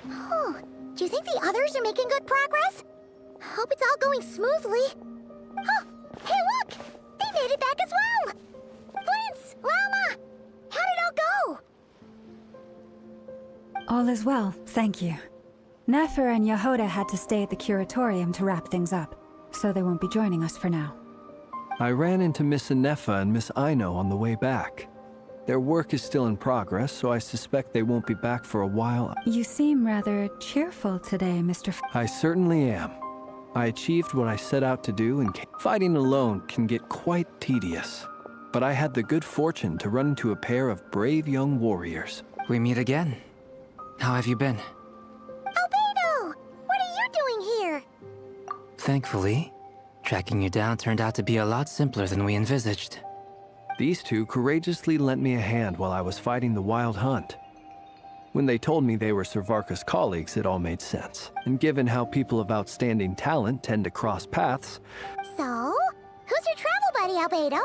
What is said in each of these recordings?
Oh, do you think the others are making good progress? Hope it's all going smoothly. Oh, hey look! They made it back as well! Prince! Lama! How did it all go? All is well, thank you. Nefer and Yehoda had to stay at the curatorium to wrap things up, so they won't be joining us for now. I ran into Miss Anefa and Miss Aino on the way back. Their work is still in progress, so I suspect they won't be back for a while. You seem rather cheerful today, Mr. I certainly am. I achieved what I set out to do, and fighting alone can get quite tedious. But I had the good fortune to run into a pair of brave young warriors. We meet again. How have you been? Albedo! What are you doing here? Thankfully, tracking you down turned out to be a lot simpler than we envisaged. These two courageously lent me a hand while I was fighting the wild hunt. When they told me they were Servarka's colleagues, it all made sense. And given how people of outstanding talent tend to cross paths... So, who's your travel buddy, Albedo?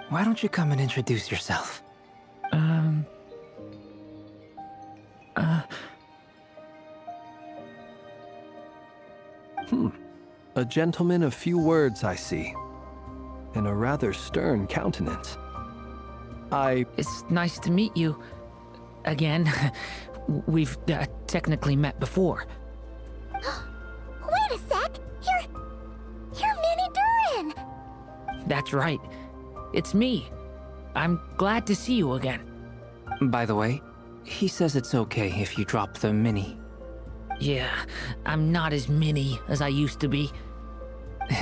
Why don't you come and introduce yourself? A gentleman of few words, I see. And a rather stern countenance. It's nice to meet you. Again. We've technically met before. Wait a sec! You're Minnie Durin! That's right. It's me. I'm glad to see you again. By the way, he says it's okay if you drop the mini. Yeah, I'm not as mini as I used to be.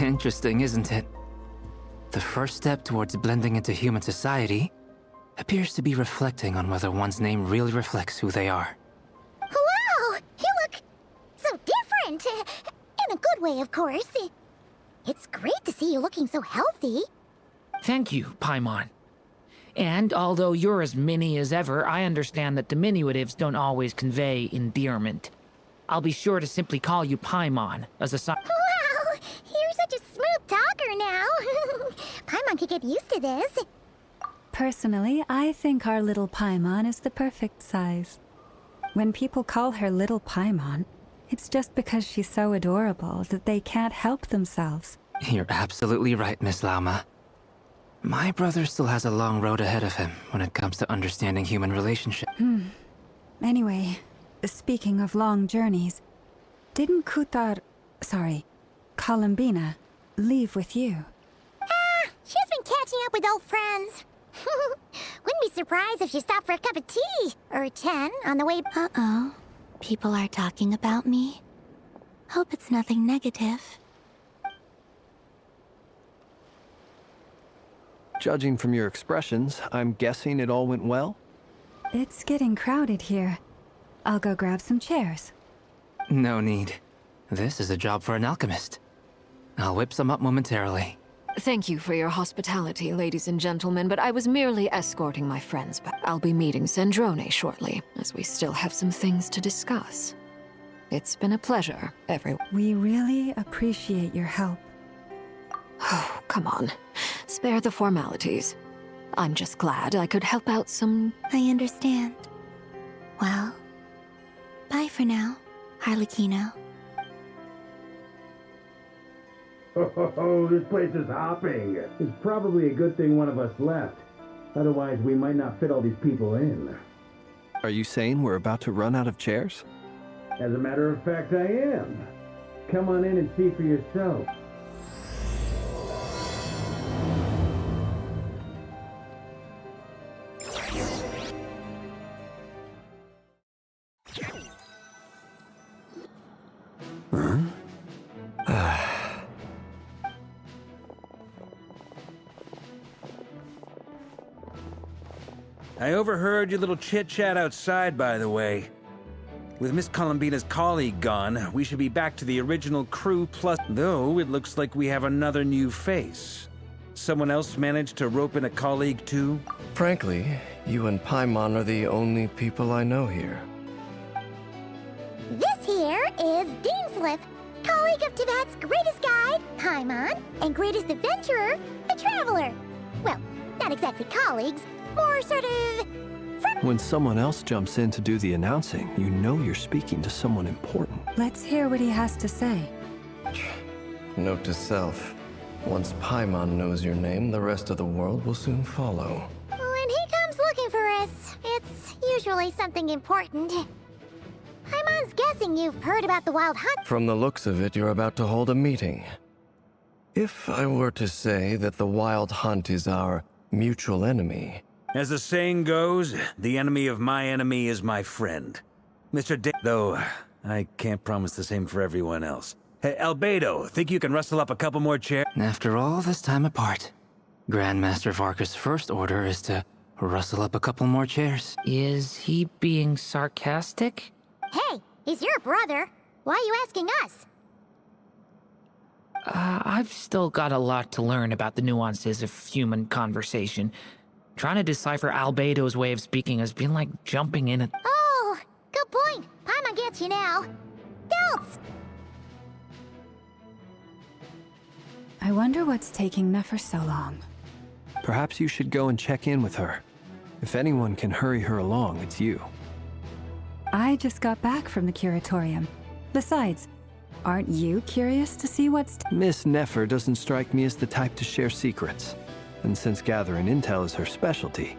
Interesting, isn't it? The first step towards blending into human society appears to be reflecting on whether one's name really reflects who they are. Wow! You look so different! In a good way, of course. It's great to see you looking so healthy. Thank you, Paimon. And although you're as mini as ever, I understand that diminutives don't always convey endearment. I'll be sure to simply call you Paimon as a sign. Wow! You're such a smooth talker now. Paimon could get used to this. Personally, I think our little Paimon is the perfect size. When people call her Little Paimon, it's just because she's so adorable that they can't help themselves. You're absolutely right, Miss Lama. My brother still has a long road ahead of him when it comes to understanding human relationships. Anyway, speaking of long journeys, didn't Columbina, leave with you? She's been catching up with old friends. Wouldn't be surprised if she stopped for a cup of tea or 10 on the way. Uh-oh. People are talking about me. Hope it's nothing negative. Judging from your expressions, I'm guessing it all went well? It's getting crowded here. I'll go grab some chairs. No need. This is a job for an alchemist. I'll whip some up momentarily. Thank you for your hospitality, ladies and gentlemen, but I was merely escorting my friends back. I'll be meeting Sandrone shortly, as we still have some things to discuss. It's been a pleasure, everyone. We really appreciate your help. Oh, come on. Spare the formalities. I'm just glad I could help out some... I understand. Well, bye for now, Harlequino. Oh, this place is hopping. It's probably a good thing one of us left. Otherwise, we might not fit all these people in. Are you saying we're about to run out of chairs? As a matter of fact, I am. Come on in and see for yourself. I overheard your little chit-chat outside, by the way. With Miss Columbina's colleague gone, we should be back to the original crew plus... Though, it looks like we have another new face. Someone else managed to rope in a colleague, too? Frankly, you and Paimon are the only people I know here. This here is Deanslip, colleague of Tibet's greatest guide, Paimon, and greatest adventurer, the Traveler. Well, not exactly colleagues, more sort of... frenemies. When someone else jumps in to do the announcing, you know you're speaking to someone important. Let's hear what he has to say. Note to self. Once Paimon knows your name, the rest of the world will soon follow. When he comes looking for us, it's usually something important. Paimon's guessing you've heard about the Wild Hunt. From the looks of it, you're about to hold a meeting. If I were to say that the Wild Hunt is our mutual enemy... As the saying goes, the enemy of my enemy is my friend. Though, I can't promise the same for everyone else. Hey, Albedo, think you can rustle up a couple more chairs? After all this time apart, Grandmaster Varka's first order is to rustle up a couple more chairs. Is he being sarcastic? Hey, he's your brother. Why are you asking us? I've still got a lot to learn about the nuances of human conversation. Trying to decipher Albedo's way of speaking has been like jumping in a... Oh, good point. Paimon gets you now. Adults! I wonder what's taking Nefer so long. Perhaps you should go and check in with her. If anyone can hurry her along, it's you. I just got back from the curatorium. Besides, aren't you curious to see what's... Miss Nefer doesn't strike me as the type to share secrets. And since gathering intel is her specialty,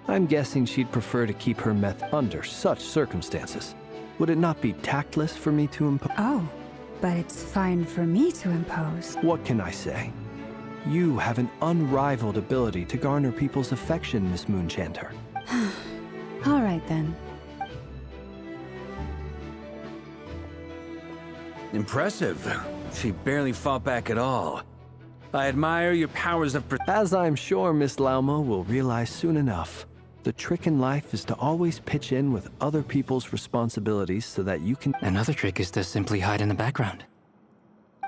I'm guessing she'd prefer to keep her meth under such circumstances. Would it not be tactless for me to impose? Oh, but it's fine for me to impose. What can I say? You have an unrivaled ability to garner people's affection, Miss Moonchanter. All right, then. Impressive. She barely fought back at all. I admire your powers of... As I'm sure Miss Lauma will realize soon enough, the trick in life is to always pitch in with other people's responsibilities so that you can... Another trick is to simply hide in the background.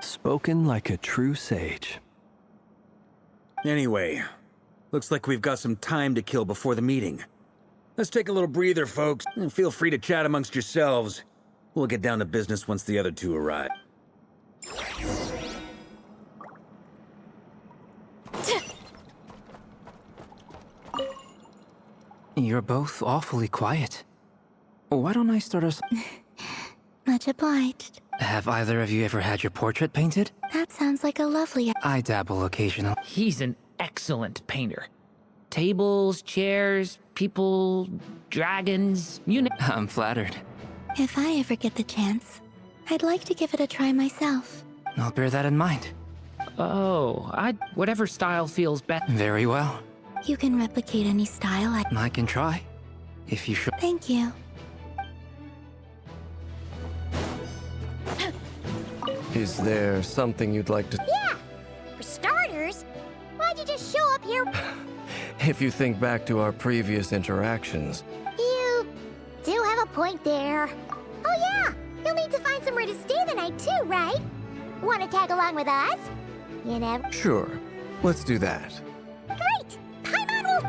Spoken like a true sage. Anyway, looks like we've got some time to kill before the meeting. Let's take a little breather, folks, and feel free to chat amongst yourselves. We'll get down to business once the other two arrive. You're both awfully quiet. Why don't I start us... Much obliged. Have either of you ever had your portrait painted? That sounds like a lovely... I dabble occasionally. He's an excellent painter. Tables, chairs, people, dragons, you know... I'm flattered. If I ever get the chance, I'd like to give it a try myself. I'll bear that in mind. Oh, whatever style feels best. Very well. You can replicate any style I can try, if you should. Thank you. Is there something you'd like to... Yeah! For starters, why'd you just show up here? If you think back to our previous interactions... You do have a point there. Oh yeah! You'll need to find somewhere to stay the night too, right? Want to tag along with us? You never... Sure. Let's do that. Great! Paimon will...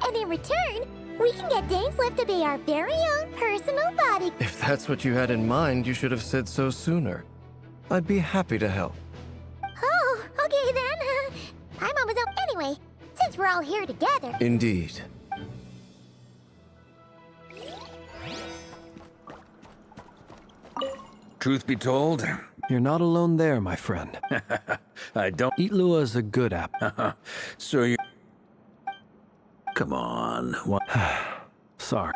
And in return, we can get Dainsleif to be our very own personal body... If that's what you had in mind, you should have said so sooner. I'd be happy to help. Oh, okay then. Paimon was out anyway, since we're all here together. Indeed. Truth be told... You're not alone there, my friend. I don't... Itlua's a good app. So you... Come on. What? Sorry.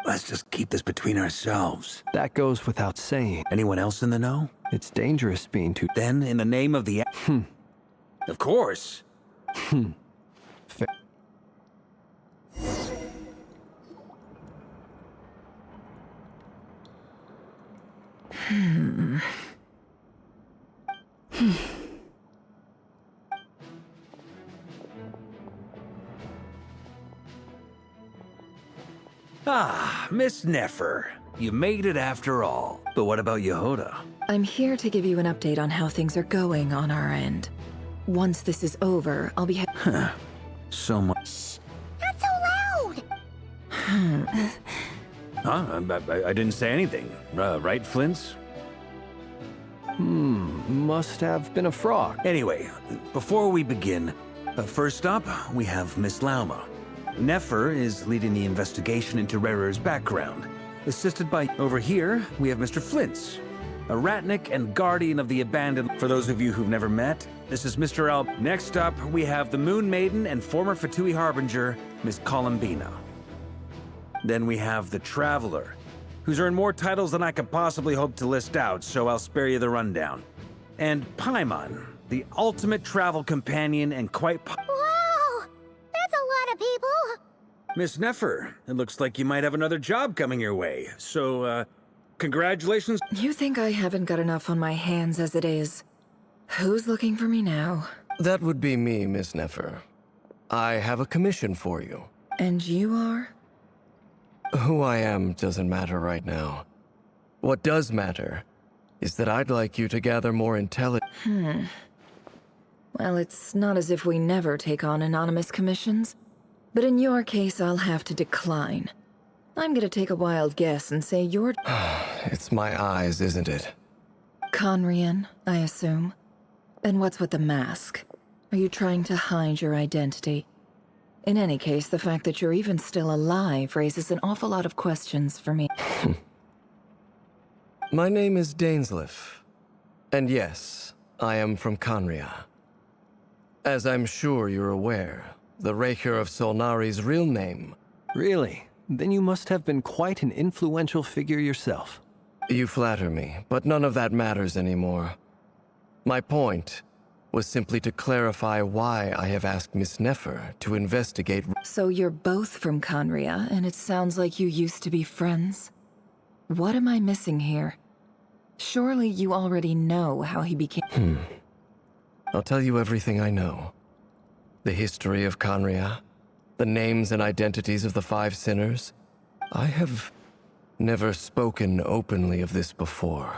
Let's just keep this between ourselves. That goes without saying. Anyone else in the know? It's dangerous being too... Then, in the name of the... Of course. Fair. Ah, Miss Nefer. You made it after all. But what about Yehoda? I'm here to give you an update on how things are going on our end. Once this is over, I'll be So much... Not so loud! I didn't say anything. Right, Flints? Must have been a frog. Anyway, before we begin, First up, we have Miss Lauma. Nefer is leading the investigation into Rerer's background, assisted by... Over here, we have Mr. Flintz, a ratnik and guardian of the abandoned... For those of you who've never met, this is Mr. Al... Next up, we have the Moon Maiden and former Fatui Harbinger, Miss Columbina. Then we have the Traveler, who's earned more titles than I could possibly hope to list out, so I'll spare you the rundown. And Paimon, the ultimate travel companion and quite... Wow! That's a lot of people! Miss Nefer, it looks like you might have another job coming your way, so, congratulations. You think I haven't got enough on my hands as it is? Who's looking for me now? That would be me, Miss Nefer. I have a commission for you. And you are? Who I am doesn't matter right now. What does matter is that I'd like you to gather more intelligence. Well, it's not as if we never take on anonymous commissions. But in your case, I'll have to decline. I'm gonna take a wild guess and say you're... It's my eyes, isn't it? Conrian, I assume. And what's with the mask? Are you trying to hide your identity? In any case, the fact that you're even still alive raises an awful lot of questions for me. My name is Dainsleif. And yes, I am from Conria. As I'm sure you're aware, the Raker of Solnari's real name... Really? Then you must have been quite an influential figure yourself. You flatter me, but none of that matters anymore. My point was simply to clarify why I have asked Miss Nefer to investigate... So you're both from Conria, and it sounds like you used to be friends? What am I missing here? Surely you already know how he became... I'll tell you everything I know. The history of Conria, the names and identities of the 5 sinners. I have never spoken openly of this before.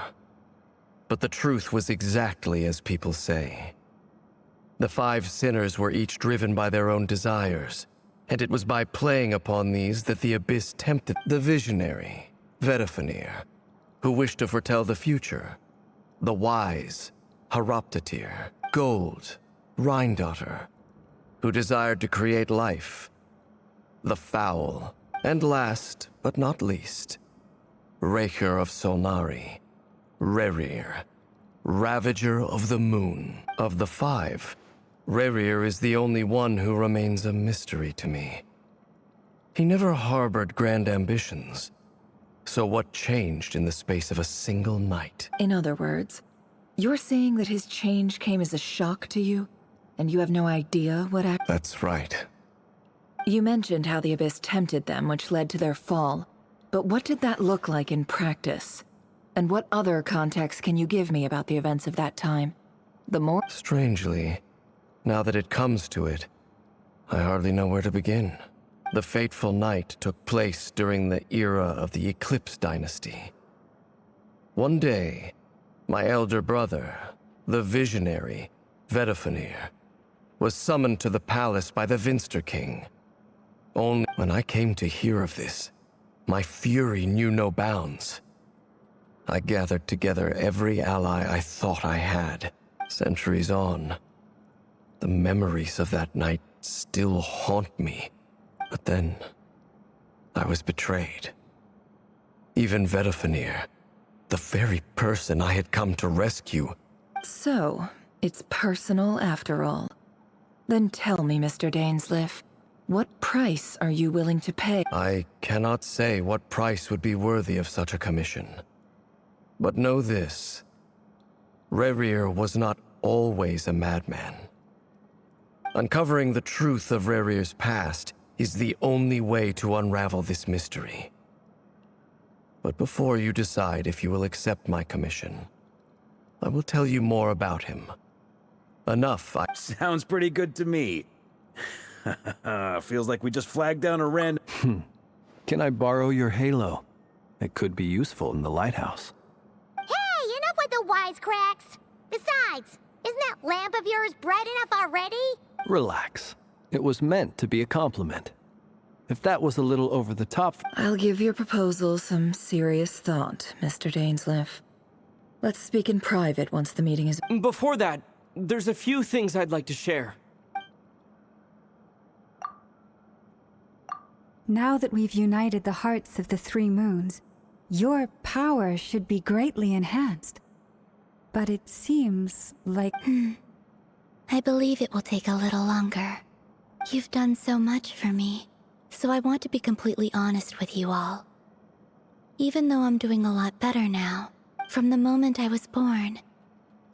But the truth was exactly as people say. The 5 sinners were each driven by their own desires, and it was by playing upon these that the Abyss tempted the visionary, Vedifenir, who wished to foretell the future, the wise, Haroptatir, Gold, Rhindaughter, who desired to create life, the foul, and last but not least, Raker of Solnari, Rerir, Ravager of the Moon. Of the 5, Rerir is the only one who remains a mystery to me. He never harbored grand ambitions, so what changed in the space of a single night? In other words, you're saying that his change came as a shock to you? And you have no idea what That's right. You mentioned how the Abyss tempted them, which led to their fall. But what did that look like in practice? And what other context can you give me about the events of that time? The more... Strangely, now that it comes to it, I hardly know where to begin. The fateful night took place during the era of the Eclipse Dynasty. One day, my elder brother, the visionary, Vedifenir, was summoned to the palace by the Vinster King. Only when I came to hear of this, my fury knew no bounds. I gathered together every ally I thought I had. Centuries on, the memories of that night still haunt me. But then, I was betrayed. Even Vedifenir, the very person I had come to rescue. So, it's personal after all. Then tell me, Mr. Dainsleif, what price are you willing to pay? I cannot say what price would be worthy of such a commission. But know this. Rerir was not always a madman. Uncovering the truth of Rerir's past is the only way to unravel this mystery. But before you decide if you will accept my commission, I will tell you more about him. Enough, Sounds pretty good to me. Feels like we just flagged down a random... Can I borrow your halo? It could be useful in the lighthouse. Hey, enough with the wisecracks! Besides, isn't that lamp of yours bright enough already? Relax. It was meant to be a compliment. If that was a little over the top... I'll give your proposal some serious thought, Mr. Dainsleif. Let's speak in private once the meeting is... Before that, there's a few things I'd like to share. Now that we've united the hearts of the three moons, your power should be greatly enhanced. But it seems like... I believe it will take a little longer. You've done so much for me, so I want to be completely honest with you all. Even though I'm doing a lot better now, from the moment I was born,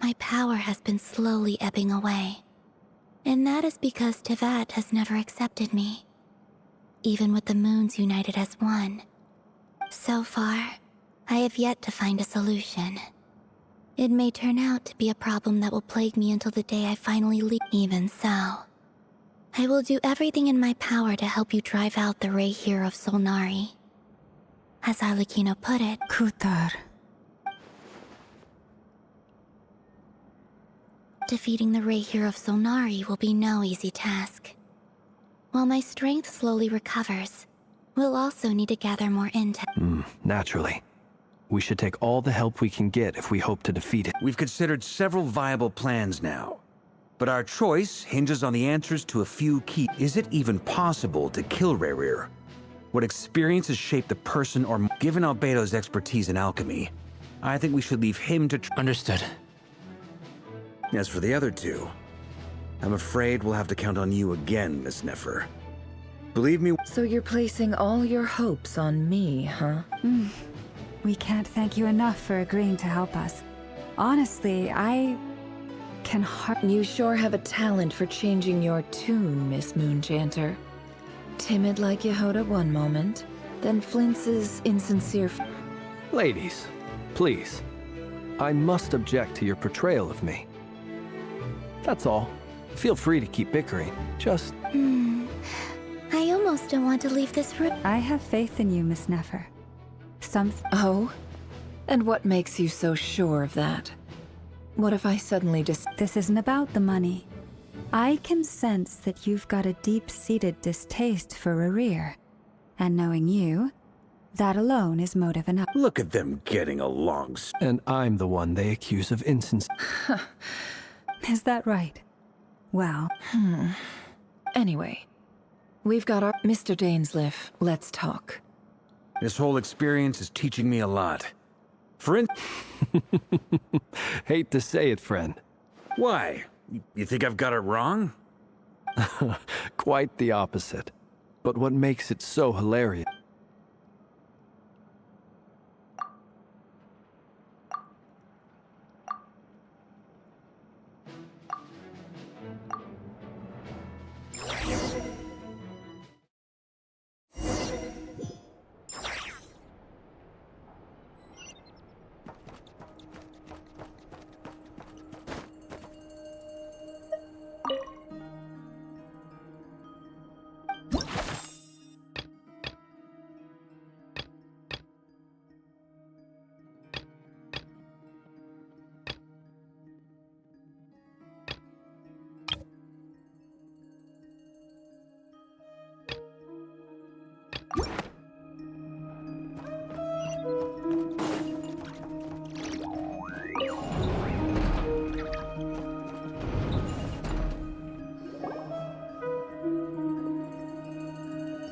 my power has been slowly ebbing away. And that is because Tevat has never accepted me, even with the moons united as one. So far, I have yet to find a solution. It may turn out to be a problem that will plague me until the day I finally leave. Even so, I will do everything in my power to help you drive out the Ray here of Solnari. As Arlecchino put it, Kutar. defeating the Ray here of Solnari will be no easy task. While my strength slowly recovers, we'll also need to gather more intel. Naturally. We should take all the help we can get if we hope to defeat it. We've considered several viable plans now, but our choice hinges on the answers to a few key. Is it even possible to kill Rerir? What experience has shaped the person, or given Albedo's expertise in alchemy, I think we should leave him to... Understood. As for the other two, I'm afraid we'll have to count on you again, Miss Nefer. Believe me... So you're placing all your hopes on me, huh? We can't thank you enough for agreeing to help us. Honestly, I can You sure have a talent for changing your tune, Miss Moonchanter. Timid like Yehoda one moment, then flinches insincere... Ladies, please. I must object to your portrayal of me. That's all. Feel free to keep bickering. Just... I almost don't want to leave this room. I have faith in you, Miss Nefer. Oh? And what makes you so sure of that? What if I suddenly This isn't about the money. I can sense that you've got a deep-seated distaste for Rerir. And knowing you, that alone is motive enough. Look at them getting along. And I'm the one they accuse of insincerity. Is that right? Well... Anyway, we've got our... Mr. Dainsleif, let's talk. This whole experience is teaching me a lot. Hate to say it, friend. Why? You think I've got it wrong? Quite the opposite. But what makes it so hilarious...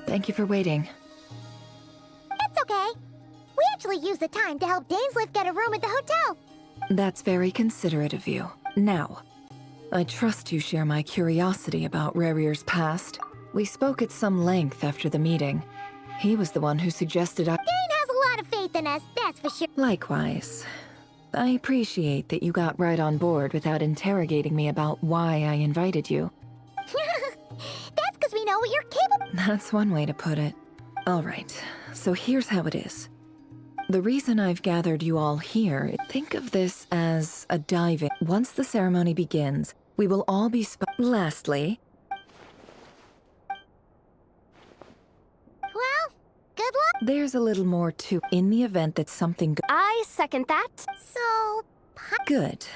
Thank you for waiting. It's okay. We actually used the time to help Dainsleif get a room at the hotel. That's very considerate of you. Now, I trust you share my curiosity about Rerir's past. We spoke at some length after the meeting. He was the one who suggested Dane has a lot of faith in us, that's for sure. Likewise. I appreciate that you got right on board without interrogating me about why I invited you. That's because we know what you're capable. That's one way to put it. All right, so here's how it is. The reason I've gathered you all here, think of this as a dive-in. Once the ceremony begins, we will all be Lastly... Well, good luck. There's a little more to... In the event that something I second that. So... Good.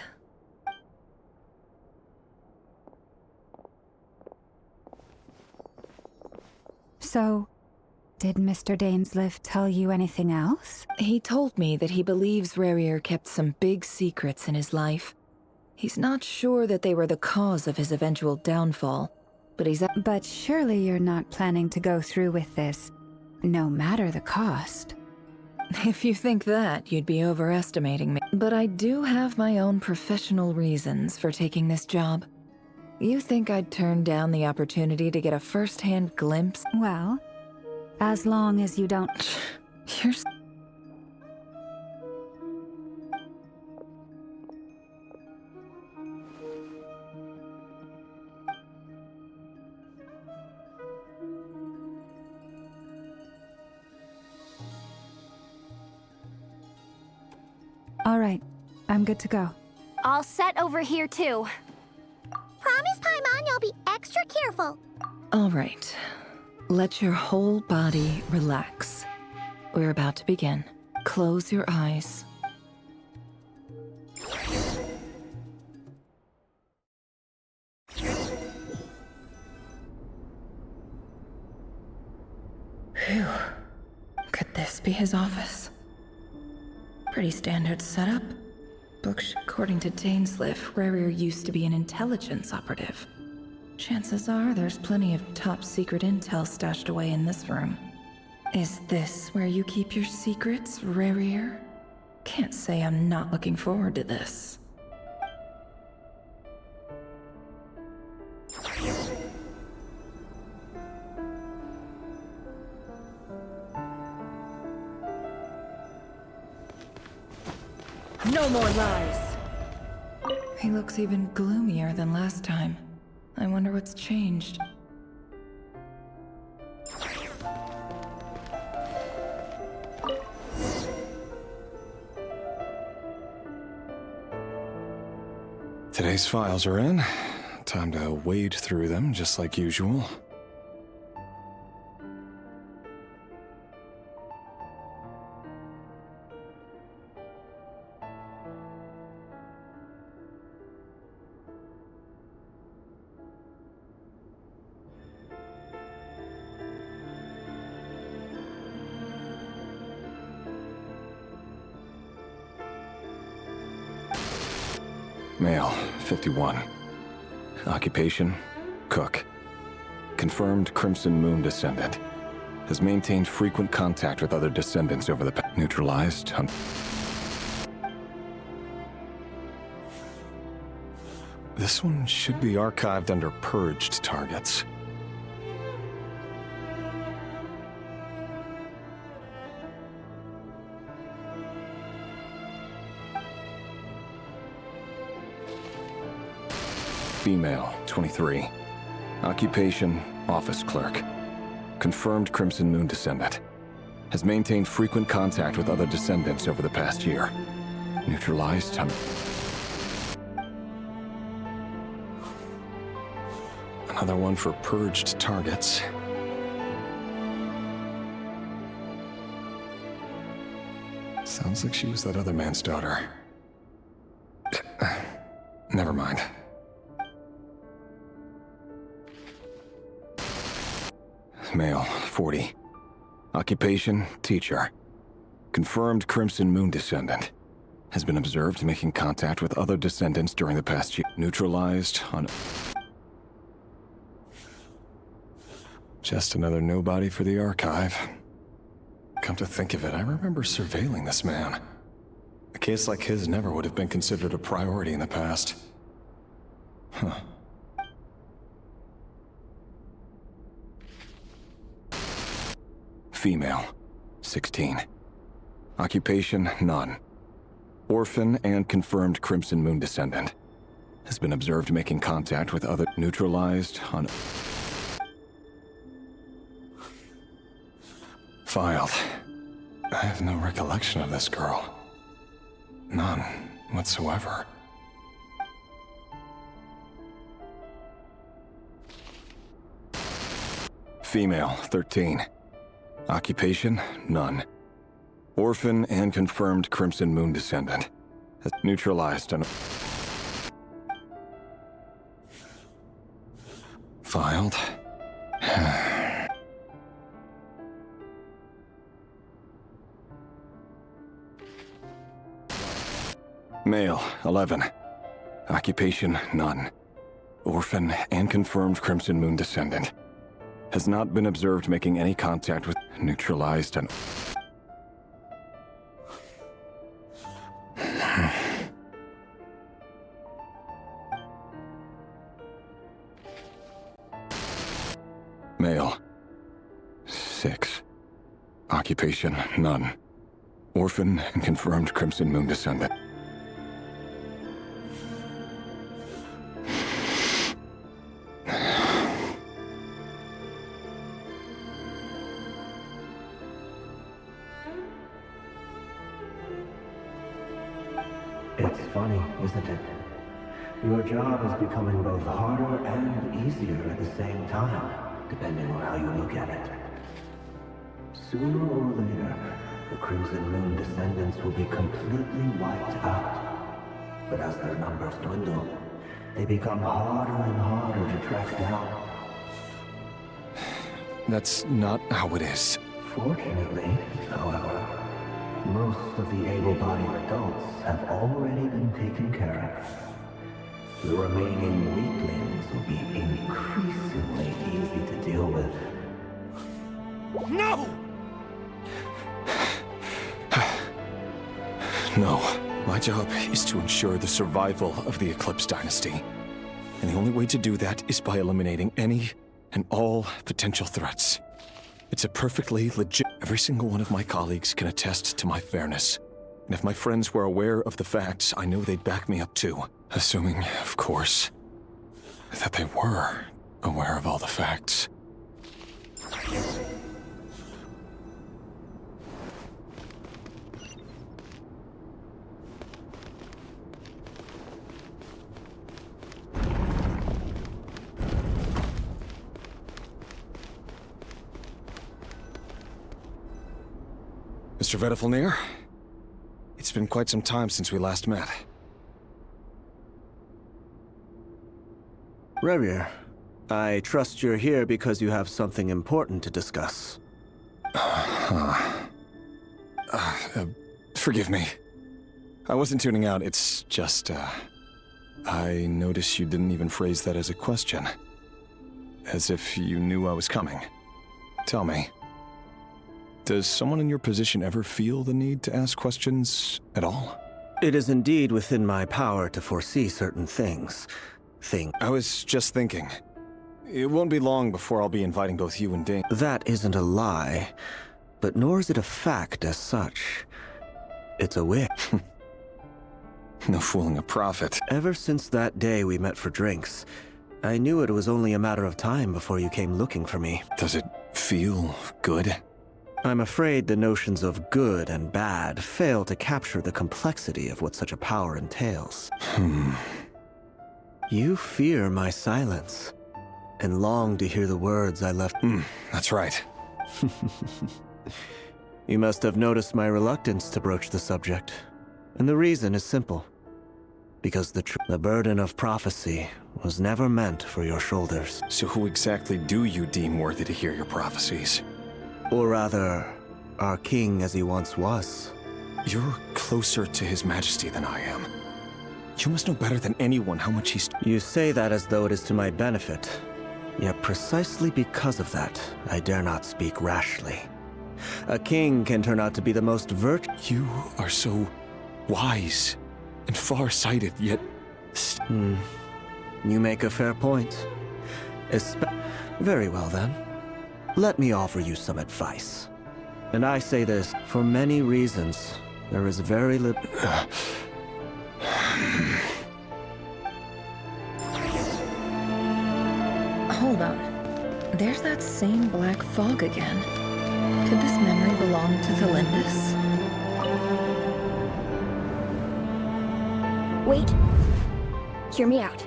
So, did Mr. Dainsleif tell you anything else? He told me that he believes Rerir kept some big secrets in his life. He's not sure that they were the cause of his eventual downfall, but he's... But surely you're not planning to go through with this no matter the cost. If you think that, you'd be overestimating me. But I do have my own professional reasons for taking this job. You think I'd turn down the opportunity to get a first-hand glimpse? Well, as long as you don't... You're... All right, I'm good to go. All set over here, too. Promise, Paimon, you'll be extra careful. All right. Let your whole body relax. We're about to begin. Close your eyes. Phew. Could this be his office? Pretty standard setup. According to Dainsliff, Rarier used to be an intelligence operative. Chances are there's plenty of top-secret intel stashed away in this room. Is this where you keep your secrets, Rarier? Can't say I'm not looking forward to this. No more lies! He looks even gloomier than last time. I wonder what's changed. Today's files are in. Time to wade through them, just like usual. Male, 51. Occupation, cook. Confirmed Crimson Moon descendant. Has maintained frequent contact with other descendants over the past. Neutralized. This one should be archived under purged targets. Female, 23. Occupation, office clerk. Confirmed Crimson Moon descendant. Has maintained frequent contact with other descendants over the past year. Neutralized. Another one for purged targets. Sounds like she was that other man's daughter. Never mind. Male, 40. Occupation, teacher. Confirmed Crimson Moon descendant. Has been observed making contact with other descendants during the past year. Neutralized on... Just another nobody for the archive. Come to think of it, I remember surveilling this man. A case like his never would have been considered a priority in the past. Huh. Female, 16. Occupation, none. Orphan and confirmed Crimson Moon descendant. Has been observed making contact with other... Neutralized on... Filed. I have no recollection of this girl. None whatsoever. Female, 13. Occupation, none. Orphan and confirmed Crimson Moon descendant. Has neutralized on... Filed. Male, 11. Occupation, none. Orphan and confirmed Crimson Moon descendant. has not been observed making any contact with neutralized and... Male. 6. Occupation, none. Orphan and confirmed Crimson Moon descendant. It's funny, isn't it? Your job is becoming both harder and easier at the same time, depending on how you look at it. Sooner or later, the Crimson Moon descendants will be completely wiped out. But as their numbers dwindle, they become harder and harder to track down. That's not how it is. Fortunately, however, most of the able-bodied adults have already been taken care of. The remaining weaklings will be increasingly easy to deal with. No! No. My job is to ensure the survival of the Eclipse Dynasty. And the only way to do that is by eliminating any and all potential threats. It's a perfectly legit... Every single one of my colleagues can attest to my fairness. And if my friends were aware of the facts, I know they'd back me up too. Assuming, of course, that they were aware of all the facts. Mr. Vedifalnir, it's been quite some time since we last met. Rerir, I trust you're here because you have something important to discuss. Forgive me. I wasn't tuning out, it's just, I noticed you didn't even phrase that as a question. As if you knew I was coming. Tell me, does someone in your position ever feel the need to ask questions at all? It is indeed within my power to foresee certain things. I was just thinking. It won't be long before I'll be inviting both you and Ding. That isn't a lie, but nor is it a fact as such. It's a wish. No fooling a prophet. Ever since that day we met for drinks, I knew it was only a matter of time before you came looking for me. Does it feel good? I'm afraid the notions of good and bad fail to capture the complexity of what such a power entails. You fear my silence, and long to hear the words I left. That's right. You must have noticed my reluctance to broach the subject. And the reason is simple. Because the burden of prophecy was never meant for your shoulders. So who exactly do you deem worthy to hear your prophecies? Or rather, our king as he once was. You're closer to His Majesty than I am. You must know better than anyone how much he's... You say that as though it is to my benefit. Yet precisely because of that, I dare not speak rashly. A king can turn out to be the most You are so wise and far-sighted, yet... You make a fair point. Very well then. Let me offer you some advice. And I say this for many reasons. There is very little... Hold on. There's that same black fog again. Could this memory belong to Thelindis? Wait. Hear me out.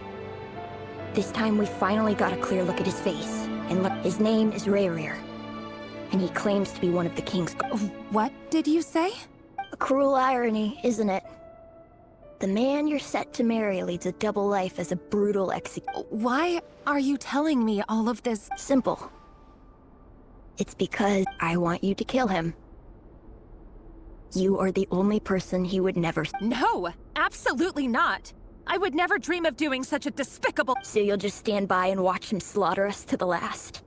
This time we finally got a clear look at his face. And look, his name is Rerir. And he claims to be one of the king's... What did you say? A cruel irony, isn't it? The man you're set to marry leads a double life as a brutal Why are you telling me all of this? Simple. It's because I want you to kill him. You are the only person he would never... No, absolutely not. I would never dream of doing such a despicable... So you'll just stand by and watch him slaughter us to the last?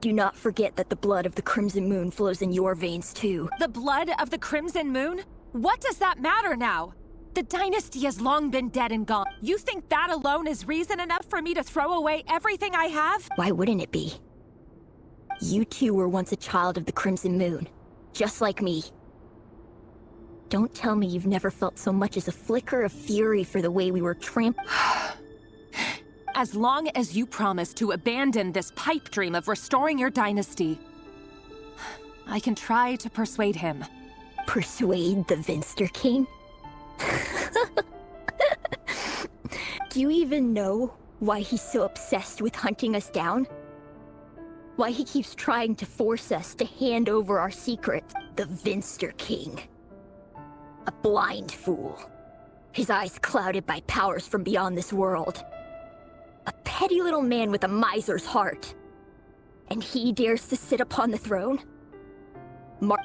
Do not forget that the blood of the Crimson Moon flows in your veins too. The blood of the Crimson Moon? What does that matter now? The dynasty has long been dead and gone. You think that alone is reason enough for me to throw away everything I have? Why wouldn't it be? You two were once a child of the Crimson Moon, just like me. Don't tell me you've never felt so much as a flicker of fury for the way we were trampled. As long as you promise to abandon this pipe dream of restoring your dynasty, I can try to persuade him. Persuade the Vinster King? Do you even know why he's so obsessed with hunting us down? Why he keeps trying to force us to hand over our secrets? The Vinster King. A blind fool. His eyes clouded by powers from beyond this world. A petty little man with a miser's heart. And he dares to sit upon the throne?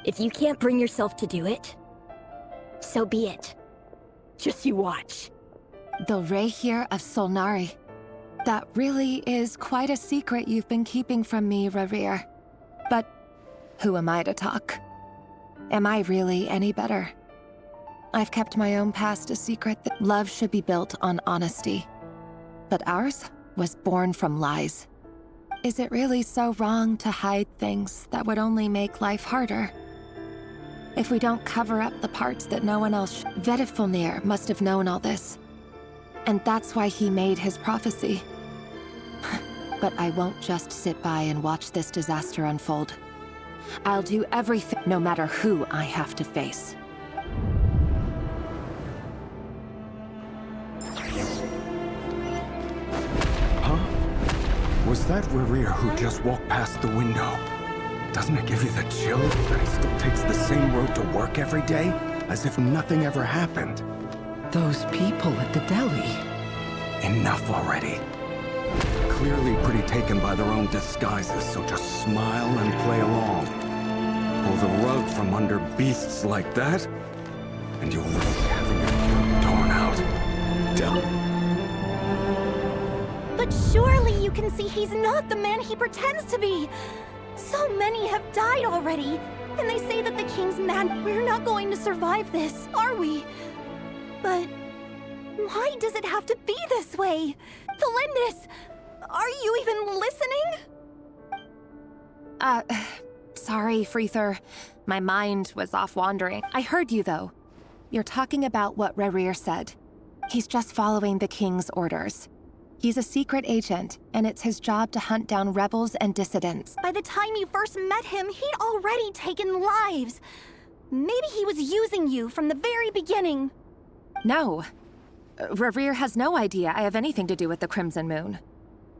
If you can't bring yourself to do it, so be it. Just you watch. The Rehir of Solnari. That really is quite a secret you've been keeping from me, Rerir. But who am I to talk? Am I really any better? I've kept my own past a secret that love should be built on honesty. But ours was born from lies. Is it really so wrong to hide things that would only make life harder? If we don't cover up the parts that no one else Vedifulnir must have known all this. And that's why he made his prophecy. But I won't just sit by and watch this disaster unfold. I'll do everything, no matter who I have to face. Was that Rerir who just walked past the window? Doesn't it give you the chills that he still takes the same road to work every day? As if nothing ever happened. Those people at the deli. Enough already. Clearly pretty taken by their own disguises, so just smile and play along. Pull the rug from under beasts like that, and you'll risk having your throat torn out. But surely you can see he's not the man he pretends to be. So many have died already, and they say that the king's mad. We're not going to survive this, are we? But why does it have to be this way? Felindis, are you even listening? Sorry, Freether. My mind was off wandering. I heard you, though. You're talking about what Rerir said. He's just following the king's orders. He's a secret agent, and it's his job to hunt down rebels and dissidents. By the time you first met him, he'd already taken lives. Maybe he was using you from the very beginning. No. Rerir has no idea I have anything to do with the Crimson Moon.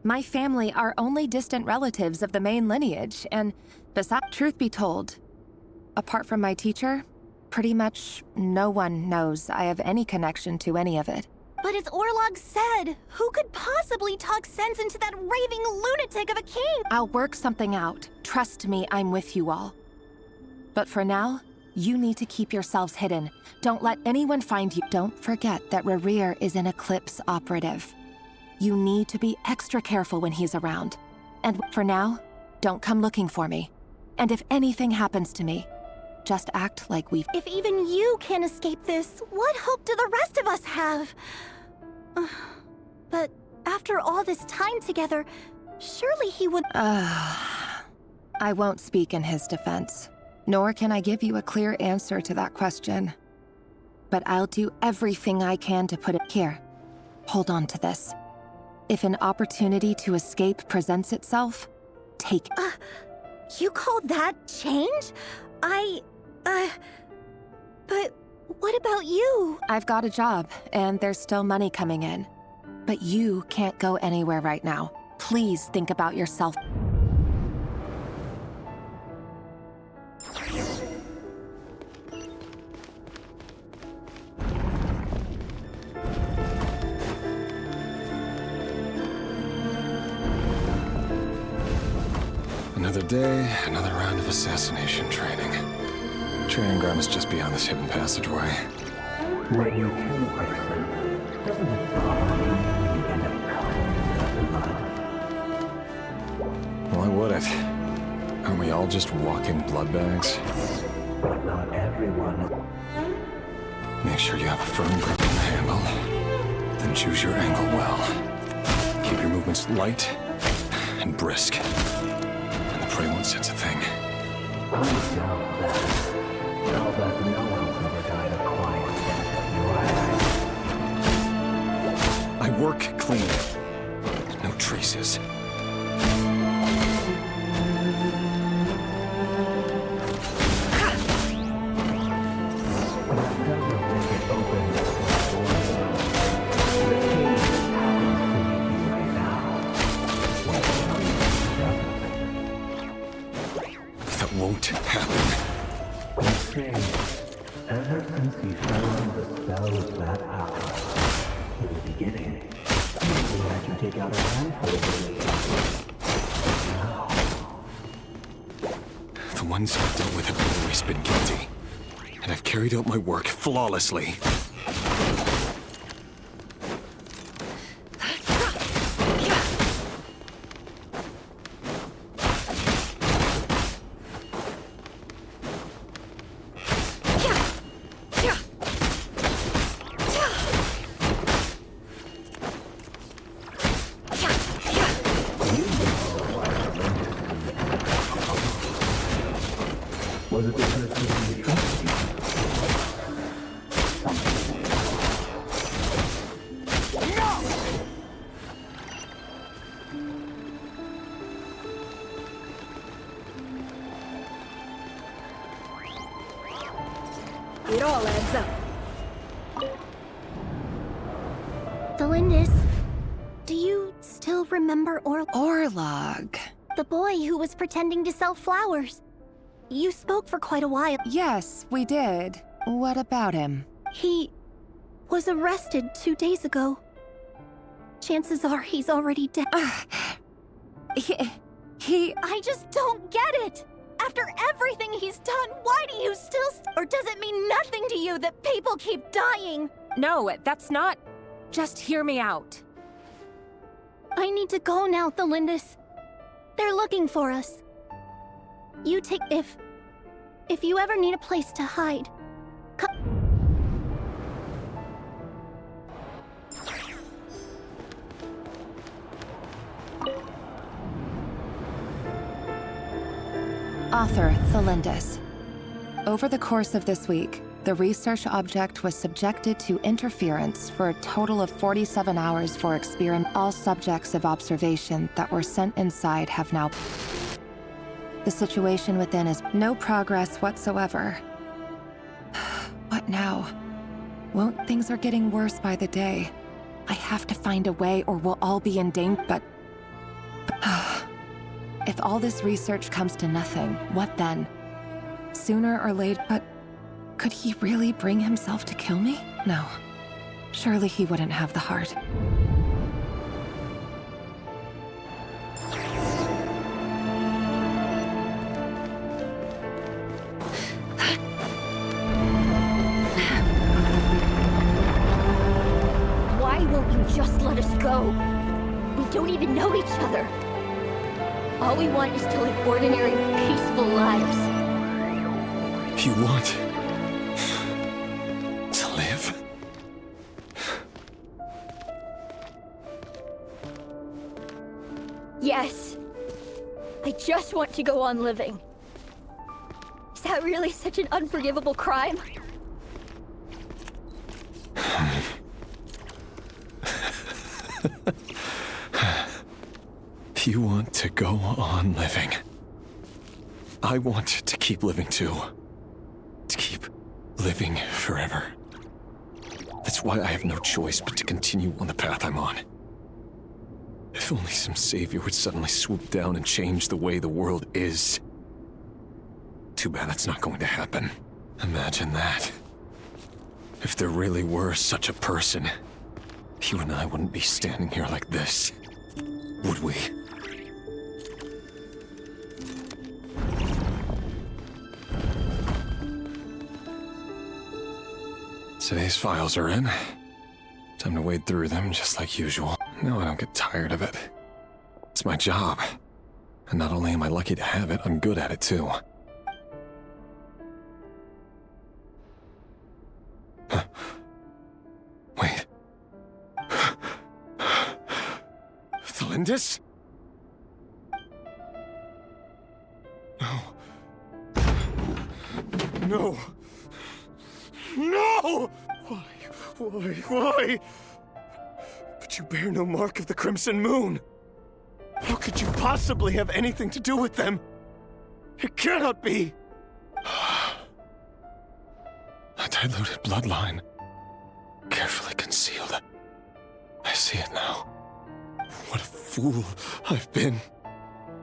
My family are only distant relatives of the main lineage, and besides, truth be told, apart from my teacher, pretty much no one knows I have any connection to any of it. But as Orlog said, who could possibly talk sense into that raving lunatic of a king? I'll work something out. Trust me, I'm with you all. But for now, you need to keep yourselves hidden. Don't let anyone find you. Don't forget that Rerir is an Eclipse operative. You need to be extra careful when he's around. And for now, don't come looking for me. And if anything happens to me, just act like we've— If even you can't escape this, what hope do the rest of us have? But after all this time together, surely he would— I won't speak in his defense, nor can I give you a clear answer to that question. But I'll do everything I can to put it here. Hold on to this. If an opportunity to escape presents itself, take it. You call that change? But what about you? I've got a job, and there's still money coming in. But you can't go anywhere right now. Please think about yourself. Another day, another round of assassination training. Training ground is just beyond this hidden passageway. When you kill a person, doesn't it probably mean you end up covered in blood? Why would it? we all just walking blood bags? But not everyone. Make sure you have a firm grip on the handle. Then choose your angle well. Keep your movements light and brisk. And the prey won't sense a thing. I doubt that. Now that no one's ever died a quiet death at your eyes. I work clean. No traces. Won't happen. Ever since you fell under the spell of that power, in the beginning, we had you take out a handful of them. Now, The ones I've dealt with have always been guilty. And I've carried out my work flawlessly. was it because you trusted you? It all adds up. Delindis, do you still remember Orlog? The boy who was pretending to sell flowers. You spoke for quite a while. Yes, we did. What about him? He was arrested 2 days ago. Chances are he's already dead. I just don't get it! After everything he's done, why do you still or does it mean nothing to you that people keep dying? No, that's not... Just hear me out. I need to go now, Delindis. They're looking for us. You take... If you ever need a place to hide, come... Author, Delindis. Over the course of this week, the research object was subjected to interference for a total of 47 hours for experiment. All subjects of observation that were sent inside have now... The situation within is no progress whatsoever. What now? Won't things are getting worse by the day? I have to find a way or we'll all be in danger, but... If all this research comes to nothing, what then? Sooner or later, but could he really bring himself to kill me? No. Surely he wouldn't have the heart. Why won't you just let us go? We don't even know each other. All we want is to live ordinary, peaceful lives. You want to live? Yes. I just want to go on living. Is that really such an unforgivable crime? You want to go on living. I want to keep living too. To keep living forever. That's why I have no choice but to continue on the path I'm on. If only some savior would suddenly swoop down and change the way the world is. Too bad that's not going to happen. Imagine that. If there really were such a person, you and I wouldn't be standing here like this, would we? Today's files are in. Time to wade through them just like usual. No, I don't get tired of it. It's my job. And not only am I lucky to have it, I'm good at it too. Wait. Thalindis? No. No! No! Why? But you bear no mark of the Crimson Moon. How could you possibly have anything to do with them? It cannot be! A diluted bloodline. Carefully concealed. I see it now. What a fool I've been.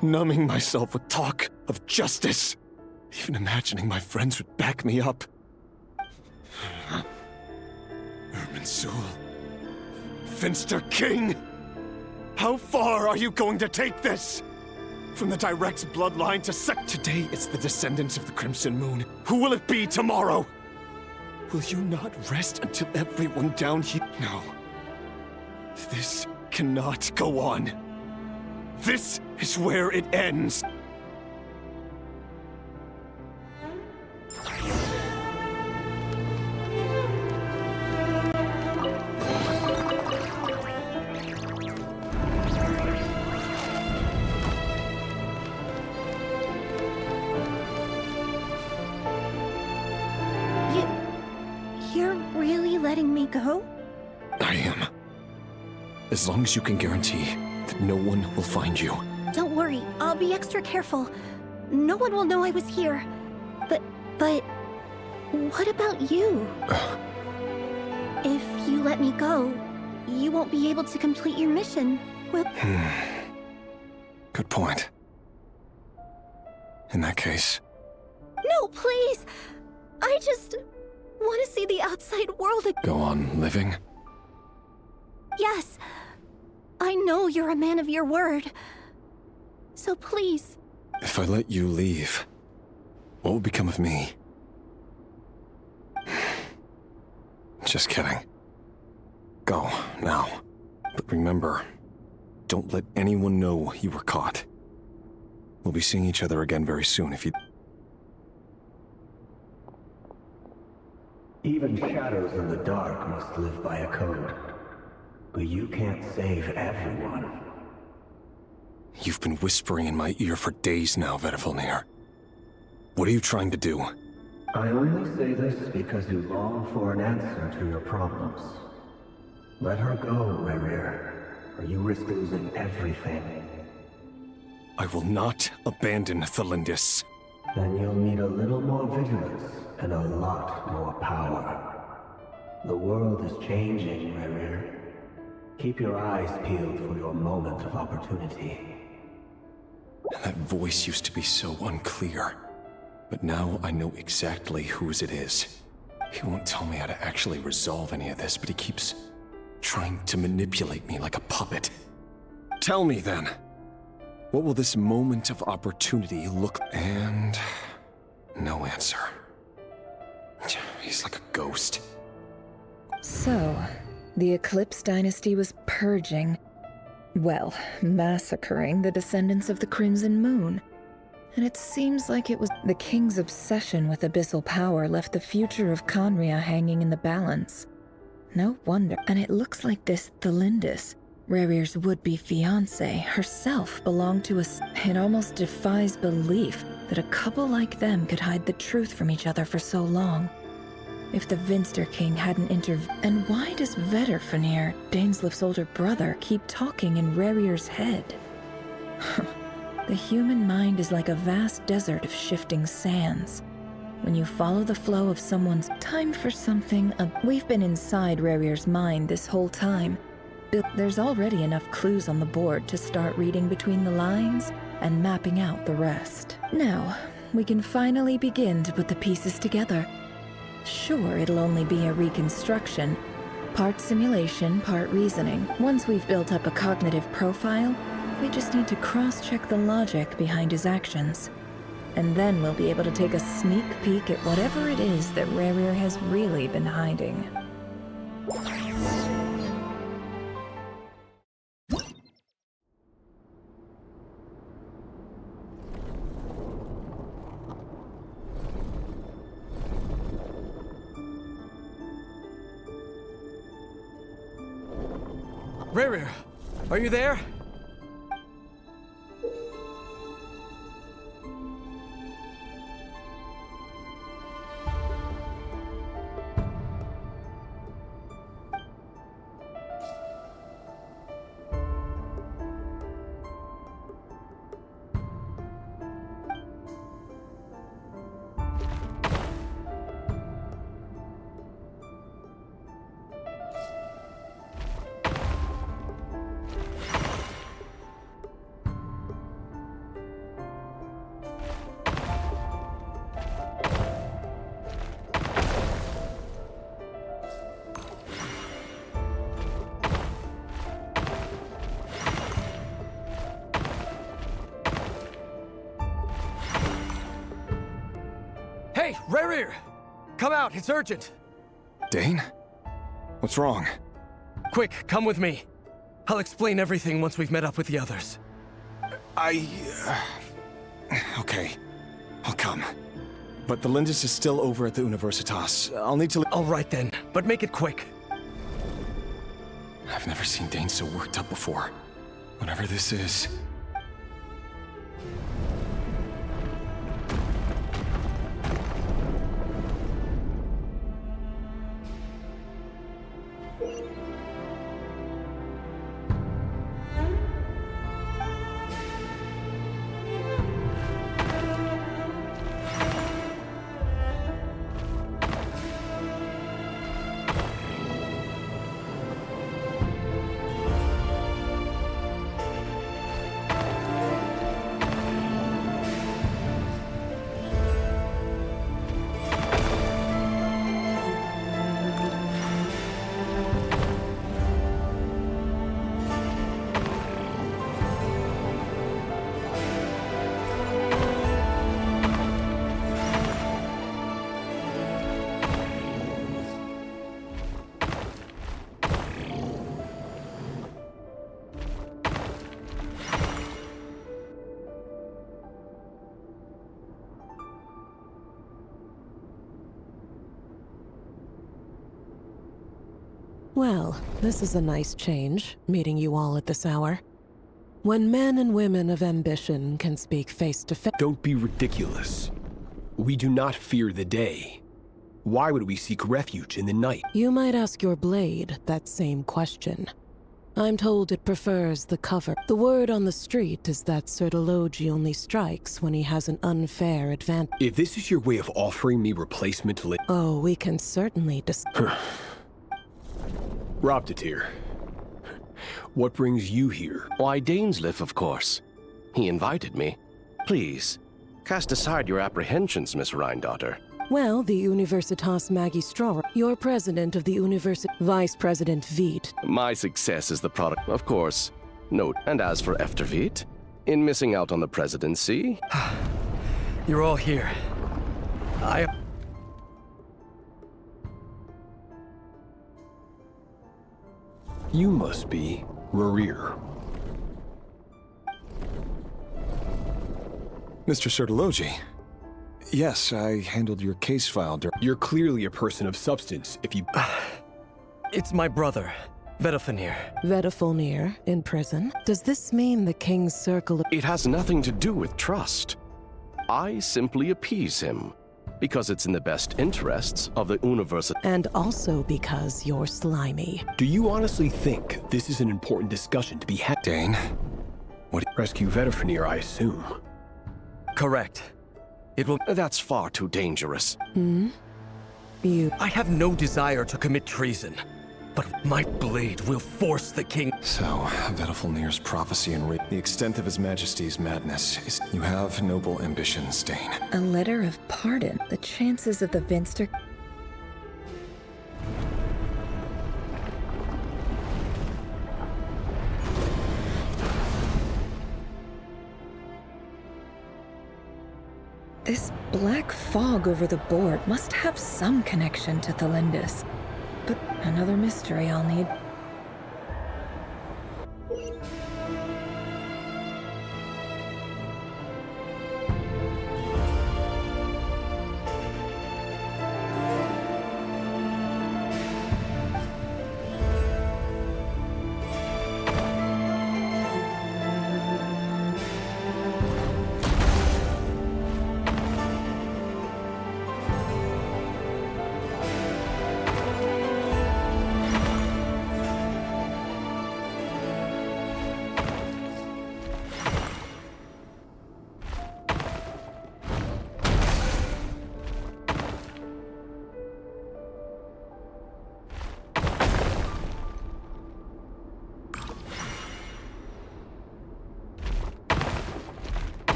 Numbing myself with talk of justice. Even imagining my friends would back me up. Irminsul. Finster King! How far are you going to take this? From the direct bloodline to Today it's the descendants of the Crimson Moon. Who will it be tomorrow? Will you not rest until everyone down here... No. This cannot go on. This is where it ends. You're really letting me go? I am. As long as you can guarantee that no one will find you. Don't worry, I'll be extra careful. No one will know I was here. But what about you? If you let me go, you won't be able to complete your mission, will... Good point. In that case... No, please! I just want to see the outside world again. Go on living? Yes. I know you're a man of your word. So please. If I let you leave, what will become of me? Just kidding. Go, now. But remember, don't let anyone know you were caught. We'll be seeing each other again very soon if you... Even shadows in the dark must live by a code. But you can't save everyone. You've been whispering in my ear for days now, Vedifilnir. What are you trying to do? I only say this because you long for an answer to your problems. Let her go, Rerir, or you risk losing everything. I will not abandon Thalindis. Then you'll need a little more vigilance and a lot more power. The world is changing, Rerir. Keep your eyes peeled for your moment of opportunity. That voice used to be so unclear. But now I know exactly whose it is. He won't tell me how to actually resolve any of this, but he keeps trying to manipulate me like a puppet. Tell me then, what will this moment of opportunity look like? And no answer. He's like a ghost. So, the Eclipse Dynasty was purging, well, massacring the descendants of the Crimson Moon. And it seems like it was the king's obsession with abyssal power left the future of Canria hanging in the balance. No wonder. And it looks like this Thalindis, Rerir's would-be fiancée, herself belonged to a... It almost defies belief that a couple like them could hide the truth from each other for so long. If the Vinster King hadn't intervened... And why does Vedifilnir, Daneslif's older brother, keep talking in Rerir's head? The human mind is like a vast desert of shifting sands. When you follow the flow of someone's time for something... We've been inside Rerir's mind this whole time. There's already enough clues on the board to start reading between the lines and mapping out the rest. Now, we can finally begin to put the pieces together. Sure, it'll only be a reconstruction. Part simulation, part reasoning. Once we've built up a cognitive profile, we just need to cross-check the logic behind his actions. And then we'll be able to take a sneak peek at whatever it is that Rerir has really been hiding. Rerir, are you there? Hey, Rerir! Come out, it's urgent! Dane? What's wrong? Quick, come with me. I'll explain everything once we've met up with the others. Okay. I'll come. But the Lindis is still over at the Universitas. I'll need to... All right then, but make it quick. I've never seen Dane so worked up before. Whatever this is... Well, this is a nice change, meeting you all at this hour. When men and women of ambition can speak face to face... Don't be ridiculous. We do not fear the day. Why would we seek refuge in the night? You might ask your blade that same question. I'm told it prefers the cover. The word on the street is that Sertology only strikes when he has an unfair advantage. If this is your way of offering me replacement... Oh, we can certainly Robtatir, what brings you here? Why, Dainsleif, of course. He invited me. Please, cast aside your apprehensions, Miss Rheindotter. Well, the Universitas Magistrorum, you're president of the Vice President Veit. My success is the product, of course. Note, and as for Efterveit, in missing out on the presidency... You're all here. You must be Rerir. Mr. Sertology. Yes, I handled your case file You're clearly a person of substance, if you... It's my brother, Vedafenir. Vedafenir in prison? Does this mean the King's Circle... It has nothing to do with trust. I simply appease him, because it's in the best interests of the University. And also because you're slimy. Do you honestly think this is an important discussion to be had? Dane? What? Rescue Vedafenir, I assume. Correct. It will... That's far too dangerous. I have no desire to commit treason, but my blade will force the king... So, Vedafenir's prophecy and the extent of His Majesty's madness is... You have noble ambitions, Dane. A letter of pardon. The chances of the Vinster... This black fog over the board must have some connection to Thelindis. But another mystery I'll need.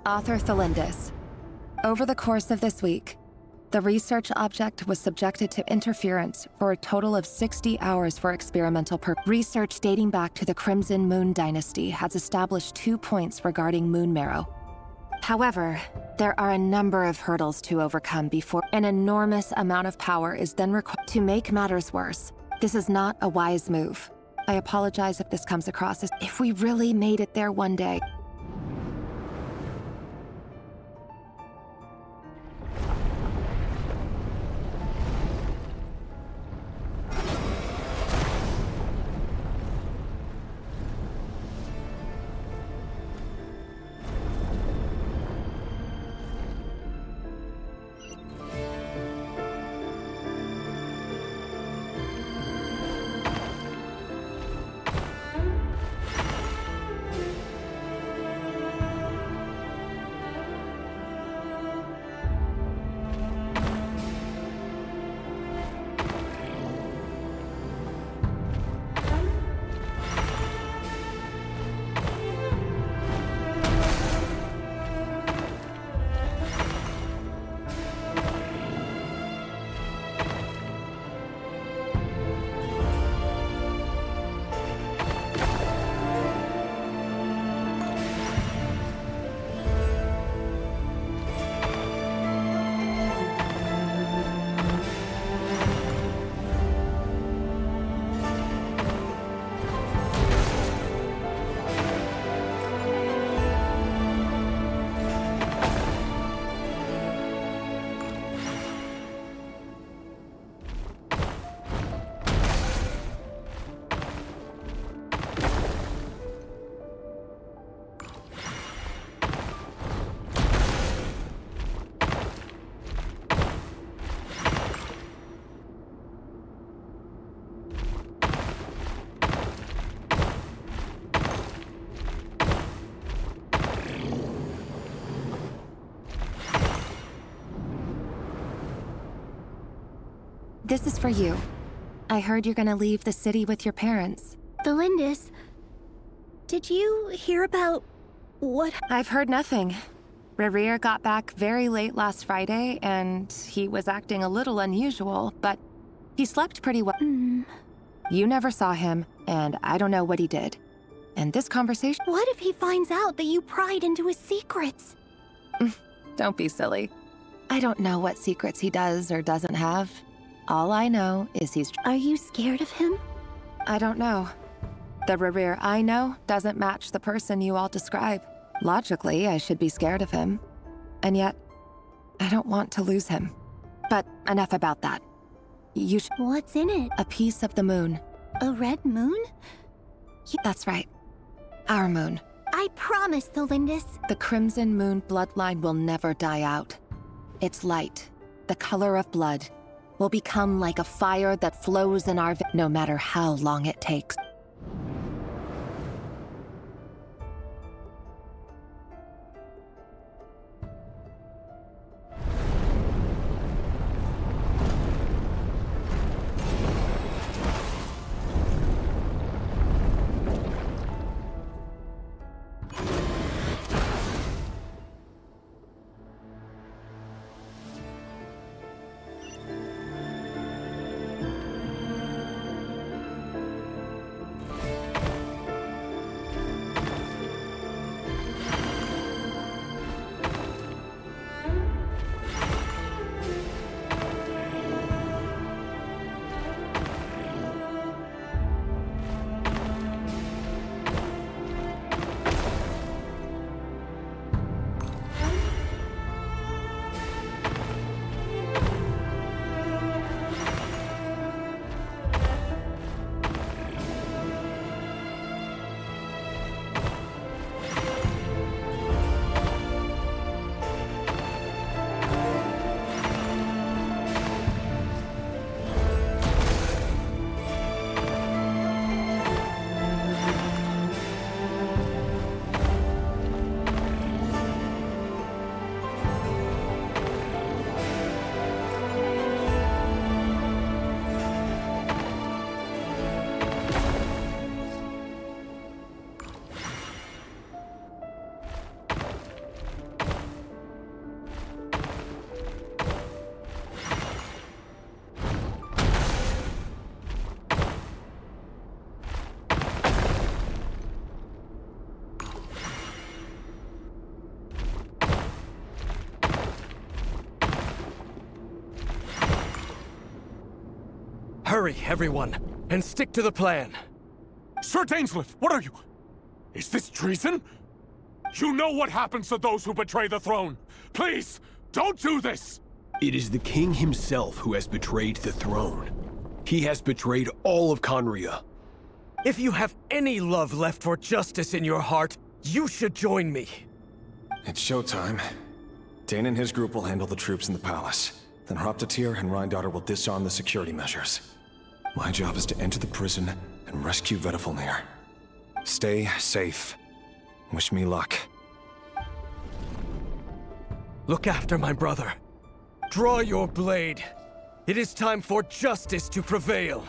Author Thelindis. Over the course of this week, the research object was subjected to interference for a total of 60 hours for experimental purposes. Research dating back to the Crimson Moon Dynasty has established 2 points regarding moon marrow. However, there are a number of hurdles to overcome before an enormous amount of power is then required. To make matters worse, this is not a wise move. I apologize if this comes across as if we really made it there one day. This is for you. I heard you're gonna leave the city with your parents. Thelindis, did you hear about what? I've heard nothing. Rerir got back very late last Friday, and he was acting a little unusual, but he slept pretty well. You never saw him, and I don't know what he did. And this conversation— What if he finds out that you pried into his secrets? Don't be silly. I don't know what secrets he does or doesn't have. All I know is he's— Are you scared of him? I don't know. The Rerir I know doesn't match the person you all describe. Logically, I should be scared of him. And yet, I don't want to lose him. But enough about that. You should— What's in it? A piece of the moon. A red moon? That's right. Our moon. I promise, Thelindis. The Crimson Moon bloodline will never die out. Its light, the color of blood, will become like a fire that flows in our— no matter how long it takes. Hurry, everyone, and stick to the plan. Sir Dainsleif, what are you? Is this treason? You know what happens to those who betray the throne. Please, don't do this! It is the king himself who has betrayed the throne. He has betrayed all of Conria. If you have any love left for justice in your heart, you should join me. It's showtime. Dane and his group will handle the troops in the palace. Then Hraptatyr and Rhindaughter will disarm the security measures. My job is to enter the prison and rescue Vedifalnir. Stay safe. Wish me luck. Look after my brother. Draw your blade. It is time for justice to prevail.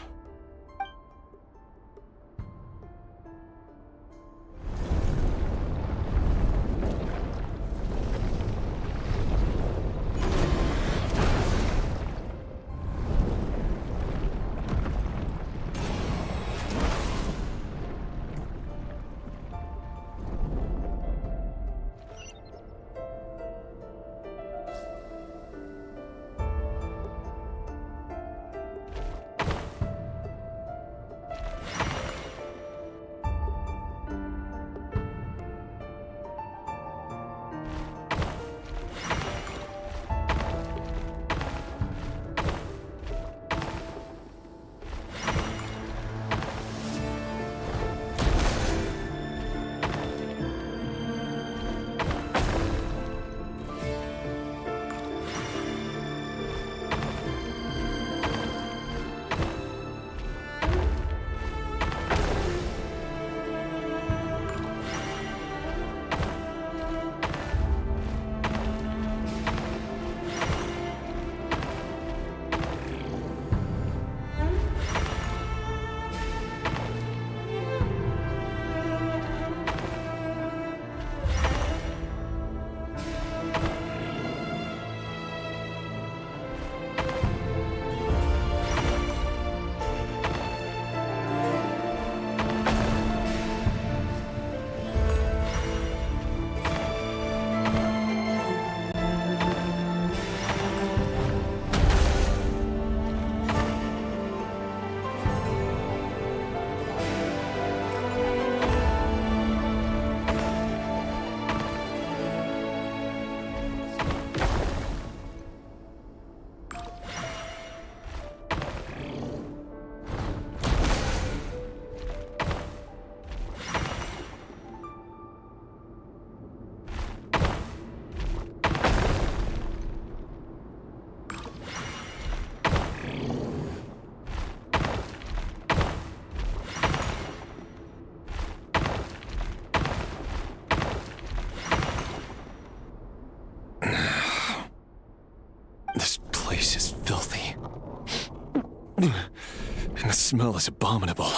And the smell is abominable.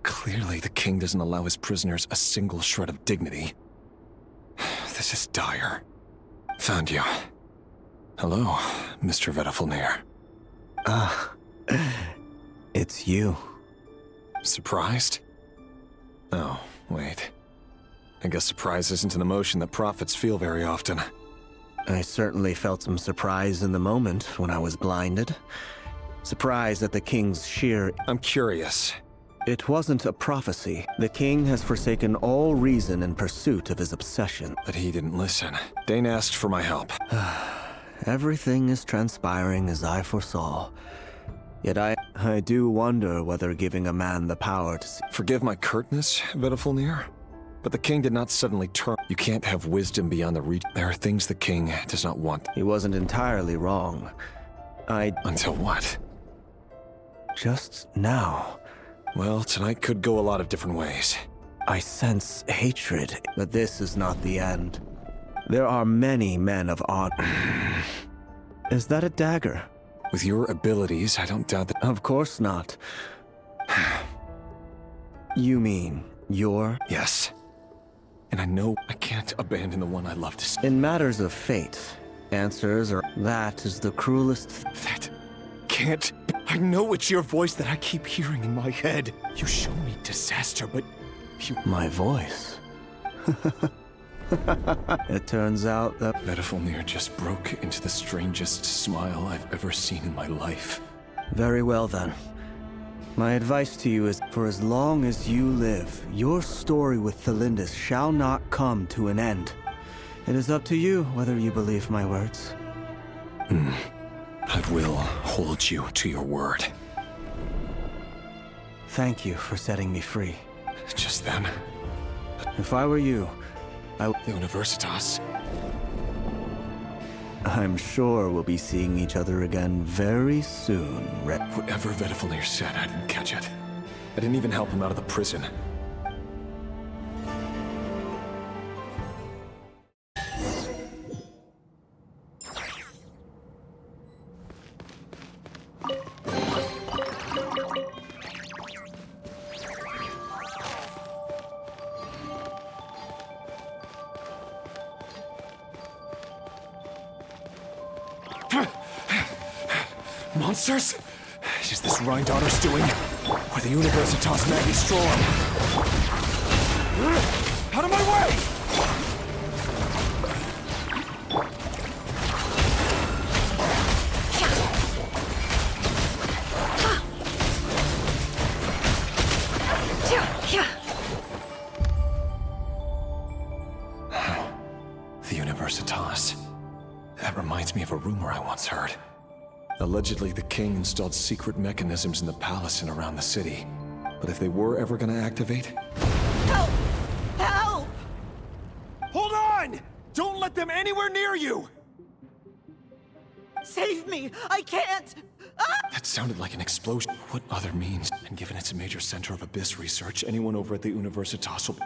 Clearly, the king doesn't allow his prisoners a single shred of dignity. This is dire. Found you. Hello, Mr. Vedifalnir. It's you. Surprised? Oh, wait. I guess surprise isn't an emotion that prophets feel very often. I certainly felt some surprise in the moment when I was blinded. Surprise at the king's sheer... I'm curious. It wasn't a prophecy. The king has forsaken all reason in pursuit of his obsession. But he didn't listen. Dane asked for my help. Everything is transpiring as I foresaw. Yet I do wonder whether giving a man the power to... Forgive my curtness, Vedifalnir, but the king did not suddenly turn. You can't have wisdom beyond the reach. There are things the king does not want. He wasn't entirely wrong. Until what? Just now. Well, tonight could go a lot of different ways. I sense hatred, but this is not the end. There are many men of odd... Is that a dagger? With your abilities, I don't doubt that... Of course not. You mean your... Yes. And I know I can't abandon the one I love to see. In matters of fate, answers are... That is the cruelest... That can't... I know it's your voice that I keep hearing in my head. You show me disaster, but you... My voice? It turns out that... Vedifalnir just broke into the strangest smile I've ever seen in my life. Very well then. My advice to you is, for as long as you live, your story with Thelindis shall not come to an end. It is up to you whether you believe my words. I will hold you to your word. Thank you for setting me free. Just then. If I were you, The Universitas. I'm sure we'll be seeing each other again very soon, Whatever Vedifalir said, I didn't catch it. I didn't even help him out of the prison. Monsters? Is this Rhindaughter's doing? Or the Universitas Magistrum? Out of my way! The Universitas. That reminds me of a rumor I once heard. Allegedly, the king installed secret mechanisms in the palace and around the city. But if they were ever gonna activate... Help! Help! Hold on! Don't let them anywhere near you! Save me! I can't! Ah! That sounded like an explosion. What other means? And given it's a major center of abyss research, anyone over at the Universitas will...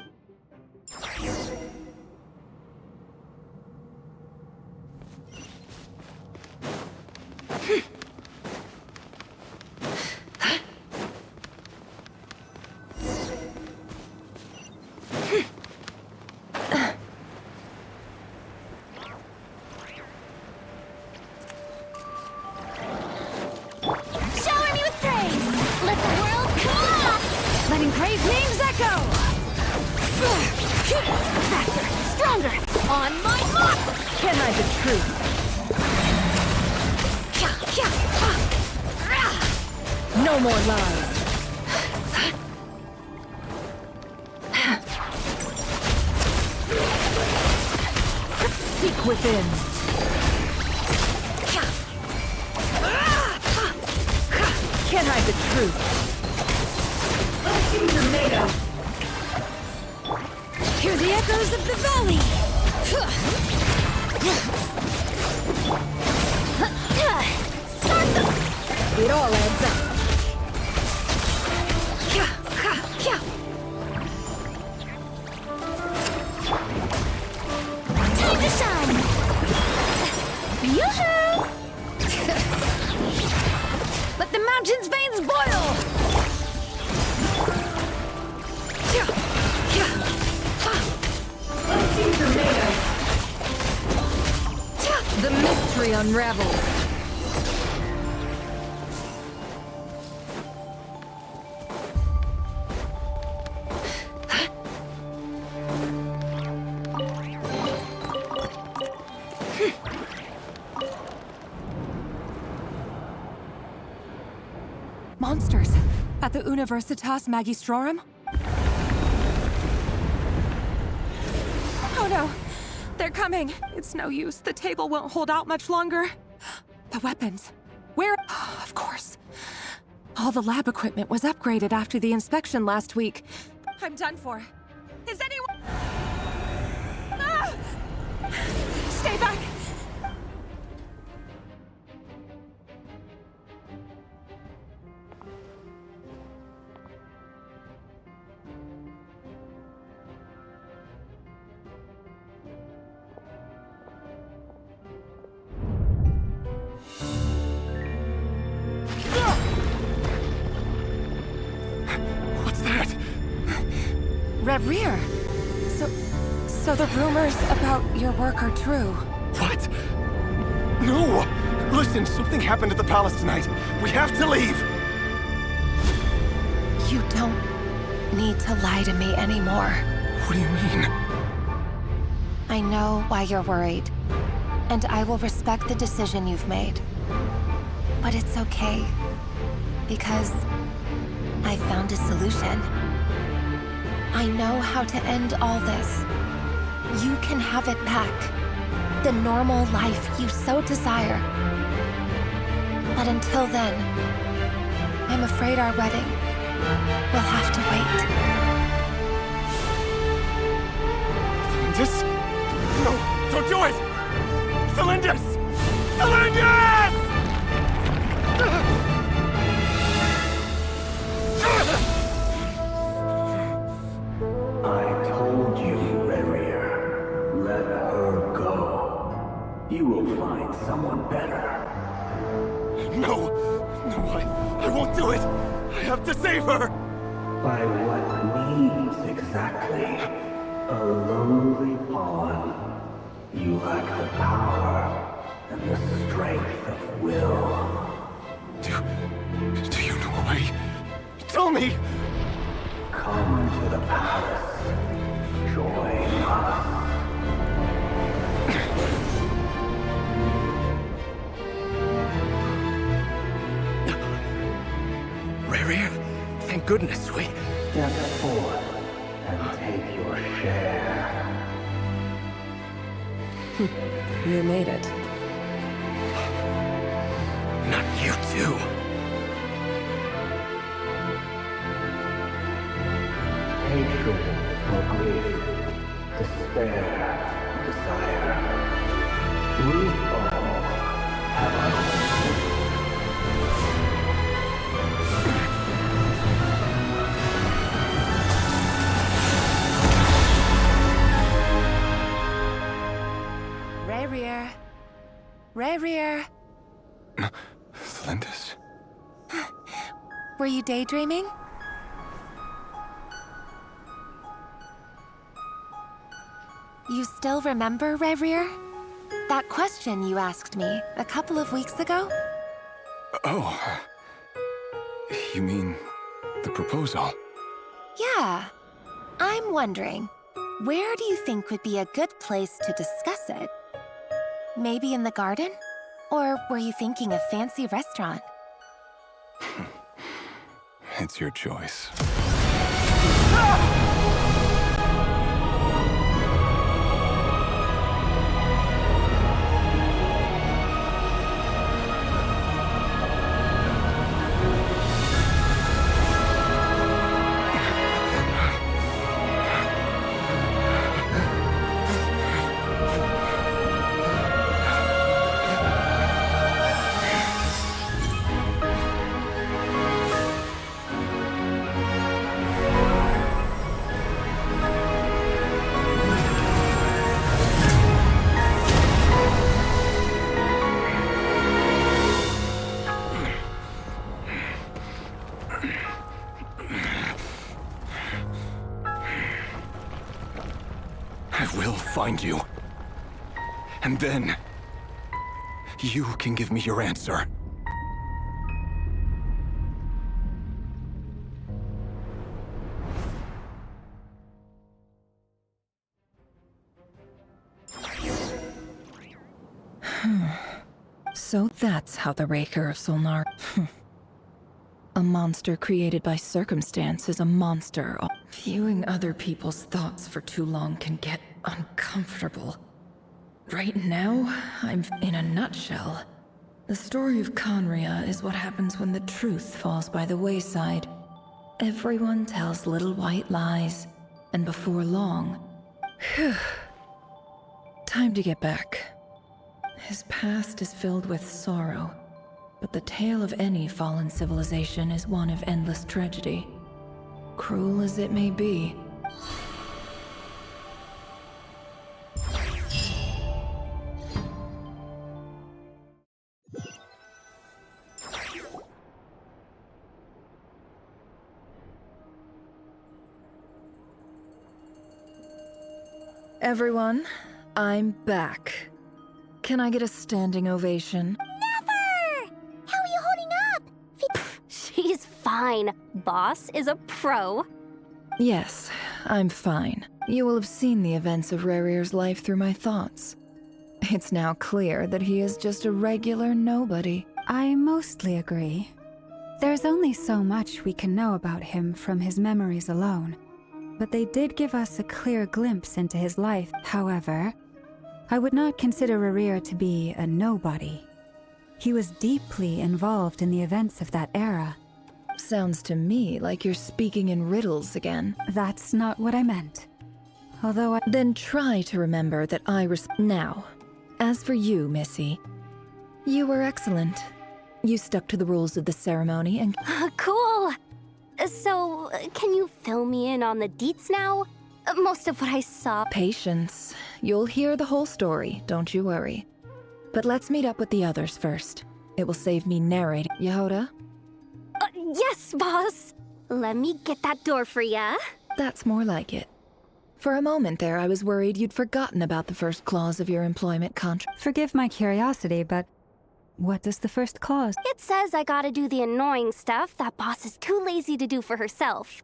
Shower me with praise! Let the world come up! Letting brave names echo! Faster! Stronger! On my mark! Can't hide the truth. No more lies. Seek within. Can't hide the truth. Let's see what you're made of. Hear the echoes of the valley! Start them! It all adds up. Time to shine! Yoo-hoo! Let the mountain's veins boil! Let's see what you're made of. The mystery unravels. Monsters. At the Universitas Magistrorum? Oh no! They're coming! It's no use. The table won't hold out much longer. The weapons. Where? Of course. All the lab equipment was upgraded after the inspection last week. I'm done for. Is anyone... Ah! Stay back! What's that? Reverie. So the rumors about your work are true. What? No! Listen, something happened at the palace tonight. We have to leave! You don't need to lie to me anymore. What do you mean? I know why you're worried, and I will respect the decision you've made. But it's okay. Because I found a solution. I know how to end all this. You can have it back. The normal life you so desire. But until then, I'm afraid our wedding will have to wait. Celindus? No, don't do it! Celindus! Celindus! I told you, Rarier. Let her go. You will find someone better. No! No, I won't do it! I have to save her! By what means exactly? A lowly pawn. You lack the power and the strength of will. Do you know a way? Tell me! Come to the palace. Join us. Rarier, thank goodness we... Step forth and take your share. You made it. Not you too. Hatred or grief, despair or desire. We all have our own. Rarier. Rarier. Celindus? Were you daydreaming? You still remember, Rarier? That question you asked me a couple of weeks ago? Oh. You mean the proposal? Yeah. I'm wondering, where do you think would be a good place to discuss it? Maybe in the garden? Or were you thinking a fancy restaurant? It's your choice. I will find you. And then, you can give me your answer. So that's how the Raker of Solnar... A monster created by circumstance is a monster. Viewing other people's thoughts for too long can get uncomfortable. Right now, I'm in a nutshell. The story of Conria is what happens when the truth falls by the wayside. Everyone tells little white lies, and before long... Phew. Time to get back. His past is filled with sorrow, but the tale of any fallen civilization is one of endless tragedy. Cruel as it may be. Everyone, I'm back. Can I get a standing ovation? Never! How are you holding up? She's fine. Boss is a pro. Yes, I'm fine. You will have seen the events of Rarier's life through my thoughts. It's now clear that he is just a regular nobody. I mostly agree. There's only so much we can know about him from his memories alone, but they did give us a clear glimpse into his life. However, I would not consider Rerir to be a nobody. He was deeply involved in the events of that era. Sounds to me like you're speaking in riddles again. That's not what I meant. Although Then try to remember that Now, as for you, Missy, you were excellent. You stuck to the rules of the ceremony and... Cool! So, can you fill me in on the deets now? Most of what I saw... Patience. You'll hear the whole story, don't you worry. But let's meet up with the others first. It will save me narrating. Yehoda? Yes, boss! Let me get that door for ya. That's more like it. For a moment there, I was worried you'd forgotten about the first clause of your employment contract. Forgive my curiosity, but what does the first clause? It says I gotta do the annoying stuff that boss is too lazy to do for herself.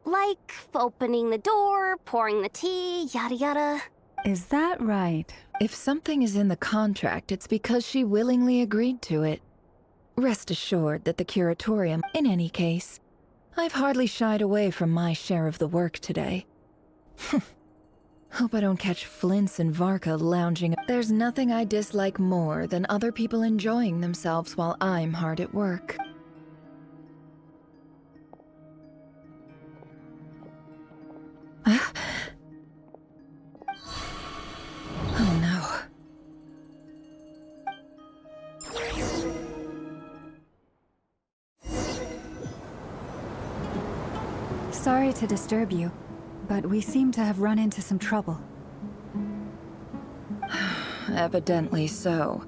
Like opening the door, pouring the tea, yada yada. Is that right? If something is in the contract, it's because she willingly agreed to it. Rest assured that the curatorium, in any case, I've hardly shied away from my share of the work today. Hope I don't catch Flintz and Varka lounging. There's nothing I dislike more than other people enjoying themselves while I'm hard at work. Oh no. Sorry to disturb you, but we seem to have run into some trouble. Evidently so.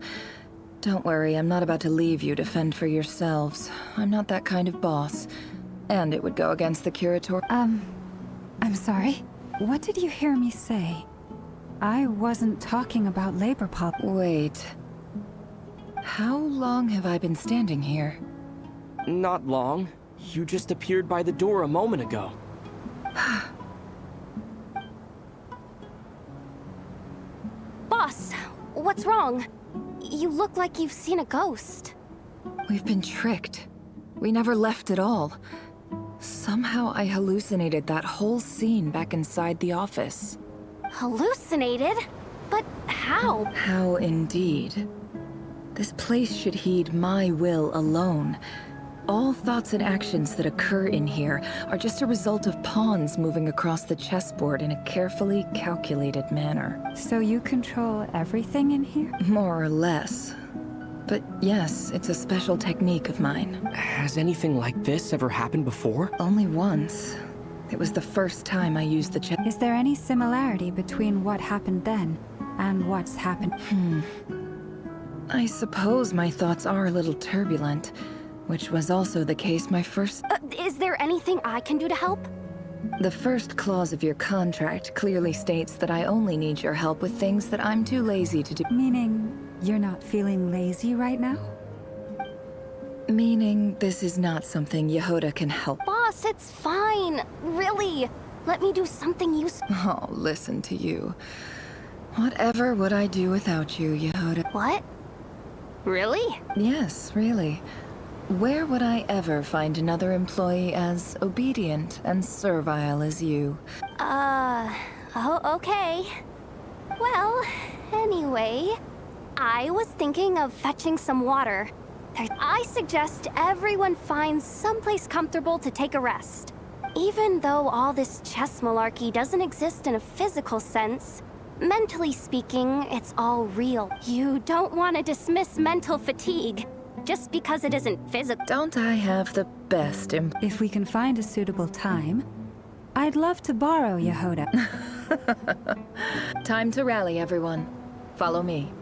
Don't worry, I'm not about to leave you to fend for yourselves. I'm not that kind of boss. And it would go against the curator. I'm sorry. What did you hear me say? I wasn't talking about labor pop. Wait. How long have I been standing here? Not long. You just appeared by the door a moment ago. Boss, what's wrong? You look like you've seen a ghost. We've been tricked. We never left at all. Somehow I hallucinated that whole scene back inside the office. Hallucinated? But how? How indeed. This place should heed my will alone. All thoughts and actions that occur in here are just a result of pawns moving across the chessboard in a carefully calculated manner. So you control everything in here? More or less. But yes, it's a special technique of mine. Has anything like this ever happened before? Only once. It was the first time I used the chess. Is there any similarity between what happened then and what's happened? I suppose my thoughts are a little turbulent, which was also the case my first... Is there anything I can do to help? The first clause of your contract clearly states that I only need your help with things that I'm too lazy to do. Meaning, you're not feeling lazy right now? Meaning, this is not something Yehoda can help. Boss, it's fine. Really. Let me do something useful. Oh, listen to you. Whatever would I do without you, Yehoda? What? Really? Yes, really. Where would I ever find another employee as obedient and servile as you? Oh, okay. Well, anyway, I was thinking of fetching some water. I suggest everyone finds someplace comfortable to take a rest. Even though all this chess malarkey doesn't exist in a physical sense, mentally speaking, it's all real. You don't want to dismiss mental fatigue just because it isn't physical. Don't I have the best If we can find a suitable time, I'd love to borrow Yehoda. Time to rally, everyone. Follow me.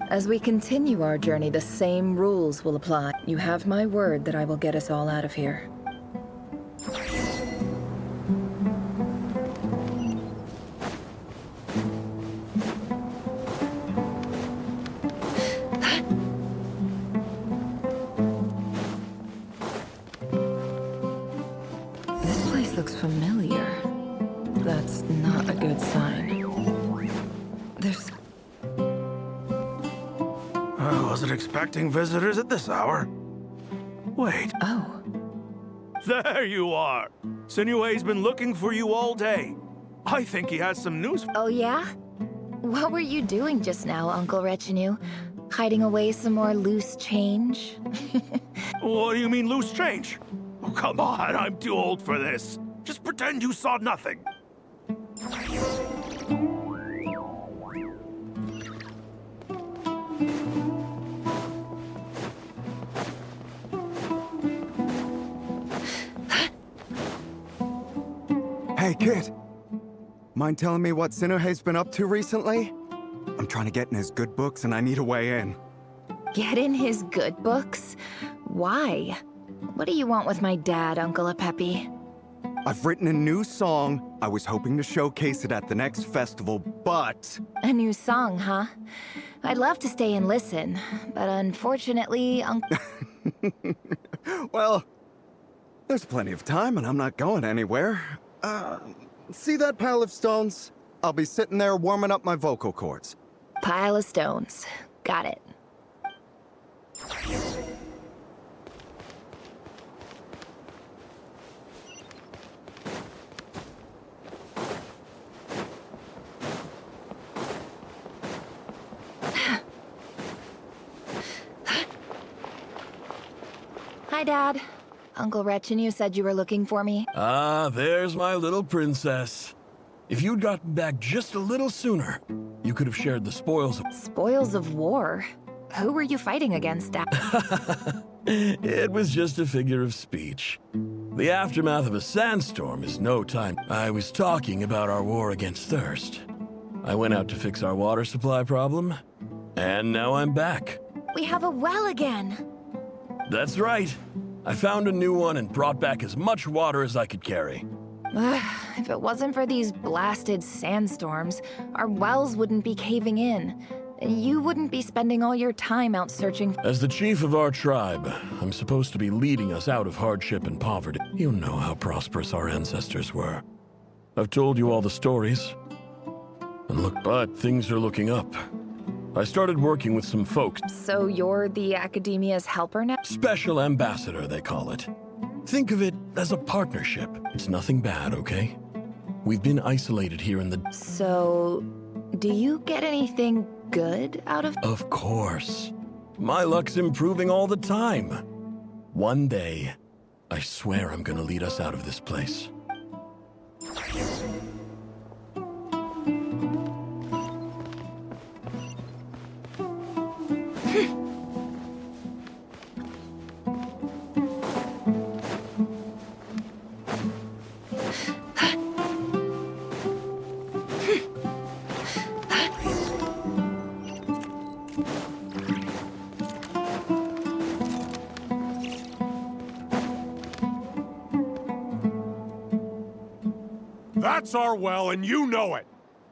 As we continue our journey, the same rules will apply. You have my word that I will get us all out of here. This place looks familiar. That's not a good sign. There's... I wasn't expecting visitors at this hour. Wait. Oh. There you are. Sinue's been looking for you all day. I think he has some news. Oh, yeah? What were you doing just now, Uncle Retinue? Hiding away some more loose change? What do you mean, loose change? Oh, come on, I'm too old for this. Just pretend you saw nothing. Hey, kid. Mind telling me what Sinuhe's been up to recently? I'm trying to get in his good books and I need a way in. Get in his good books? Why? What do you want with my dad, Uncle Apepi? I've written a new song. I was hoping to showcase it at the next festival, but... A new song, huh? I'd love to stay and listen, but unfortunately, Well, there's plenty of time and I'm not going anywhere. See that pile of stones? I'll be sitting there warming up my vocal cords. Pile of stones. Got it. Hi, Dad. Uncle Retinue said you were looking for me. Ah, there's my little princess. If you'd gotten back just a little sooner, you could have shared the spoils of... Spoils of war? Who were you fighting against, Dad? It was just a figure of speech. The aftermath of a sandstorm is no time. I was talking about our war against thirst. I went out to fix our water supply problem, and now I'm back. We have a well again. That's right. I found a new one and brought back as much water as I could carry. If it wasn't for these blasted sandstorms, our wells wouldn't be caving in. You wouldn't be spending all your time out searching. As the chief of our tribe, I'm supposed to be leading us out of hardship and poverty. You know how prosperous our ancestors were. I've told you all the stories. And look, but things are looking up. I started working with some folks. So you're the Academia's helper now? Special ambassador, they call it. Think of it as a partnership. It's nothing bad, okay? We've been isolated here in the... So, do you get anything good out of... Of course. My luck's improving all the time. One day, I swear I'm gonna lead us out of this place. That's our well, and you know it.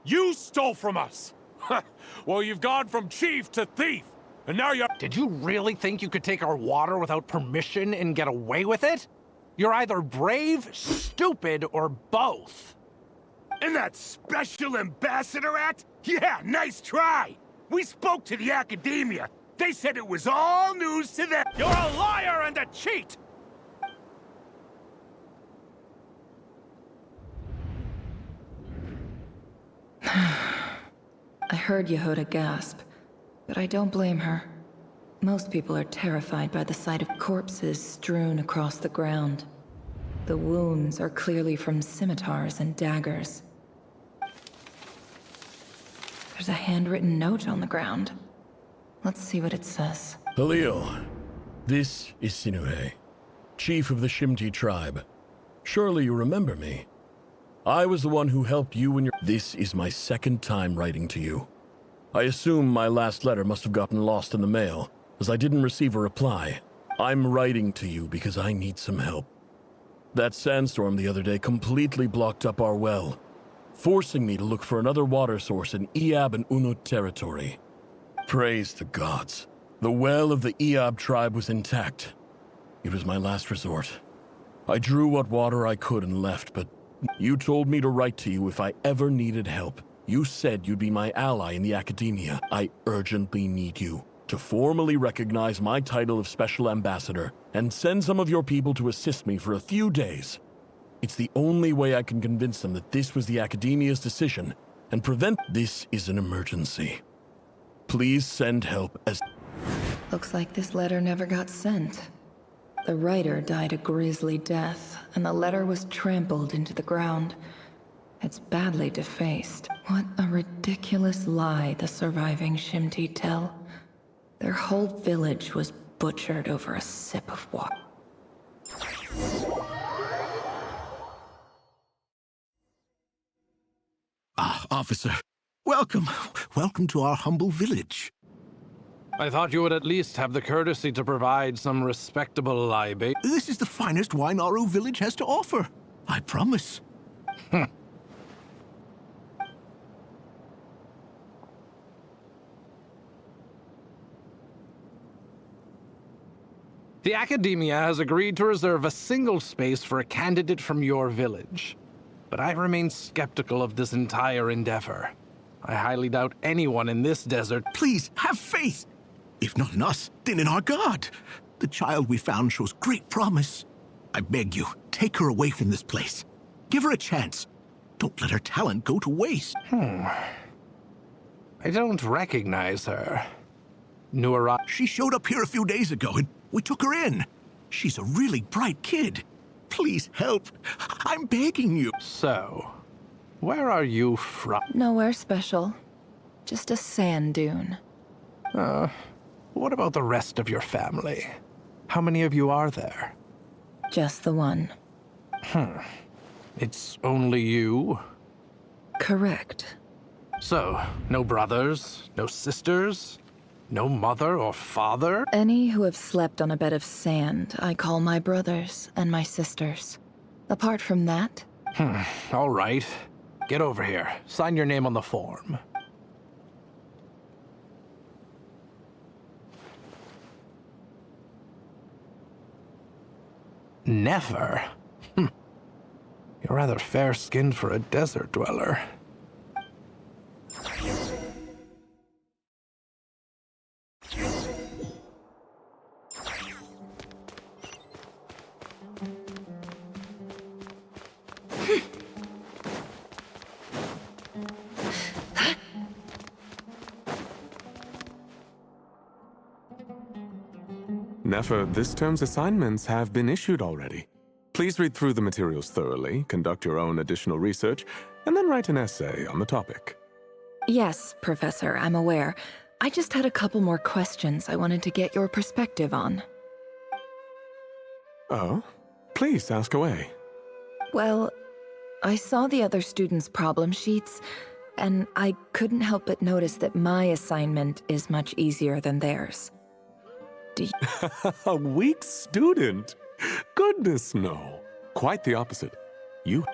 You stole from us. Well, you've gone from chief to thief, and now you're... Did you really think you could take our water without permission and get away with it? You're either brave, stupid, or both. And that Special Ambassador Act? Yeah, nice try. We spoke to the Academia. They said it was all news to them. You're a liar and a cheat! I heard Yehuda gasp, but I don't blame her. Most people are terrified by the sight of corpses strewn across the ground. The wounds are clearly from scimitars and daggers. There's a handwritten note on the ground. Let's see what it says. Halil, this is Sinue, chief of the Shimti tribe. Surely you remember me. I was the one who helped you and your... This is my second time writing to you. I assume my last letter must have gotten lost in the mail, as I didn't receive a reply. I'm writing to you because I need some help. That sandstorm the other day completely blocked up our well, forcing me to look for another water source in Iab and Unut territory. Praise the gods. The well of the Iab tribe was intact. It was my last resort. I drew what water I could and left, but you told me to write to you if I ever needed help. You said you'd be my ally in the Academia. I urgently need you. to formally recognize my title of Special Ambassador and send some of your people to assist me for a few days. It's the only way I can convince them that this was the Academia's decision and prevent this is an emergency. Please send help as... Looks like this letter never got sent. The writer died a grisly death, and the letter was trampled into the ground. It's badly defaced. What a ridiculous lie the surviving Shimti tell. Their whole village was butchered over a sip of water. Ah, officer. Welcome. Welcome to our humble village. I thought you would at least have the courtesy to provide some respectable libation. This is the finest wine Aru village has to offer. I promise. The Academia has agreed to reserve a single space for a candidate from your village. But I remain skeptical of this entire endeavor. I highly doubt anyone in this desert... Please, have faith! If not in us, then in our god. The child we found shows great promise. I beg you, take her away from this place. Give her a chance. Don't let her talent go to waste. I don't recognize her. She showed up here a few days ago and we took her in. She's a really bright kid. Please help. I'm begging you. So, where are you from? Nowhere special. Just a sand dune. What about the rest of your family? How many of you are there? Just the one. It's only you? Correct. So, no brothers, no sisters, no mother or father? Any who have slept on a bed of sand, I call my brothers and my sisters. Apart from that... All right. Get over here. Sign your name on the form. Never? You're rather fair-skinned for a desert dweller. Nefer, this term's assignments have been issued already. Please read through the materials thoroughly, conduct your own additional research, and then write an essay on the topic. Yes, Professor, I'm aware. I just had a couple more questions I wanted to get your perspective on. Oh? Please ask away. Well, I saw the other students' problem sheets, and I couldn't help but notice that my assignment is much easier than theirs. A weak student? Goodness, no. Quite the opposite.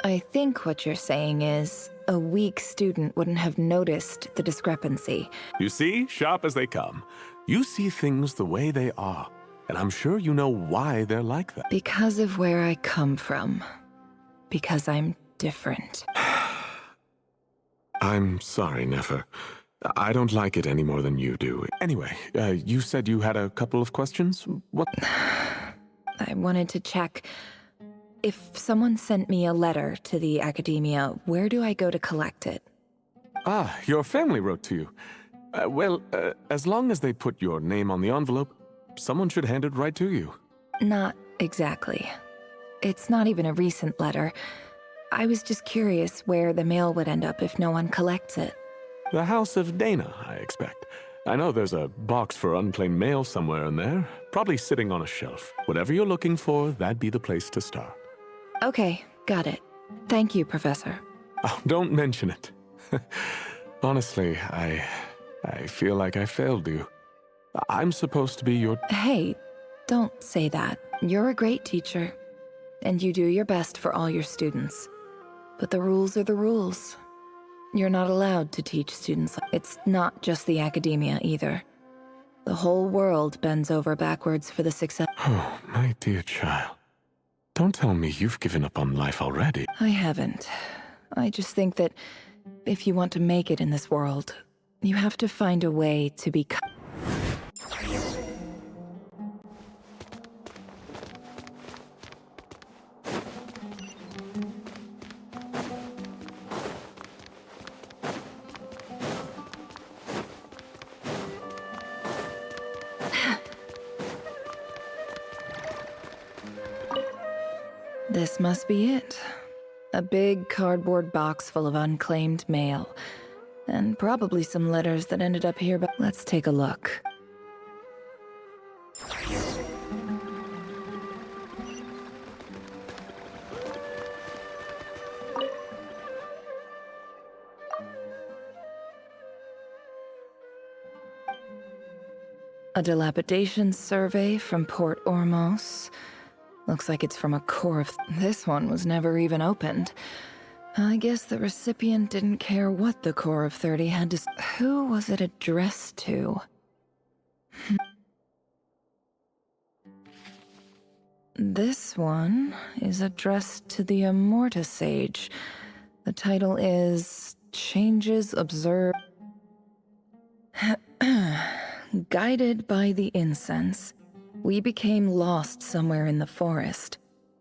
I think what you're saying is, a weak student wouldn't have noticed the discrepancy. You see, sharp as they come. You see things the way they are, and I'm sure you know why they're like that. Because of where I come from. Because I'm different. I'm sorry, Nefer. I don't like it any more than you do. Anyway, you said you had a couple of questions? What? I wanted to check. If someone sent me a letter to the Academia, where do I go to collect it? Ah, your family wrote to you. Well, as long as they put your name on the envelope, someone should hand it right to you. Not exactly. It's not even a recent letter. I was just curious where the mail would end up if no one collects it. The House of Dana, I expect. I know there's a box for unclaimed mail somewhere in there, probably sitting on a shelf. Whatever you're looking for, that'd be the place to start. Okay, got it. Thank you, Professor. Oh, don't mention it. Honestly, I feel like I failed you. I'm supposed to be your... Hey, don't say that. You're a great teacher, and you do your best for all your students. But the rules are the rules. You're not allowed to teach students. It's not just the Academia either. The whole world bends over backwards for the success. Oh, my dear child. Don't tell me you've given up on life already. I haven't. I just think that if you want to make it in this world, you have to find a way to become... This must be it. A big cardboard box full of unclaimed mail. And probably some letters that ended up here, but let's take a look. A dilapidation survey from Port Ormos. Looks like it's from a core of... This one was never even opened. I guess the recipient didn't care what the core of 30 had to... Who was it addressed to? This one is addressed to the Immorta Sage. The title is Changes Observed. Guided by the incense, we became lost somewhere in the forest.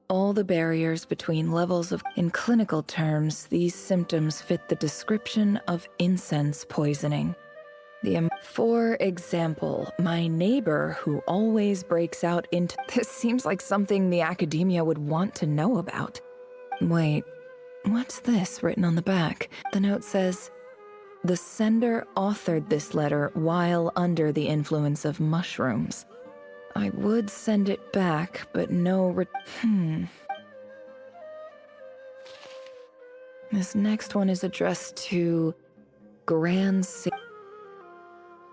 All the barriers between levels of... In clinical terms, these symptoms fit the description of incense poisoning. For example, my neighbor who always breaks out into... This seems like something the academia would want to know about. Wait, what's this written on the back? The note says, the sender authored this letter while under the influence of mushrooms. I would send it back, but no This next one is addressed to Grand Sa...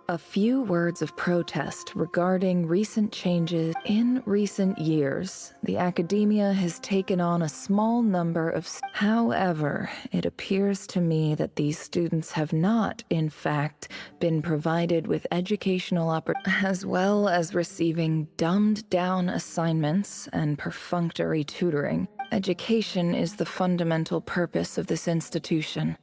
A few words of protest regarding recent changes. In recent years, the academia has taken on a small number of... However, it appears to me that these students have not, in fact, been provided with educational as well as receiving dumbed-down assignments and perfunctory tutoring. Education is the fundamental purpose of this institution,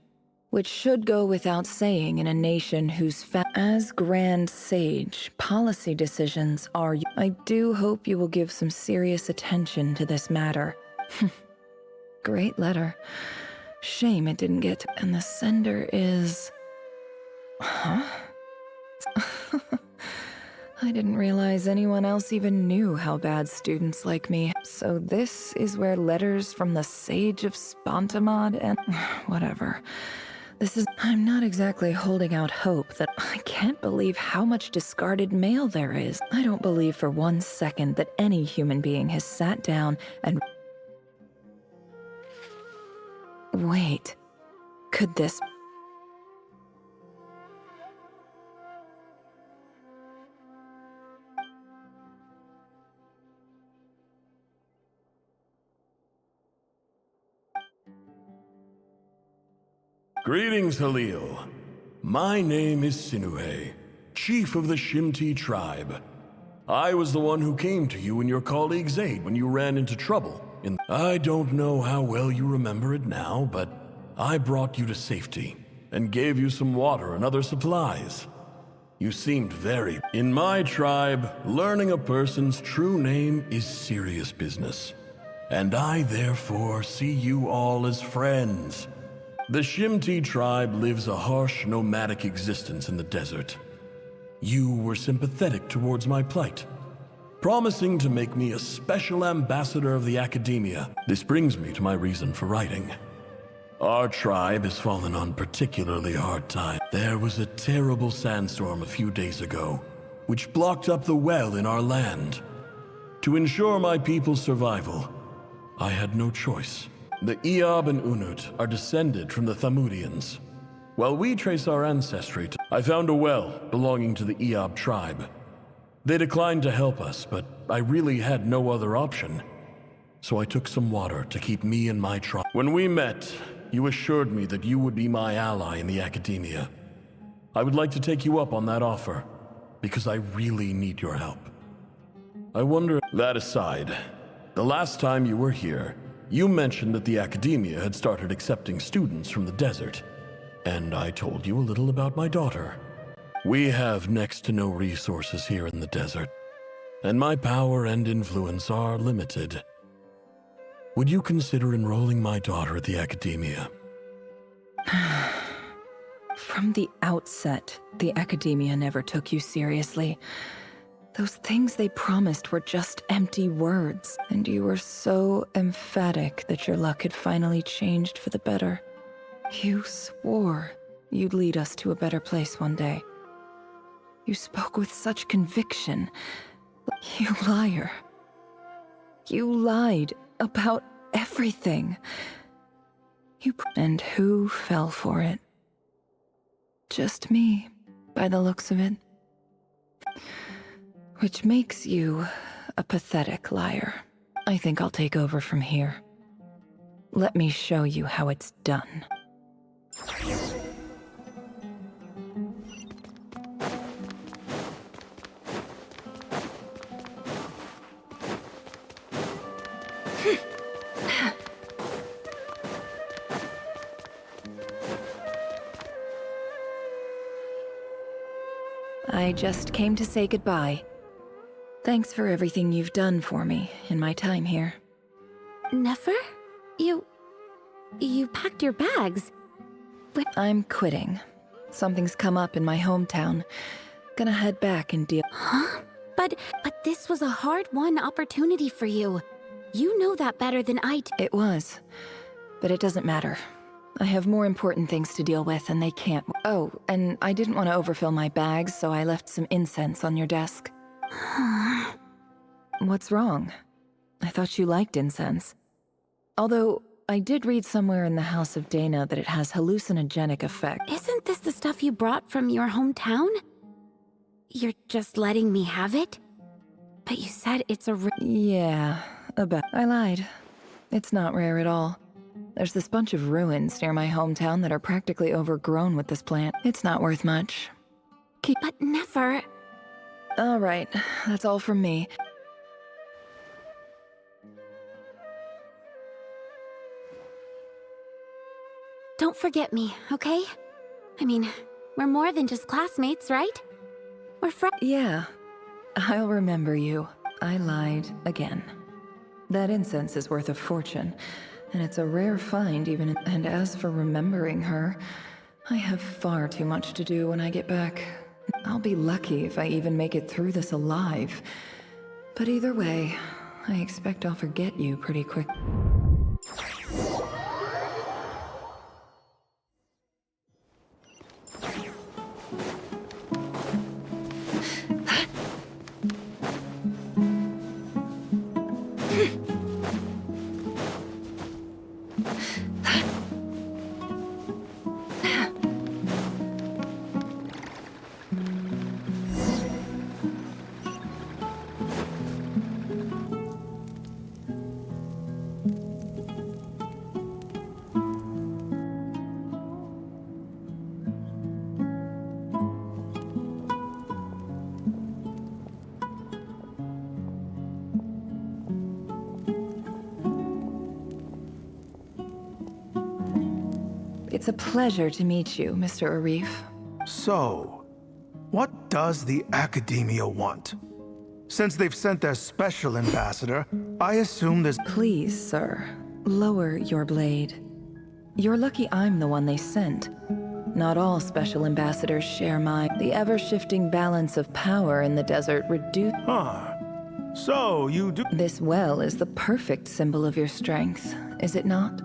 which should go without saying in a nation whose as Grand Sage, policy decisions are... I do hope you will give some serious attention to this matter. Great letter. Shame it didn't get to... And the sender is... Huh? I didn't realize anyone else even knew how bad students like me. So this is where letters from the Sage of Spontamod and... Whatever. I'm not exactly holding out hope that... I can't believe how much discarded mail there is. I don't believe for 1 second that any human being has sat down and... Wait. Could this... Greetings, Halil. My name is Sinuhe, chief of the Shimti tribe. I was the one who came to you and your colleague's aid when you ran into trouble. I don't know how well you remember it now, but I brought you to safety and gave you some water and other supplies. You seemed very... In my tribe, learning a person's true name is serious business, and I therefore see you all as friends. The Shimti tribe lives a harsh, nomadic existence in the desert. You were sympathetic towards my plight, promising to make me a special ambassador of the academia. This brings me to my reason for writing. Our tribe has fallen on particularly hard times. There was a terrible sandstorm a few days ago, which blocked up the well in our land. To ensure my people's survival, I had no choice. The Eob and Unut are descended from the Thamudians. While we trace our ancestry to... I found a well belonging to the Eob tribe. They declined to help us, but I really had no other option. So I took some water to keep me and my tribe. When we met, you assured me that you would be my ally in the academia. I would like to take you up on that offer, because I really need your help. I wonder... That aside, the last time you were here, you mentioned that the academia had started accepting students from the desert, and I told you a little about my daughter. We have next to no resources here in the desert, and my power and influence are limited. Would you consider enrolling my daughter at the academia? From the outset, the academia never took you seriously. Those things they promised were just empty words, and you were so emphatic that your luck had finally changed for the better. You swore you'd lead us to a better place one day. You spoke with such conviction. You liar. You lied about everything. And who fell for it? Just me, by the looks of it. Which makes you a pathetic liar. I think I'll take over from here. Let me show you how it's done. I just came to say goodbye. Thanks for everything you've done for me in my time here. Nefer? You packed your bags. I'm quitting. Something's come up in my hometown. Gonna head back and deal. Huh? But this was a hard-won opportunity for you. You know that better than I do. It was. But it doesn't matter. I have more important things to deal with, and they can't. Oh, and I didn't want to overfill my bags, so I left some incense on your desk. What's wrong? I thought you liked incense. Although, I did read somewhere in the House of Dana that it has hallucinogenic effect. Isn't this the stuff you brought from your hometown? You're just letting me have it? But you said it's a Yeah, I lied. It's not rare at all. There's this bunch of ruins near my hometown that are practically overgrown with this plant. It's not worth much. But Nefer... All right, that's all from me. Don't forget me, okay? I mean, we're more than just classmates, right? We're friends. Yeah, I'll remember you. I lied again. That incense is worth a fortune, and it's a rare find even. And as for remembering her, I have far too much to do when I get back. I'll be lucky if I even make it through this alive. But either way, I expect I'll forget you pretty quick. It's a pleasure to meet you, Mr. Arif. So, what does the Academia want? Since they've sent their special ambassador, I assume there's— Please, sir, lower your blade. You're lucky I'm the one they sent. Not all special ambassadors share the ever-shifting balance of power in the desert reduce— Huh. So, you do— This well is the perfect symbol of your strength, is it not?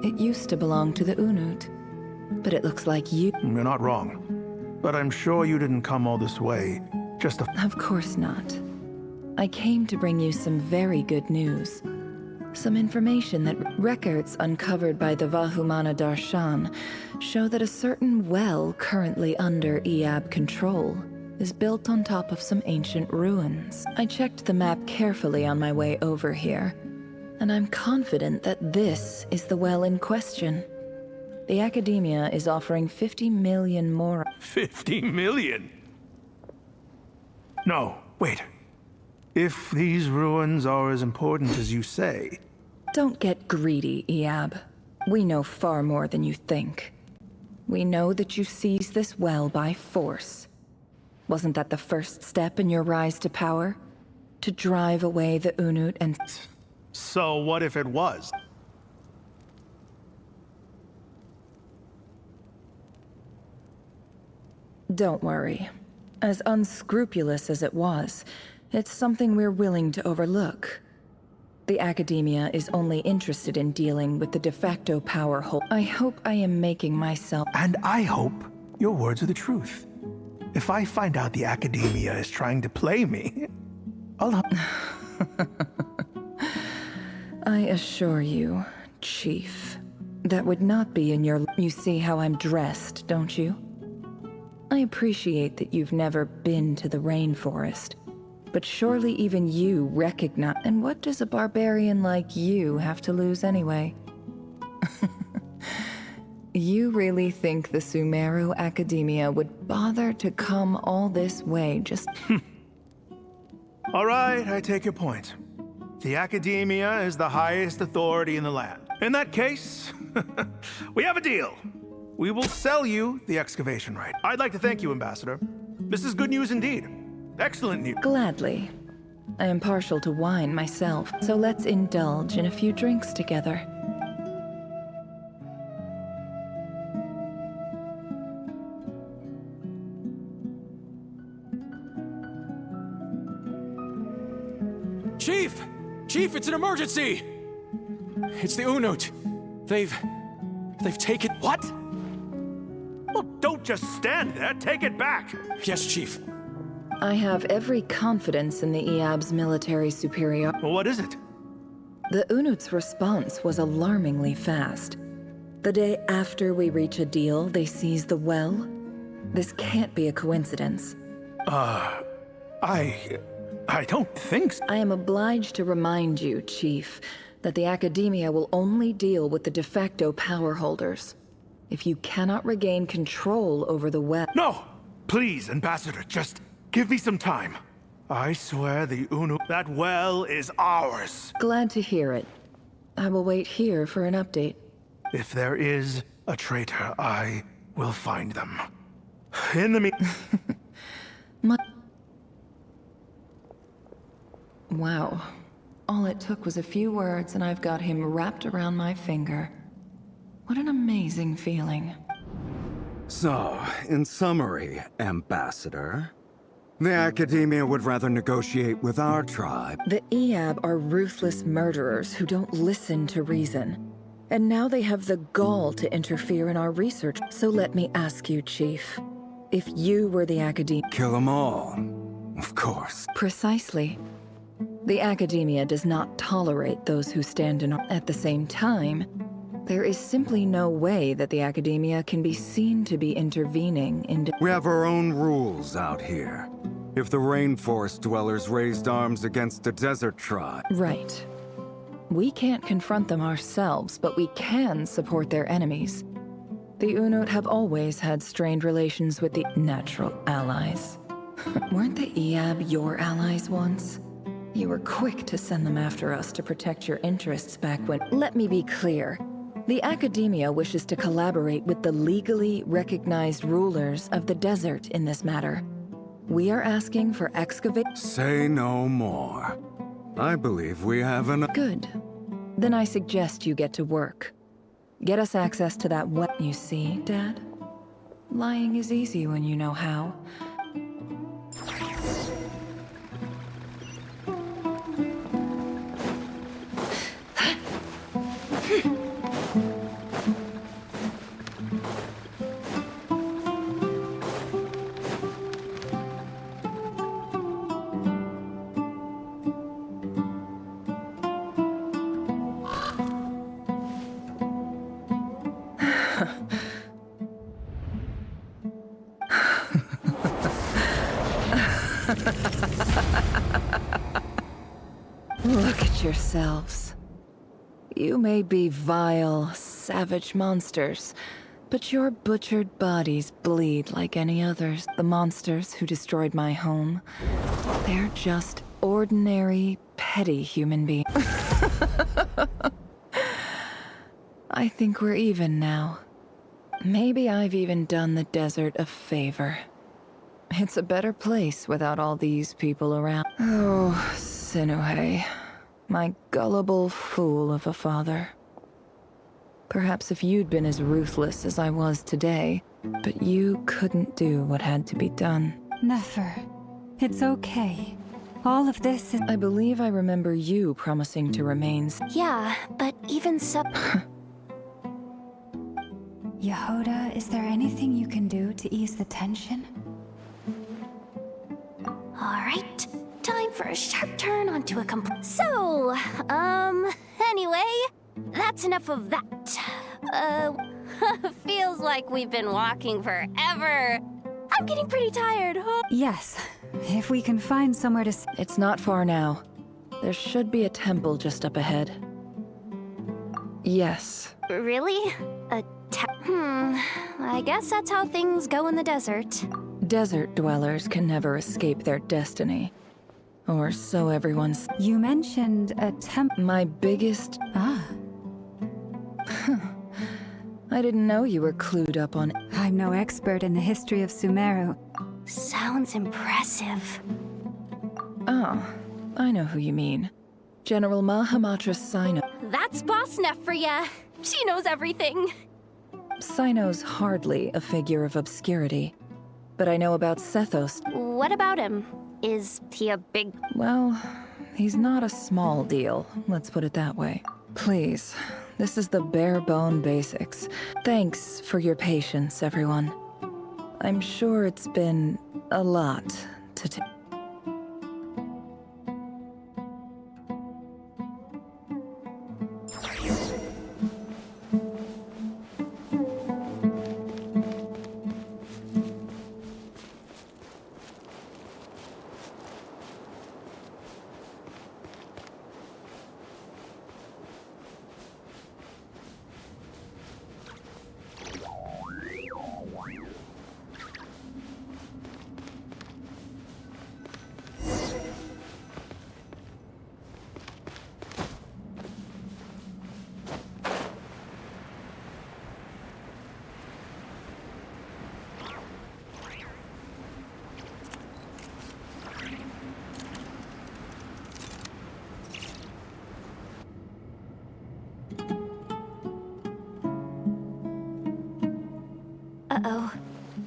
It used to belong to the Unut, but it looks like you— You're not wrong. But I'm sure you didn't come all this way just to— Of course not. I came to bring you some very good news. Some information that records uncovered by the Vahumana Darshan show that a certain well currently under Iab control is built on top of some ancient ruins. I checked the map carefully on my way over here, and I'm confident that this is the well in question. The Academia is offering 50 million more— 50 million? No, wait. If these ruins are as important as you say— Don't get greedy, Iab. We know far more than you think. We know that you seized this well by force. Wasn't that the first step in your rise to power? To drive away the Unut and— So what if it was? Don't worry. As unscrupulous as it was, it's something we're willing to overlook. The Academia is only interested in dealing with the de facto power hold. I hope I am making myself... And I hope your words are the truth. If I find out the Academia is trying to play me, I'll... I assure you, Chief, that would not be in your... You see how I'm dressed, don't you? I appreciate that you've never been to the rainforest, but surely even you recognize... And what does a barbarian like you have to lose anyway? You really think the Sumeru Academia would bother to come all this way just... All right, I take your point. The Academia is the highest authority in the land. In that case, we have a deal. We will sell you the excavation right. I'd like to thank you, Ambassador. This is good news indeed. Excellent news. Gladly. I am partial to wine myself, so let's indulge in a few drinks together. Chief! Chief, it's an emergency! It's the Unut. They've taken... What? Well, don't just stand there. Take it back. Yes, Chief. I have every confidence in the EAB's military superior. Well, what is it? The Unut's response was alarmingly fast. The day after we reach a deal, they seize the well. This can't be a coincidence. I don't think so. I am obliged to remind you, Chief, that the Academia will only deal with the de facto power holders. If you cannot regain control over the well... No! Please, Ambassador, just give me some time. I swear the that well is ours. Glad to hear it. I will wait here for an update. If there is a traitor, I will find them. In the Wow. All it took was a few words and I've got him wrapped around my finger. What an amazing feeling. So, in summary, Ambassador, the Academia would rather negotiate with our tribe. The EAB are ruthless murderers who don't listen to reason. And now they have the gall to interfere in our research. So let me ask you, Chief, if you were the Academia... Kill them all, of course. Precisely. The Academia does not tolerate those who stand in... At the same time, there is simply no way that the Academia can be seen to be intervening in... We have our own rules out here. If the rainforest dwellers raised arms against a desert tribe... Right. We can't confront them ourselves, but we can support their enemies. The Unut have always had strained relations with the natural allies. Weren't the EAB your allies once? You were quick to send them after us to protect your interests back when... Let me be clear. The Academia wishes to collaborate with the legally recognized rulers of the desert in this matter. We are asking for excavate... Say no more. I believe we have an... Good. Then I suggest you get to work. Get us access to that well... You see, Dad? Lying is easy when you know how. Look at yourselves. You may be vile, savage monsters, but your butchered bodies bleed like any others. The monsters who destroyed my home, they're just ordinary, petty human beings. I think we're even now. Maybe I've even done the desert a favor. It's a better place without all these people around. Oh, Sinuhe, my gullible fool of a father. Perhaps if you'd been as ruthless as I was today, but you couldn't do what had to be done. Nefer, it's okay. All of this is... I believe I remember you promising to remain... Yeah, but even so... Yehoda, is there anything you can do to ease the tension? Alright, time for a sharp turn onto a So, anyway, that's enough of that. Feels like we've been walking forever. I'm getting pretty tired, huh? Yes, if we can find somewhere to... It's not far now. There should be a temple just up ahead. Yes. Really? I guess that's how things go in the desert. Desert dwellers can never escape their destiny. Or so everyone's... You mentioned a temple. My biggest... Ah. I didn't know you were clued up on... I'm no expert in the history of Sumeru. Sounds impressive. Oh, I know who you mean. General Mahamatra Sino. That's Boss Neff for ya. She knows everything. Sino's hardly a figure of obscurity. But I know about Sethos. What about him? Is he a big... Well, he's not a small deal, let's put it that way. Please, this is the bare-bone basics. Thanks for your patience, everyone. I'm sure it's been a lot to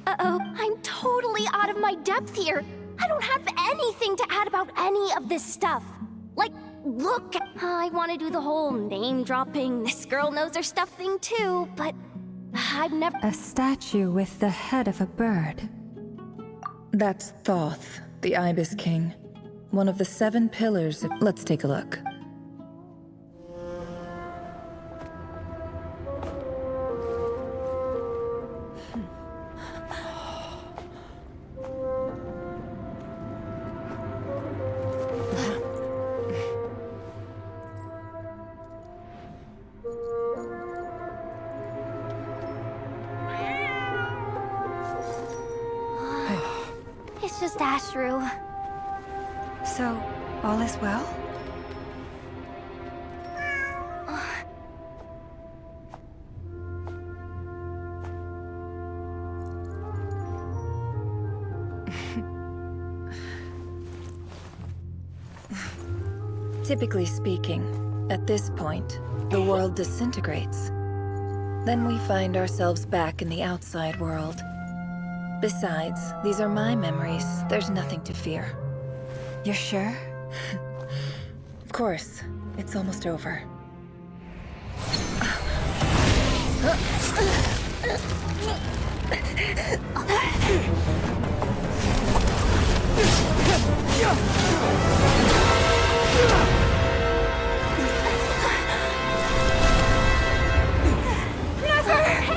Uh-oh, I'm totally out of my depth here. I don't have anything to add about any of this stuff. Like, look, I want to do the whole name-dropping, this girl knows her stuff thing too, but I've never... A statue with the head of a bird. That's Thoth, the Ibis King. One of the 7 pillars of... Let's take a look. It's just Ashru. So, all is well? Typically speaking, at this point, the world disintegrates. Then we find ourselves back in the outside world. Besides, these are my memories. There's nothing to fear. You're sure? Of course. It's almost over.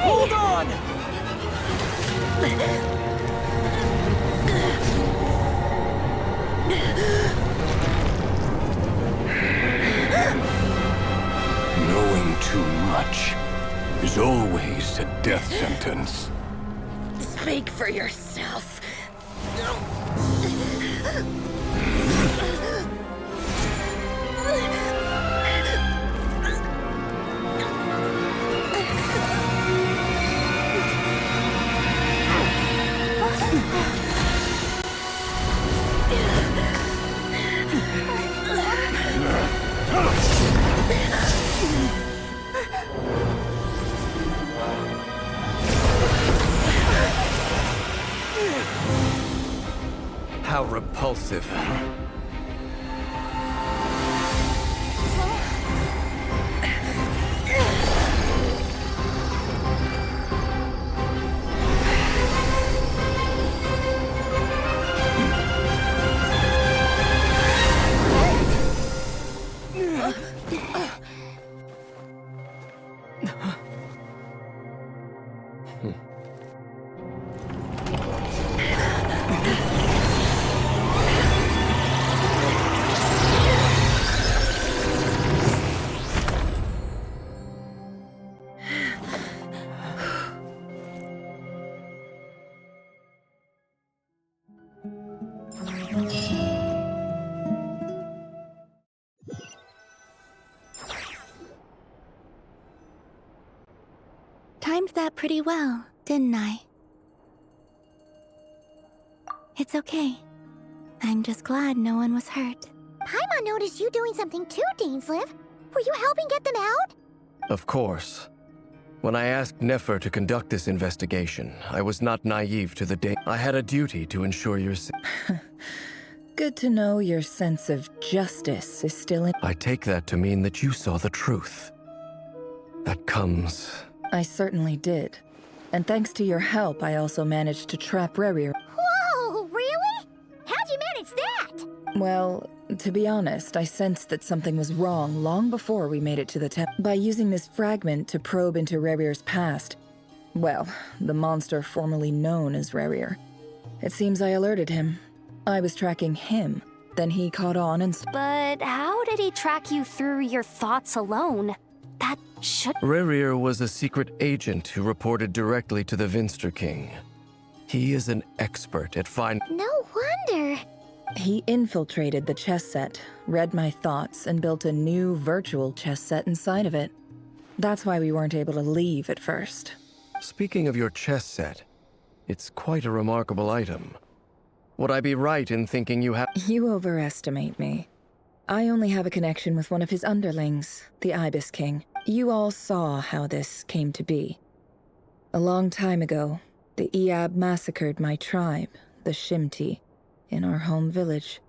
Hold on! Knowing too much is always a death sentence. Speak for yourself. How repulsive. Timed that pretty well, didn't I? It's okay. I'm just glad no one was hurt. Paimon noticed you doing something too, Dainsleif. Were you helping get them out? Of course. When I asked Nefer to conduct this investigation, I was not naive to the day. I had a duty to ensure your Good to know your sense of justice is still in. I take that to mean that you saw the truth. That comes... I certainly did. And thanks to your help, I also managed to trap Rerir. Whoa, really? How'd you manage that? Well, to be honest, I sensed that something was wrong long before we made it to the temple. By using this fragment to probe into Rerir's past, well, the monster formerly known as Rerir. It seems I alerted him. I was tracking him, then he caught on and... But how did he track you through your thoughts alone? That should... Rerir was a secret agent who reported directly to the Vinster King. He is an expert at No wonder. He infiltrated the chess set, read my thoughts, and built a new virtual chess set inside of it. That's why we weren't able to leave at first. Speaking of your chess set, it's quite a remarkable item. Would I be right in thinking you have... You overestimate me. I only have a connection with one of his underlings, the Ibis King. You all saw how this came to be. A long time ago, the Iab massacred my tribe, the Shimti, in our home village.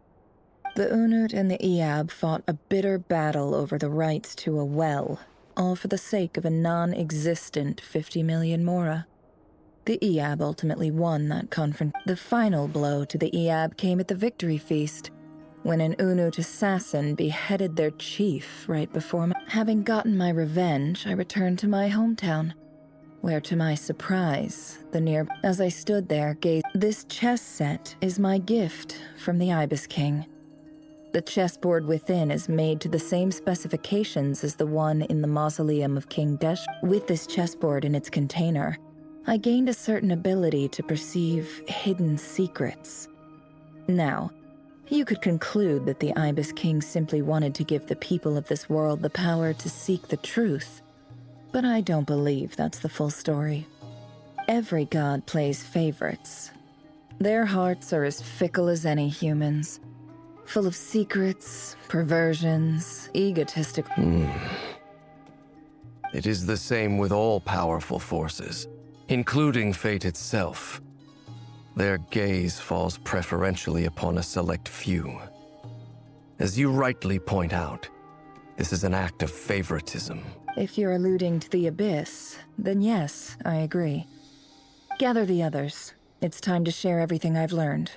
The Unut and the Iab fought a bitter battle over the rights to a well, all for the sake of a non-existent 50 million mora. The Iab ultimately won that confrontation. The final blow to the Iab came at the victory feast, when an Unut assassin beheaded their chief right before me. Having gotten my revenge, I returned to my hometown, where to my surprise, as I stood there, gazed. This chess set is my gift from the Ibis King. The chessboard within is made to the same specifications as the one in the mausoleum of King Desh. With this chessboard in its container, I gained a certain ability to perceive hidden secrets. Now, you could conclude that the Ibis King simply wanted to give the people of this world the power to seek the truth. But I don't believe that's the full story. Every god plays favorites. Their hearts are as fickle as any human's, full of secrets, perversions, egotistical... It is the same with all powerful forces, including fate itself. Their gaze falls preferentially upon a select few. As you rightly point out, this is an act of favoritism. If you're alluding to the Abyss, then yes, I agree. Gather the others. It's time to share everything I've learned.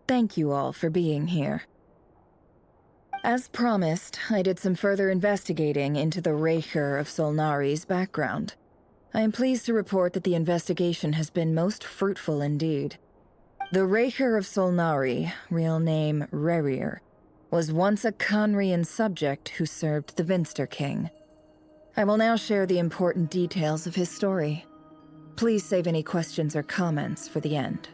Thank you all for being here. As promised, I did some further investigating into the Reicher of Solnari's background. I am pleased to report that the investigation has been most fruitful indeed. The Reicher of Solnari, real name Rerir, was once a Conrian subject who served the Vinster King. I will now share the important details of his story. Please save any questions or comments for the end.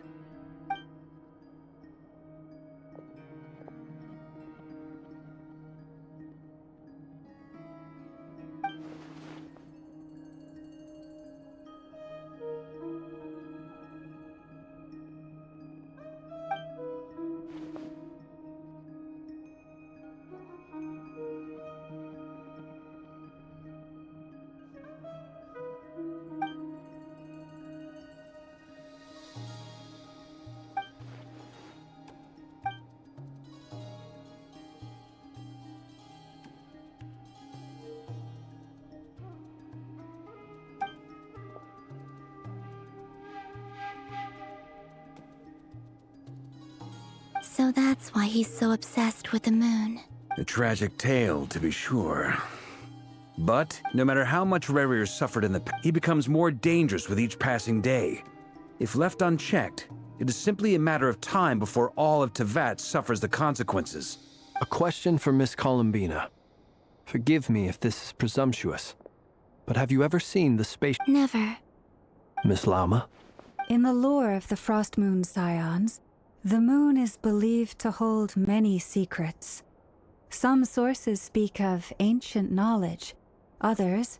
So that's why he's so obsessed with the moon. A tragic tale, to be sure. But no matter how much Rerir suffered in the past, he becomes more dangerous with each passing day. If left unchecked, it is simply a matter of time before all of Teyvat suffers the consequences. A question for Miss Columbina. Forgive me if this is presumptuous, but have you ever seen the space... Never. Miss Lama? In the lore of the Frost Moon Scions, the moon is believed to hold many secrets. Some sources speak of ancient knowledge, others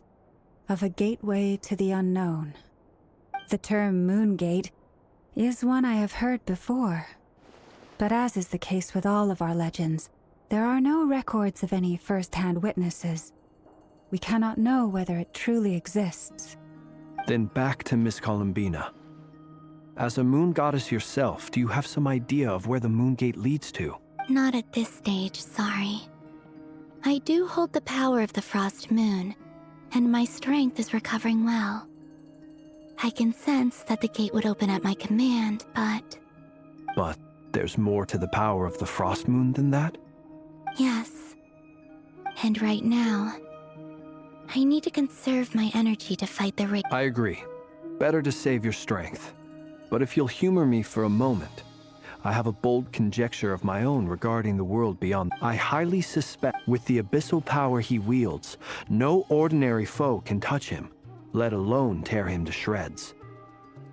of a gateway to the unknown. The term Moongate is one I have heard before. But as is the case with all of our legends, there are no records of any first-hand witnesses. We cannot know whether it truly exists. Then back to Miss Columbina. As a moon goddess yourself, do you have some idea of where the Moongate leads to? Not at this stage, sorry. I do hold the power of the Frost Moon, and my strength is recovering well. I can sense that the gate would open at my command, but... But there's more to the power of the Frost Moon than that? Yes. And right now, I need to conserve my energy to fight the I agree. Better to save your strength. But if you'll humor me for a moment, I have a bold conjecture of my own regarding the world beyond. I highly suspect, with the abyssal power he wields, no ordinary foe can touch him, let alone tear him to shreds.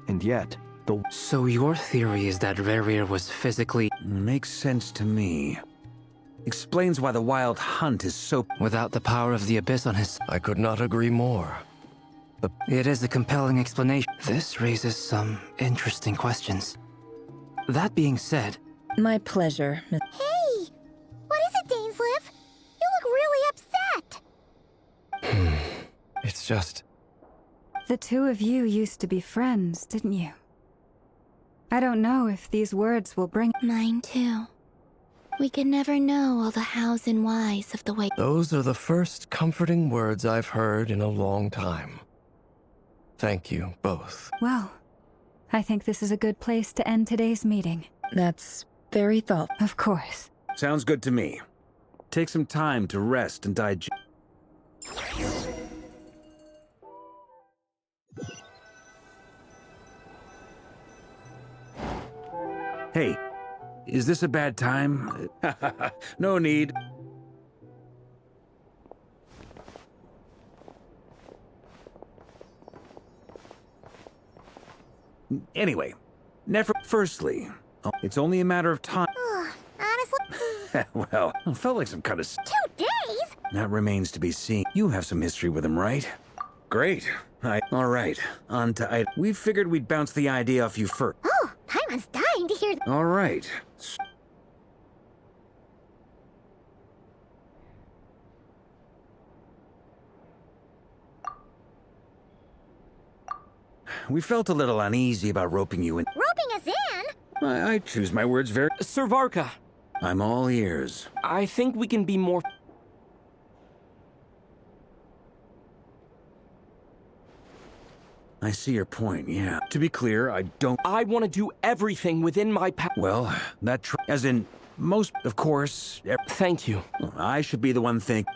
And yet, the... So your theory is that Rerir was physically... Makes sense to me. Explains why the Wild Hunt is so... Without the power of the Abyss on his... I could not agree more. It is a compelling explanation. This raises some interesting questions. That being said... My pleasure, Miss... Hey! What is it, Dainsleif? You look really upset! It's just... The two of you used to be friends, didn't you? I don't know if these words will bring... Mine too. We can never know all the hows and whys of the way... Those are the first comforting words I've heard in a long time. Thank you, both. Well, I think this is a good place to end today's meeting. That's very thoughtful. Of course. Sounds good to me. Take some time to rest and digest. Hey, is this a bad time? No need. Anyway, firstly, it's only a matter of time. Honestly? Well, it felt like some kind of... 2 days? That remains to be seen. You have some history with him, right? Great. All right, on to we figured we'd bounce the idea off you first. Oh, Paimon's dying to hear... All right. We felt a little uneasy about roping you in. Roping us in? I choose my words very... Sir Varka! I'm all ears. I think we can be more... I see your point, yeah. To be clear, I don't... I want to do everything within my power. Well, as in, most, of course... Thank you. I should be the one thinking...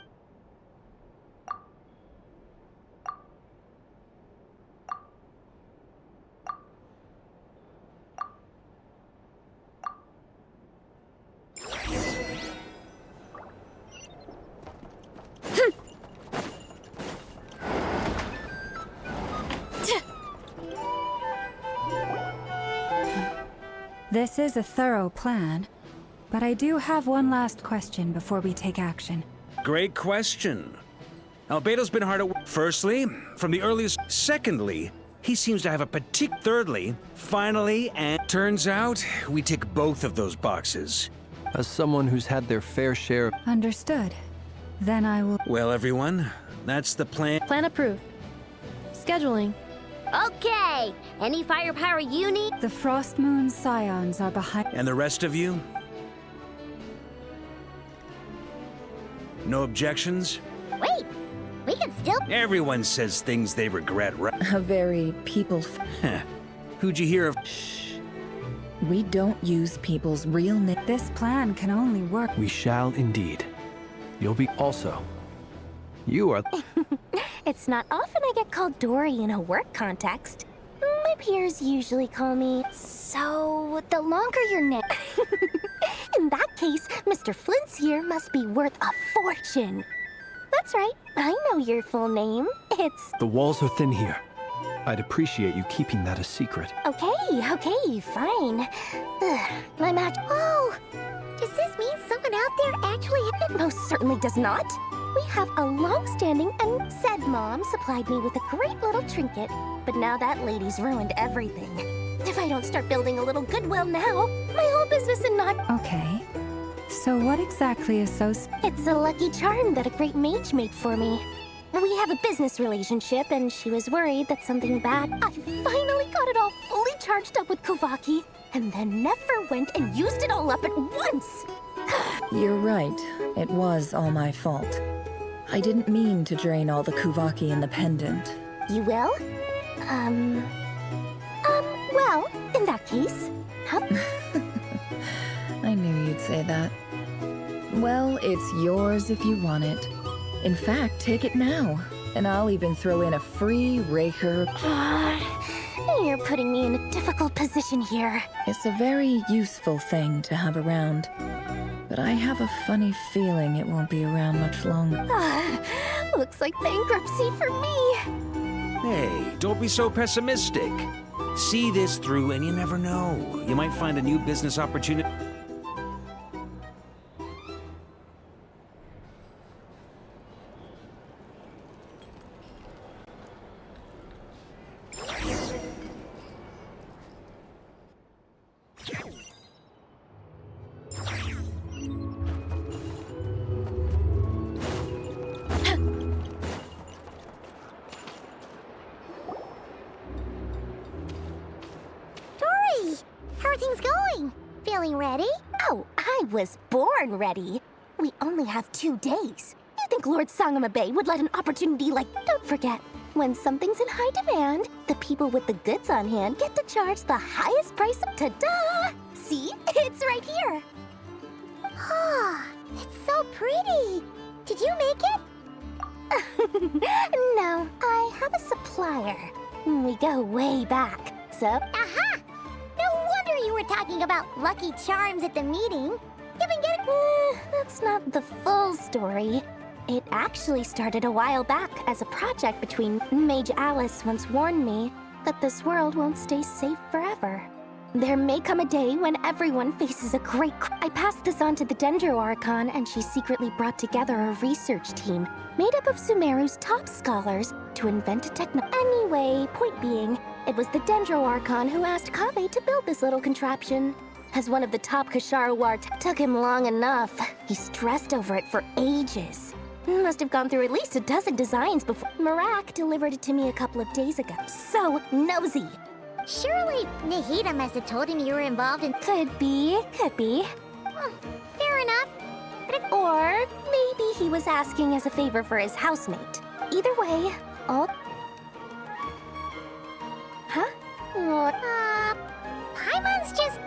This is a thorough plan, but I do have one last question before we take action. Great question. Albedo's been hard at work. Firstly, from the earliest. Secondly, he seems to have a Thirdly, finally, and turns out we tick both of those boxes. As someone who's had their fair share... Understood. Then I will... Well, everyone, that's the plan. Plan approved. Scheduling. Okay! Any firepower you need? The Frost Moon Scions are behind... And the rest of you? No objections? Wait! We can still... Everyone says things they regret, right? A very people... Who'd you hear of? Shh. We don't use people's real names. This plan can only work. We shall indeed. You'll be also. You are. It's not often I get called Dory in a work context. My peers usually call me. So, the longer your name. In that case, Mr. Flint's here must be worth a fortune. That's right, I know your full name. It's. The walls are thin here. I'd appreciate you keeping that a secret. Okay, fine. I'm at. Oh! Does this mean someone out there actually... It most certainly does not. We have a long-standing and said mom supplied me with a great little trinket, but now that lady's ruined everything. If I don't start building a little goodwill now, my whole business is not... Okay. So what exactly is so... It's a lucky charm that a great mage made for me. We have a business relationship, and she was worried that something bad... I finally got it all fully charged up with Kuvaki, and then never went and used it all up at once! You're right. It was all my fault. I didn't mean to drain all the Kuvaki in the pendant. You will? Well, in that case, how... I knew you'd say that. Well, it's yours if you want it. In fact, take it now, and I'll even throw in a free raker. You're putting me in a difficult position here. It's a very useful thing to have around, but I have a funny feeling it won't be around much longer. Looks like bankruptcy for me. Hey, don't be so pessimistic. See this through and you never know. You might find a new business opportunity. How are things going? Feeling ready? Oh, I was born ready. We only have 2 days. You think Lord Sangamabe would let an opportunity like... Don't forget, when something's in high demand, the people with the goods on hand get to charge the highest price. Ta-da! See? It's right here. Ah, it's so pretty. Did you make it? No, I have a supplier. We go way back, so... Aha! No wonder you were talking about lucky charms at the meeting. You've been getting... That's not the full story. It actually started a while back as a project between... Mage Alice once warned me that this world won't stay safe forever. There may come a day when everyone faces a great... I passed this on to the Dendro Archon, and she secretly brought together a research team made up of Sumeru's top scholars to invent a Anyway, point being, it was the Dendro Archon who asked Kaveh to build this little contraption. As one of the top Kasharawar took him long enough. He stressed over it for ages. Must have gone through at least a dozen designs before... Marak delivered it to me a couple of days ago. So nosy. Surely Nahida must have told him you were involved in... Could be. Fair enough. Or maybe he was asking as a favor for his housemate. Either way, all... Huh? Paimon's just...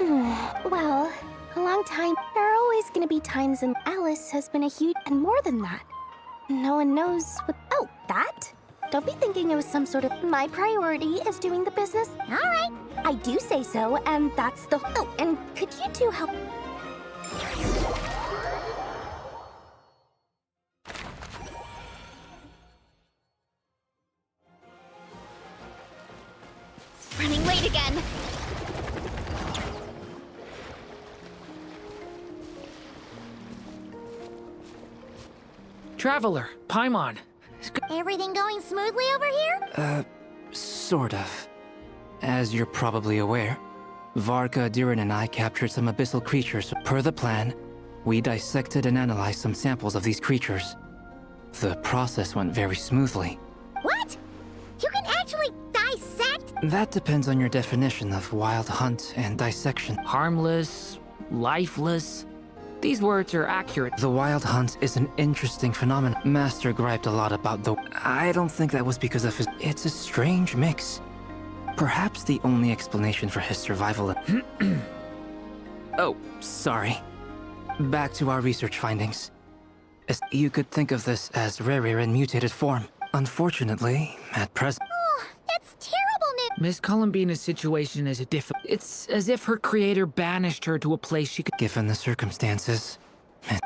Well, a long time. There are always gonna be times when Alice has been a huge... And more than that. No one knows what... Oh, that? Don't be thinking it was some sort of... My priority is doing the business. All right. I do say so, and that's the... Oh, and could you two help... Running late again. Traveler, Paimon. Everything going smoothly over here? Sort of. As you're probably aware, Varka, Diran, and I captured some abyssal creatures. Per the plan, we dissected and analyzed some samples of these creatures. The process went very smoothly. What? You can actually dissect? That depends on your definition of wild hunt and dissection. Harmless, lifeless. These words are accurate. The wild hunt is an interesting phenomenon. Master griped a lot about the... I don't think that was because of his... It's a strange mix. Perhaps the only explanation for his survival... Oh, sorry. Back to our research findings. You could think of this as Rarrior in mutated form. Unfortunately, at present... Oh, that's terrible news! Miss Columbina's situation is different. It's as if her creator banished her to a place she could... Given the circumstances,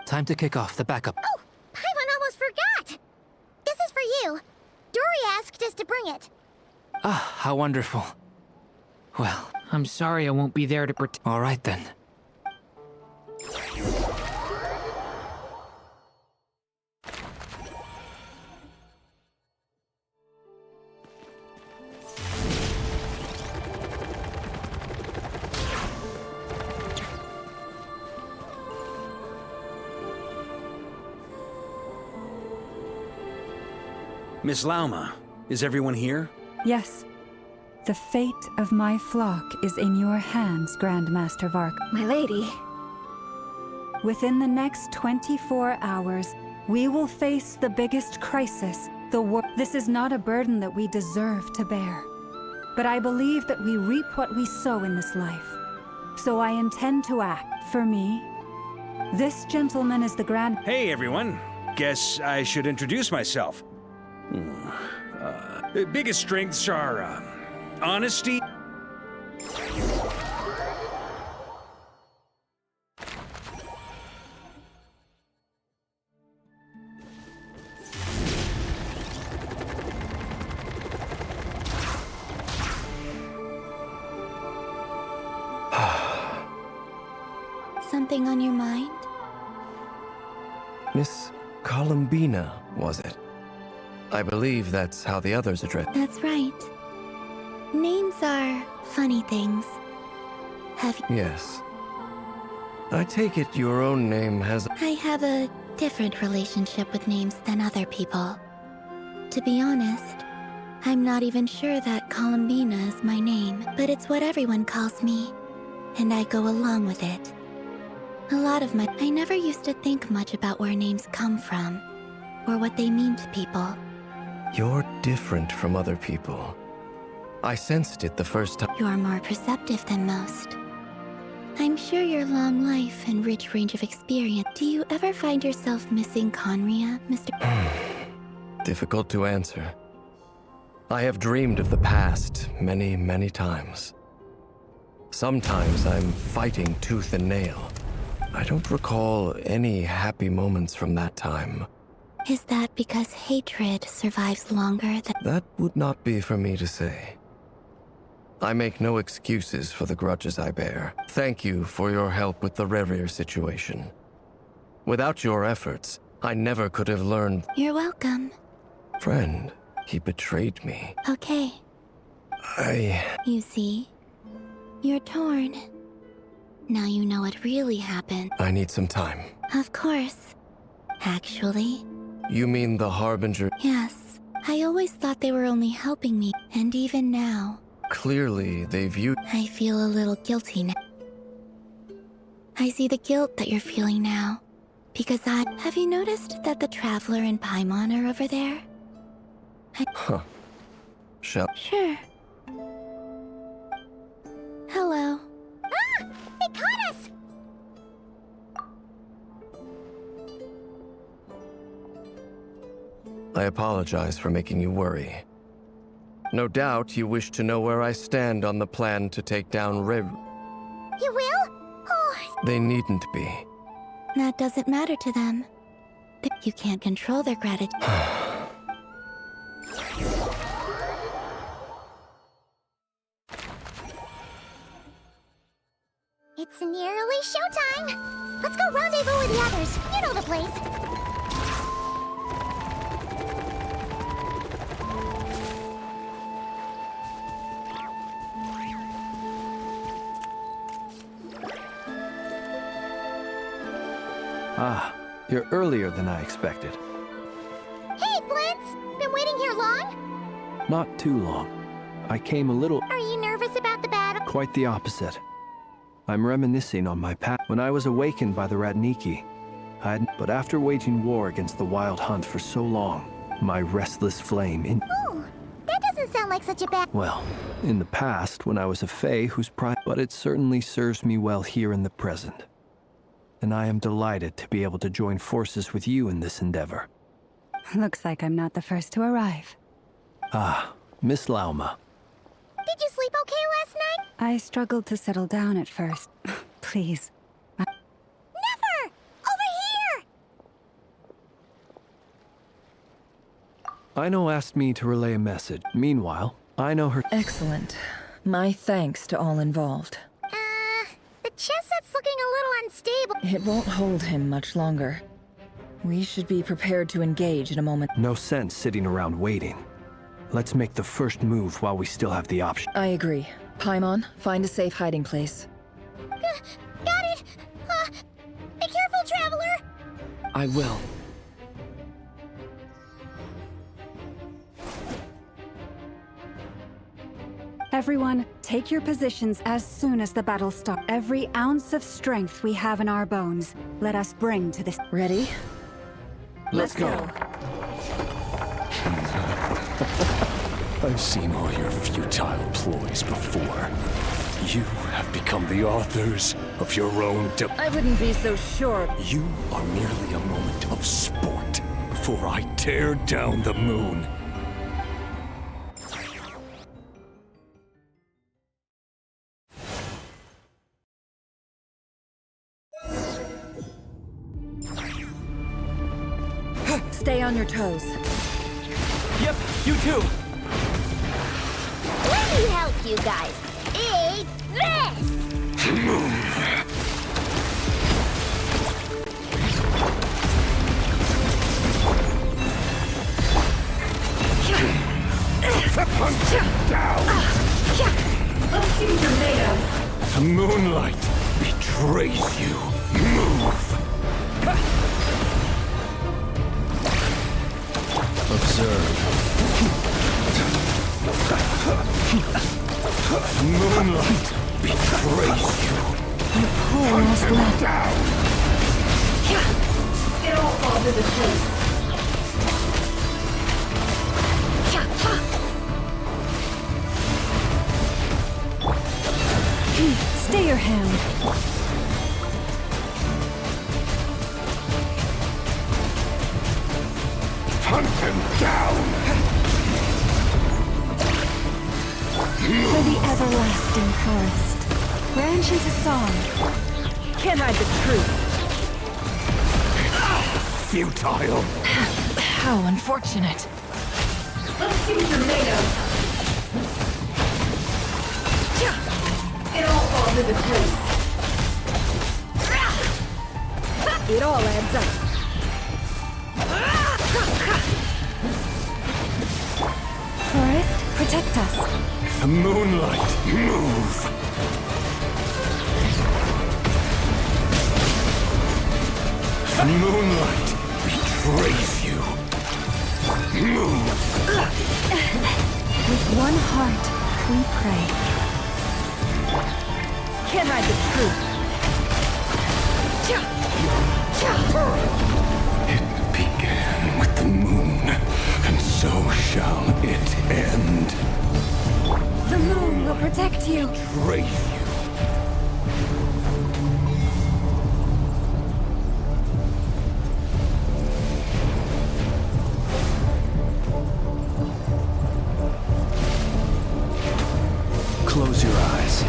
time to kick off the backup. Oh, Paimon almost forgot! This is for you. Dory asked us to bring it. Ah, how wonderful. Well, I'm sorry I won't be there to protect... All right then. Miss Lauma, is everyone here? Yes. The fate of my flock is in your hands, Grand Master Vark. My lady. Within the next 24 hours, we will face the biggest crisis the world. This is not a burden that we deserve to bear. But I believe that we reap what we sow in this life. So I intend to act. For me, this gentleman is the Grand... Hey, everyone. Guess I should introduce myself. Biggest strengths are, honesty... Something on your mind? Miss Columbina, was it? I believe that's how the others address. That's right. Names are funny things. Have you... Yes. I take it your own name has... I have a different relationship with names than other people. To be honest, I'm not even sure that Columbina is my name, but it's what everyone calls me, and I go along with it. A lot of I never used to think much about where names come from, or what they mean to people. You're different from other people. I sensed it the first time. You're more perceptive than most. I'm sure your long life and rich range of experience. Do you ever find yourself missing Conria, Mr. Difficult to answer. I have dreamed of the past many, many times. Sometimes I'm fighting tooth and nail. I don't recall any happy moments from that time. Is that because hatred survives longer than... That would not be for me to say. I make no excuses for the grudges I bear. Thank you for your help with the Rarrior situation. Without your efforts, I never could have learned... You're welcome. Friend, he betrayed me. Okay. You see? You're torn. Now you know what really happened. I need some time. Of course. Actually... You mean the Harbinger? Yes. I always thought they were only helping me, and even now... Clearly, they view... I feel a little guilty now. I see the guilt that you're feeling now. Because Have you noticed that the Traveler and Paimon are over there? Huh. Shall... Sure. Hello. Ah! They caught us! I apologize for making you worry. No doubt you wish to know where I stand on the plan to take down You will? Oh... They needn't be. That doesn't matter to them. You can't control their gratitude. It's nearly showtime! Let's go rendezvous with the others. You know the place. Ah, you're earlier than I expected. Hey, Blintz! Been waiting here long? Not too long. I came a little... Are you nervous about the battle? Quite the opposite. I'm reminiscing on my past. When I was awakened by the Ratniki, but after waging war against the Wild Hunt for so long, my restless flame Oh, that doesn't sound like such a bad... Well, in the past when I was a fae whose pride, but it certainly serves me well here in the present. And I am delighted to be able to join forces with you in this endeavor. Looks like I'm not the first to arrive. Ah, Miss Lauma. Did you sleep okay last night? I struggled to settle down at first. Please. Never! Over here! Aino asked me to relay a message. Meanwhile, I know her. Excellent. My thanks to all involved. The chess set's looking a little unstable. It won't hold him much longer. We should be prepared to engage in a moment. No sense sitting around waiting. Let's make the first move while we still have the option. I agree. Paimon, find a safe hiding place. Got it! Be careful, Traveler! I will. Everyone, take your positions as soon as the battle starts. Every ounce of strength we have in our bones, let us bring to this. Ready? Let's go. I've seen all your futile ploys before. You have become the authors of your own I wouldn't be so sure. You are merely a moment of sport before I tear down the moon. Stay on your toes. Yep, you too. Let me help you guys. Eat this! Down! Let's see what you're made of. The moonlight betrays you. Move! Observe. Moonlight betrays you. You poor lost blood. Down! It all falls into place. Stay your hand. Hunt him down! For the everlasting forest. Branch into song. Can't hide the truth. Futile! How unfortunate. Let's see what you're made of. It all falls into place. It all adds up. Forest, protect us. The moonlight, move! The moonlight betrays you. Move! With one heart, we pray. Can't hide the truth. It began with the moon, and so shall it end. The moon will protect you. Betray you. Close your eyes.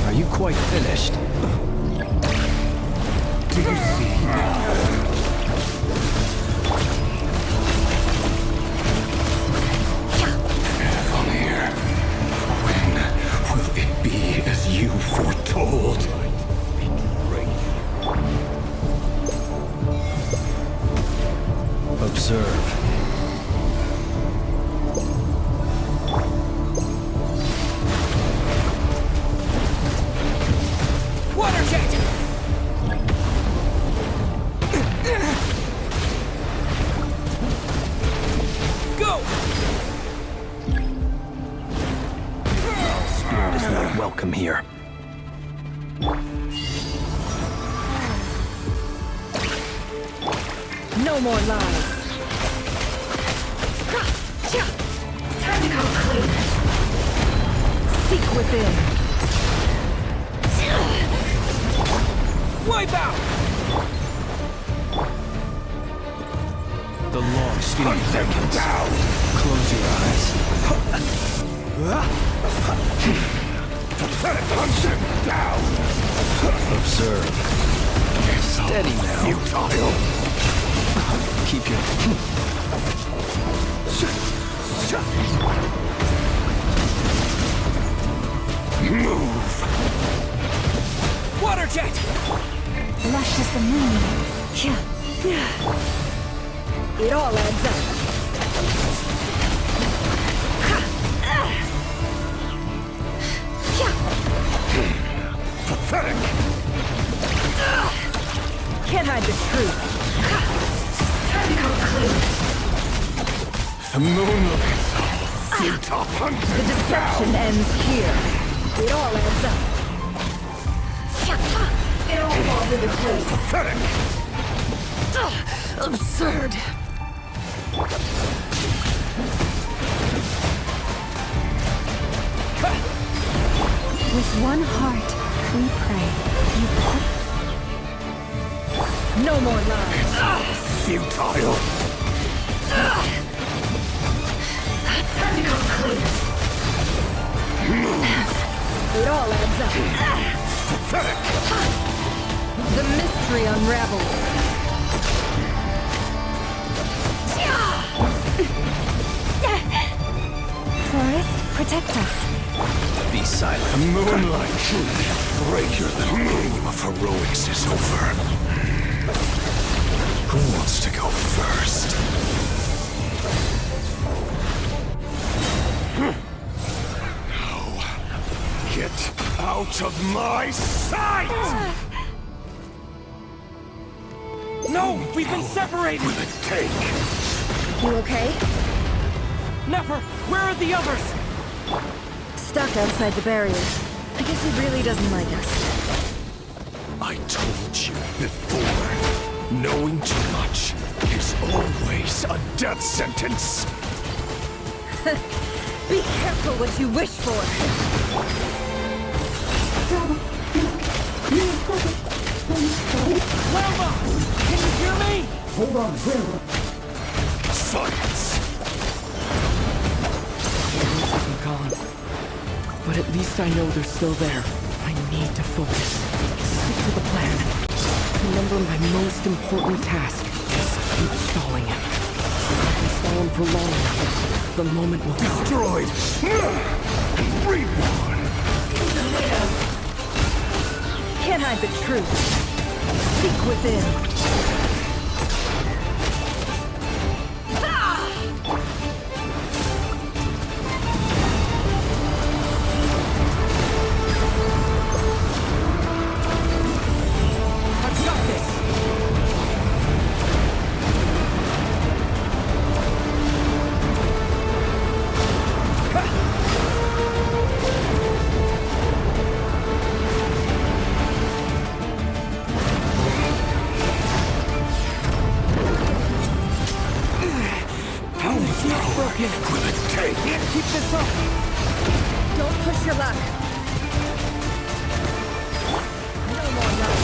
Are you quite finished? Do you see now? Fairfamir, when will it be as you foretold? Observe. Water jet! Go! Spirit is not welcome here. No more lies. Time to go clean. Seek within. Wipe out! The long sleep beckons. Down! Close your eyes. Hunt him down! Observe. Steady now. Futile! Keep your... Move! Water jet! Lush as the moon. It all adds up. Pathetic! Can't hide the truth. Time to go clean. The moon looks so futile. Hunt The him deception down! ends here. It all adds up. It all falls into place. Pathetic! Absurd. With one heart, we pray. No more lies. Futile! Time to go clean. It all adds up. Pathetic! The mystery unravels. Forest, protect us. Be silent. The moonlight! Break your little game of heroics is over. Who wants to go first? No. Get out of my sight! No! We've been separated! Will it take? You okay? Never! Where are the others? Stuck outside the barrier. I guess he really doesn't like us. I told you before. Knowing too much is always a death sentence. Be careful what you wish for. Wilma! Can you hear me? Hold on, Silence! I'm gone. But at least I know they're still there. I need to focus. Stick to the plan. Remember my most important task. Just keep stalling him. If I can stall him for long enough, the moment will come. Destroyed! Reborn! Can't hide the truth. Seek within. I've got this! Will it take? Can't keep this up! Don't push your luck. No more luck.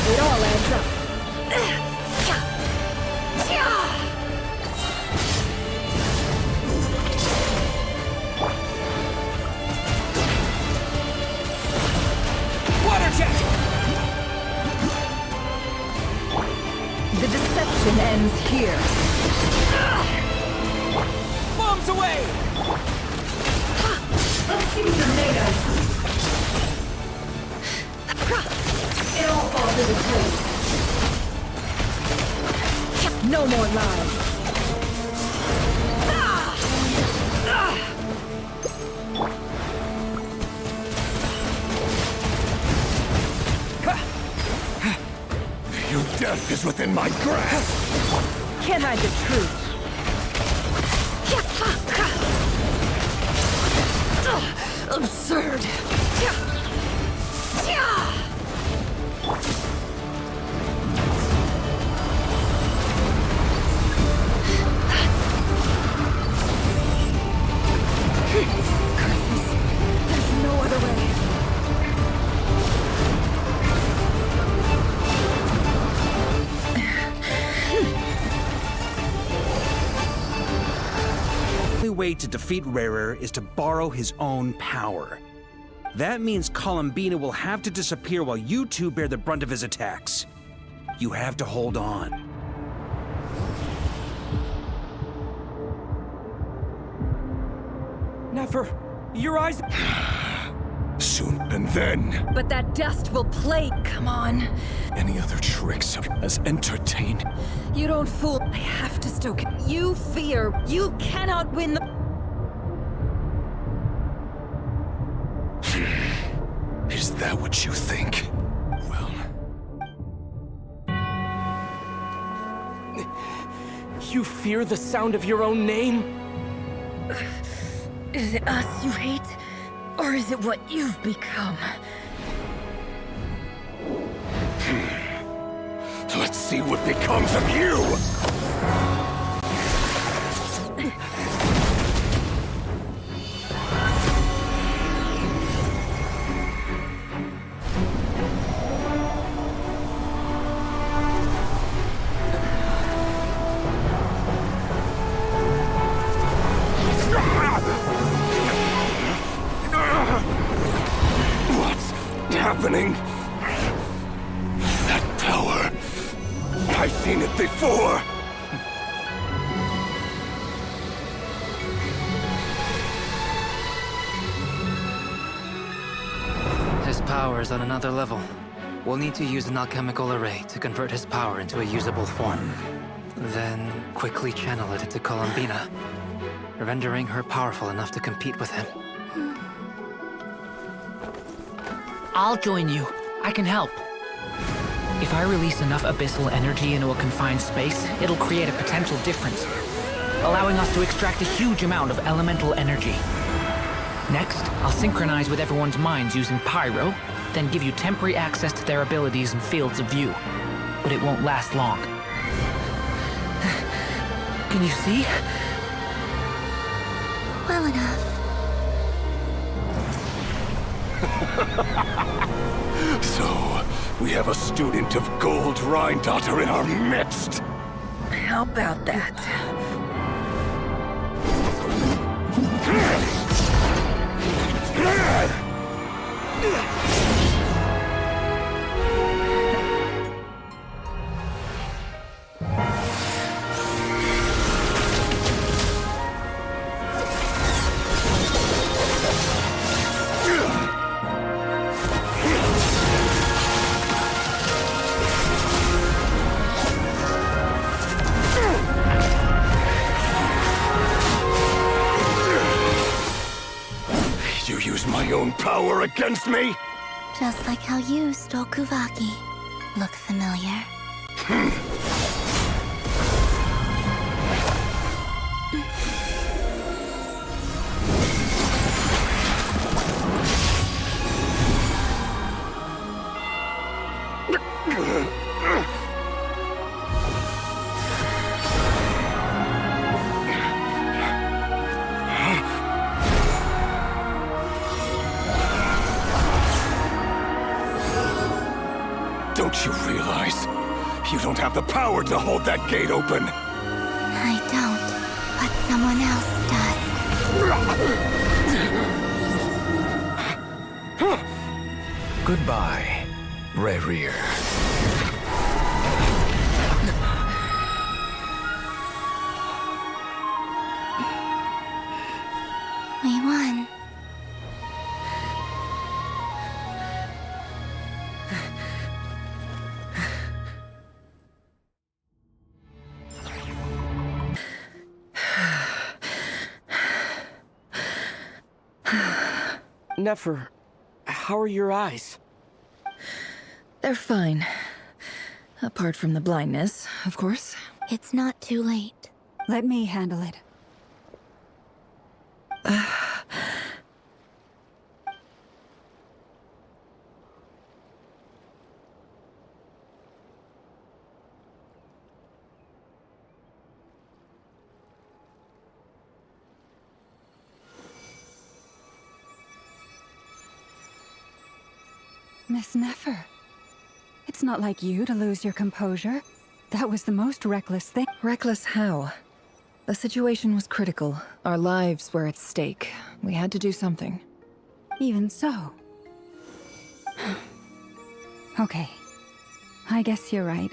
It all adds up. Water jet! The deception ends here. Bombs away! Let's see what you're made of. It all falls into place. No more lies. Your death is within my grasp! Can't hide the truth. Absurd. There's no other way. The only way to defeat Rarer is to borrow his own power. That means Columbina will have to disappear while you two bear the brunt of his attacks. You have to hold on. Nefer, your eyes... Soon, and then... But that dust will play. Come on. Any other tricks as entertain? You don't fool. I have to stoke it. You fear. You cannot win the... Is that what you think? Well... You fear the sound of your own name? Is it us you hate? Or is it what you've become? Let's see what becomes of you! Happening? That power. I've seen it before. His power is on another level. We'll need to use an alchemical array to convert his power into a usable form. Then quickly channel it into Columbina, rendering her powerful enough to compete with him. I'll join you. I can help. If I release enough abyssal energy into a confined space, it'll create a potential difference, allowing us to extract a huge amount of elemental energy. Next, I'll synchronize with everyone's minds using Pyro, then give you temporary access to their abilities and fields of view. But it won't last long. Can you see? Well enough. So, we have a student of Gold Rheindotter in our midst. How about that? You use my own power against me? Just like how you stole Kuvaki. Look familiar? Don't you realize? You don't have the power to hold that gate open. I don't, but someone else does. Goodbye, Rerir. We won. Nefer, how are your eyes? They're fine. Apart from the blindness, of course. It's not too late. Let me handle it. Miss Nefer. It's not like you to lose your composure. That was the most reckless thing. Reckless how? The situation was critical. Our lives were at stake. We had to do something. Even so. Okay. I guess you're right.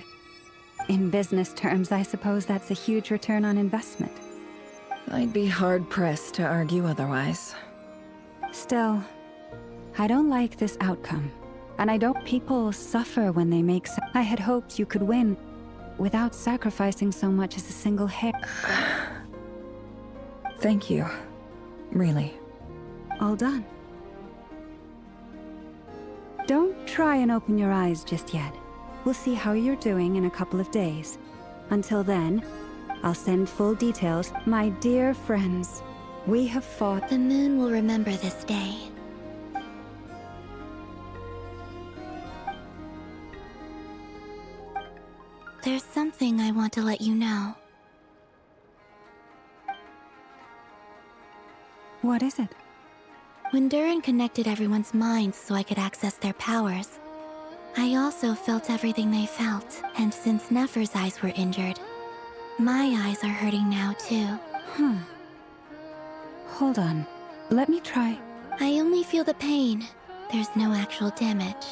In business terms, I suppose that's a huge return on investment. I'd be hard-pressed to argue otherwise. Still, I don't like this outcome. And I don't... People suffer when they make... I had hoped you could win without sacrificing so much as a single hair. Thank you. Really. All done. Don't try and open your eyes just yet. We'll see how you're doing in a couple of days. Until then, I'll send full details. My dear friends, we have fought... The moon will remember this day. There's something I want to let you know. What is it? When Durin connected everyone's minds so I could access their powers, I also felt everything they felt. And since Nefer's eyes were injured, my eyes are hurting now too. Hold on. Let me try. I only feel the pain. There's no actual damage.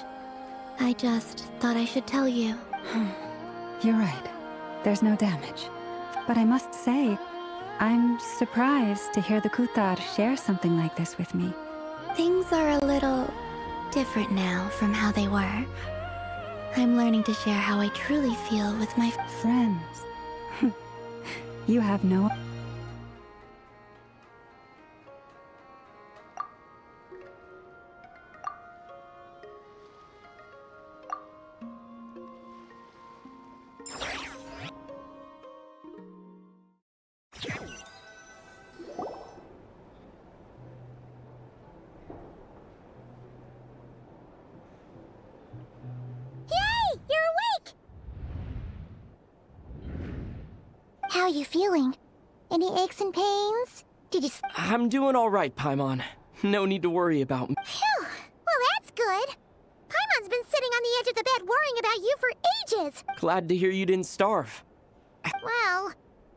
I just thought I should tell you. You're right. There's no damage. But I must say, I'm surprised to hear the Kutar share something like this with me. Things are a little different now from how they were. I'm learning to share how I truly feel with my friends. You have no... How are you feeling? Any aches and pains? Did you... I'm doing all right, Paimon. No need to worry about me. Phew! Well, that's good. Paimon's been sitting on the edge of the bed worrying about you for ages. Glad to hear you didn't starve. Well,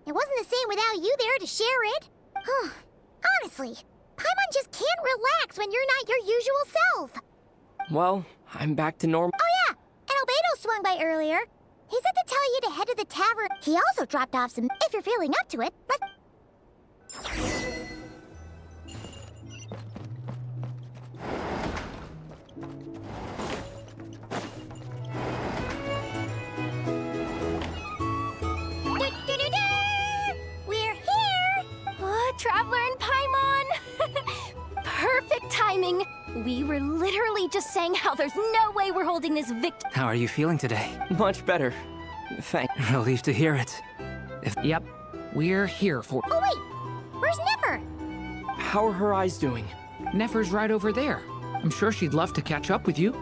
it wasn't the same without you there to share it. Honestly, Paimon just can't relax when you're not your usual self. Well, I'm back to normal. Oh yeah, and Albedo swung by earlier. He said to tell you to head to the tavern. He also dropped off some... If you're feeling up to it, We're here! Traveler and Paimon! Perfect timing! We were literally just saying how there's no way we're holding this victory. How are you feeling today? Much better. Thanks. Relieved to hear it. Yep, we're here for... Oh wait! Where's Nefer? How are her eyes doing? Nefer's right over there. I'm sure she'd love to catch up with you.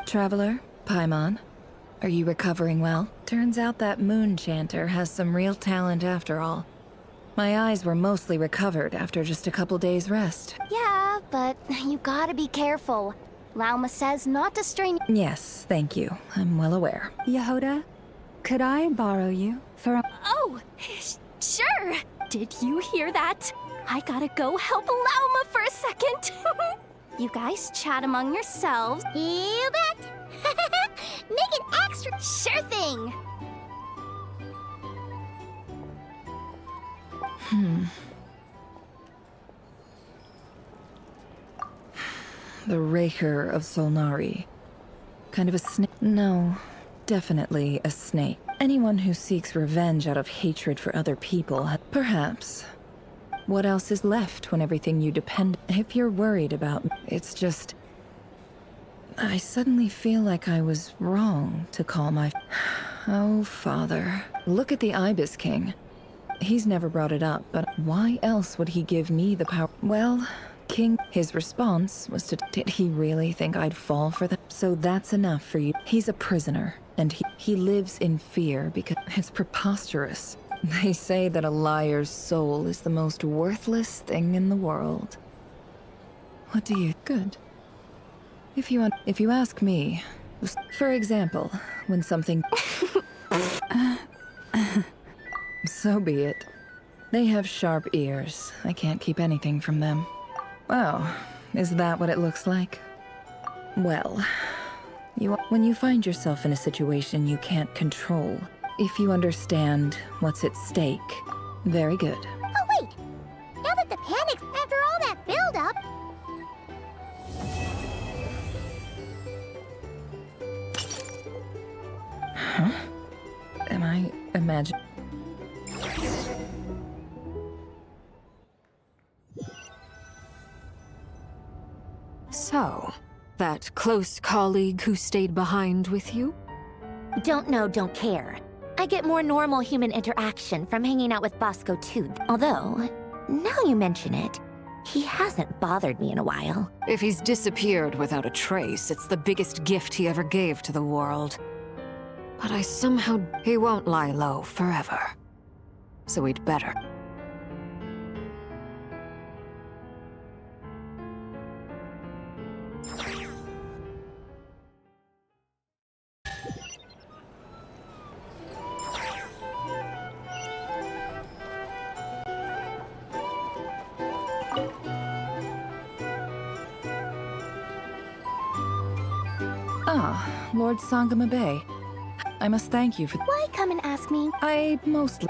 Traveler, Paimon, are you recovering well? Turns out that moon chanter has some real talent after all. My eyes were mostly recovered after just a couple days' rest. Yeah, but you gotta be careful. Lauma says not to strain... Yes, thank you. I'm well aware. Yehoda, could I borrow you for a... Oh, sure. Did you hear that? I gotta go help Lauma for a second. You guys chat among yourselves. You bet! Make it extra... Sure thing! The Raker of Solnari. Kind of a snake? No, definitely a snake. Anyone who seeks revenge out of hatred for other people, perhaps. What else is left when everything you depend... If you're worried about... It's just... I suddenly feel like I was wrong to call my... Oh, father. Look at the Ibis King. He's never brought it up, but why else would he give me the power? Well, king. His response was to, did he really think I'd fall for that? So that's enough for you. He's a prisoner, and he lives in fear because it's preposterous. They say that a liar's soul is the most worthless thing in the world. What do you... Good. If you ask me, for example, when something... So be it. They have sharp ears. I can't keep anything from them. Wow, is that what it looks like? Well, when you find yourself in a situation you can't control, if you understand what's at stake, very good. Oh wait! Now that the panic's after all that build-up... Huh? Am I imagining? So, that close colleague who stayed behind with you? Don't know, don't care. I get more normal human interaction from hanging out with Bosco too. Although, now you mention it, he hasn't bothered me in a while. If he's disappeared without a trace, it's the biggest gift he ever gave to the world. But I somehow... He won't lie low forever. So we'd better... Ah, Lord Sangama Bay. I must thank you for... Why come and ask me? I mostly...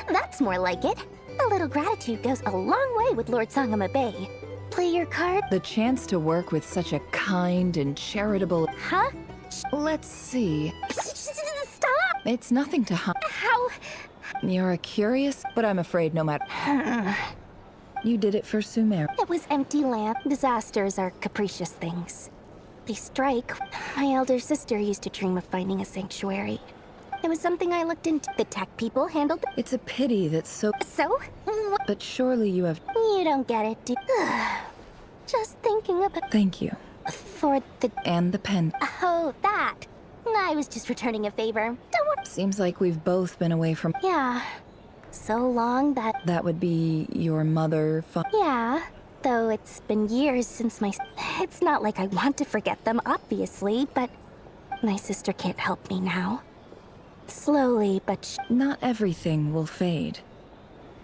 That's more like it. A little gratitude goes a long way with Lord Sangama Bay. Play your card? The chance to work with such a kind and charitable... Huh? Let's see. Stop! It's nothing to How? You're a curious, but I'm afraid no matter... You did it for Sumer. It was empty land. Disasters are capricious things. They strike. My elder sister used to dream of finding a sanctuary. It was something I looked into. The tech people handled it. It's a pity that's so... So? But surely you have... You don't get it, do Just thinking about... Thank you. For the... And the pen. Oh, that. I was just returning a favor. Don't worry. Seems like we've both been away from... Yeah. So long that... That would be your mother... Yeah. Though it's been years since my... It's not like I want to forget them, obviously, but... My sister can't help me now. Slowly, but... Not everything will fade.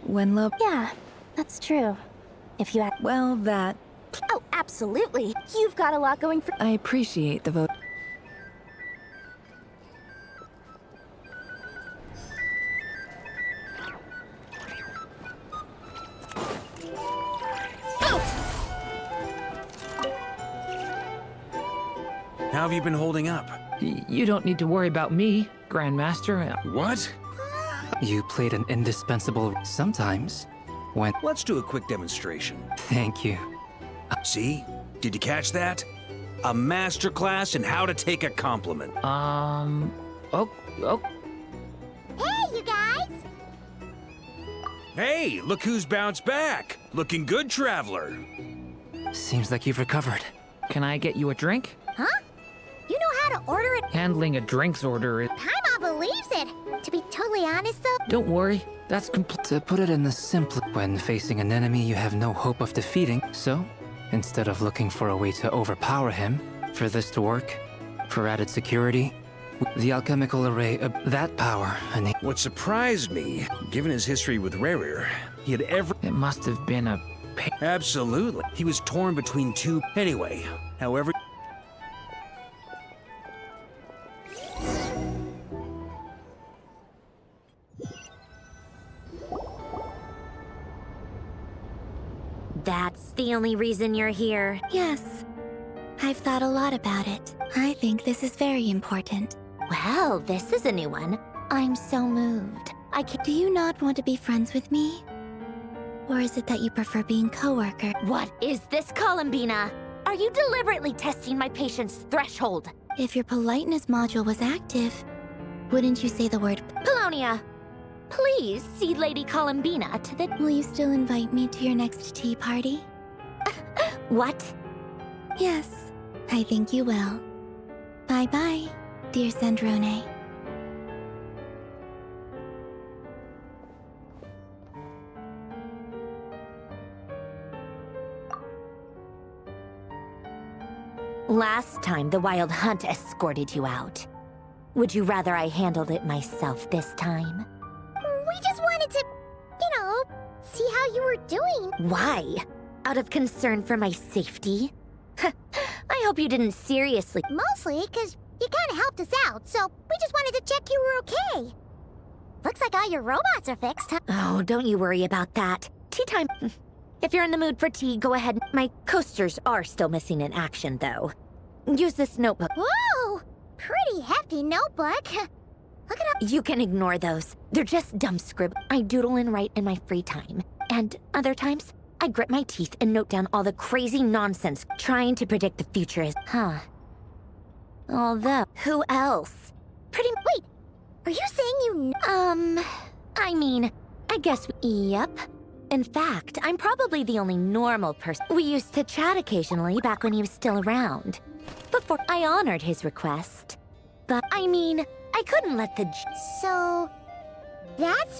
When love... Yeah, that's true. If you... Well, that... Oh, absolutely. You've got a lot going for... I appreciate the vote. How have you been holding up? You don't need to worry about me, Grandmaster. What? You played an indispensable... Sometimes, when... Let's do a quick demonstration. Thank you. See? Did you catch that? A masterclass in how to take a compliment. Oh. Hey, you guys! Hey, look who's bounced back. Looking good, traveler. Seems like you've recovered. Can I get you a drink? Huh? You know how to order it? Handling a drinks order is... Paimon believes it! To be totally honest, though... Don't worry, that's complete. To put it in the simple... When facing an enemy you have no hope of defeating, so, instead of looking for a way to overpower him, for this to work, for added security, the alchemical array of that power... What surprised me, given his history with Rerir, he had ever... It must have been a... Absolutely. He was torn between two... Anyway, however... That's the only reason you're here. Yes. I've thought a lot about it. I think this is very important. Well, this is a new one. I'm so moved. Do you not want to be friends with me? Or is it that you prefer being co-worker? What is this, Columbina? Are you deliberately testing my patience threshold? If your politeness module was active, wouldn't you say the word Polonia? Please see Lady Columbina to the... Will you still invite me to your next tea party? What? Yes, I think you will. Bye-bye, dear Sandrone. Last time, the Wild Hunt escorted you out. Would you rather I handled it myself this time? We just wanted to, see how you were doing. Why? Out of concern for my safety? I hope you didn't seriously. Mostly because you kind of helped us out, so we just wanted to check you were okay. Looks like all your robots are fixed, huh? Oh, don't you worry about that. Tea time. If you're in the mood for tea, go ahead. My coasters are still missing in action, though. Use this notebook. Whoa! Pretty hefty notebook. Look it up. You can ignore those. They're just dumb scribble. I doodle and write in my free time. And other times, I grit my teeth and note down all the crazy nonsense trying to predict the future is... Huh. Although, who else? Wait, are you saying you... I mean, I guess... Yep. In fact, I'm probably the only normal person. We used to chat occasionally back when he was still around. Before I honored his request. But, I mean, I couldn't let the... So... that's...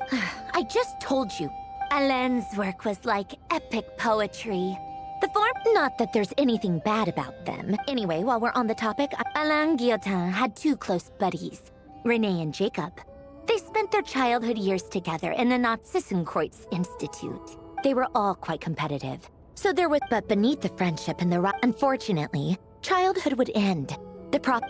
I just told you. Alain's work was like epic poetry. The form... Not that there's anything bad about them. Anyway, while we're on the topic, Alain Guillotin had two close buddies, Renee and Jacob. They spent their childhood years together in the Narzissenkreuz Institute. They were all quite competitive. So there was... But beneath the friendship and the... Unfortunately, childhood would end.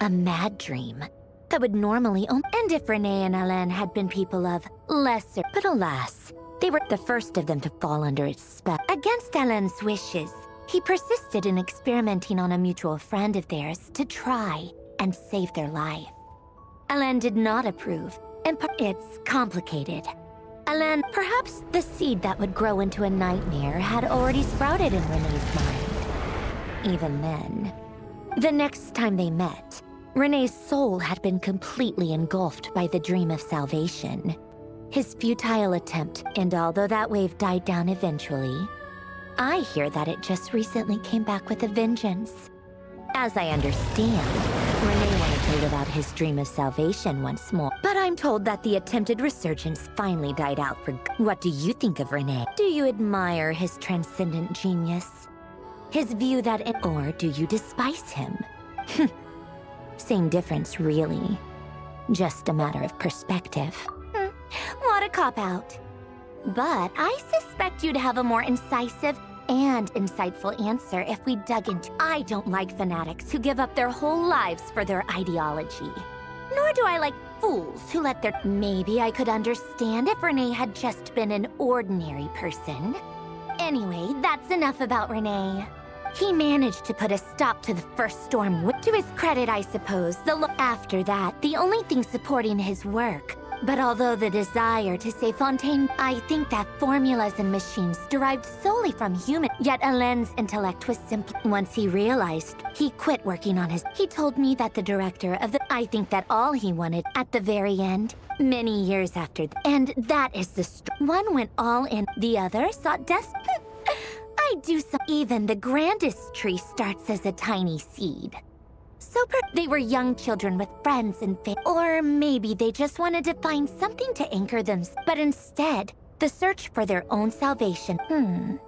A mad dream that would normally end if Renee and Alain had been people of lesser... But alas... They were the first of them to fall under its spell. Against Alain's wishes, he persisted in experimenting on a mutual friend of theirs to try and save their life. Alain did not approve, and it's complicated. Alain, perhaps the seed that would grow into a nightmare had already sprouted in Renee's mind. Even then, the next time they met, Renee's soul had been completely engulfed by the dream of salvation. His futile attempt, and although that wave died down eventually, I hear that it just recently came back with a vengeance. As I understand, Renee wanted to live out his dream of salvation once more, but I'm told that the attempted resurgence finally died out for... What do you think of Renee? Do you admire his transcendent genius? His view that... Or do you despise him? Same difference, really. Just a matter of perspective. What a cop-out. But I suspect you'd have a more incisive and insightful answer if we dug into... I don't like fanatics who give up their whole lives for their ideology. Nor do I like fools who let their... Maybe I could understand if Renee had just been an ordinary person. Anyway, that's enough about Renee. He managed to put a stop to the first storm. To his credit, I suppose. After that, the only thing supporting his work... But although the desire to save Fontaine, I think that formulas and machines derived solely from human. Yet Alain's intellect was simple. Once he realized, he quit working on his... He told me that the director of the... I think that all he wanted at the very end, many years after... And that is the... One went all in, the other sought I do so... Even the grandest tree starts as a tiny seed. So they were young children with friends and or maybe they just wanted to find something to anchor them, but instead, the search for their own salvation. Do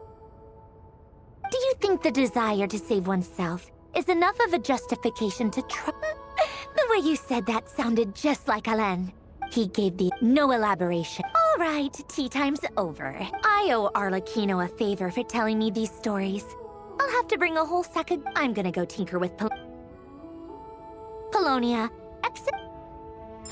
you think the desire to save oneself is enough of a justification to try? The way you said that sounded just like Alain. He gave the no elaboration. All right, tea time's over. I owe Arlecchino a favor for telling me these stories. I'll have to bring a whole sack of... I'm gonna go tinker with Polonia. Exit.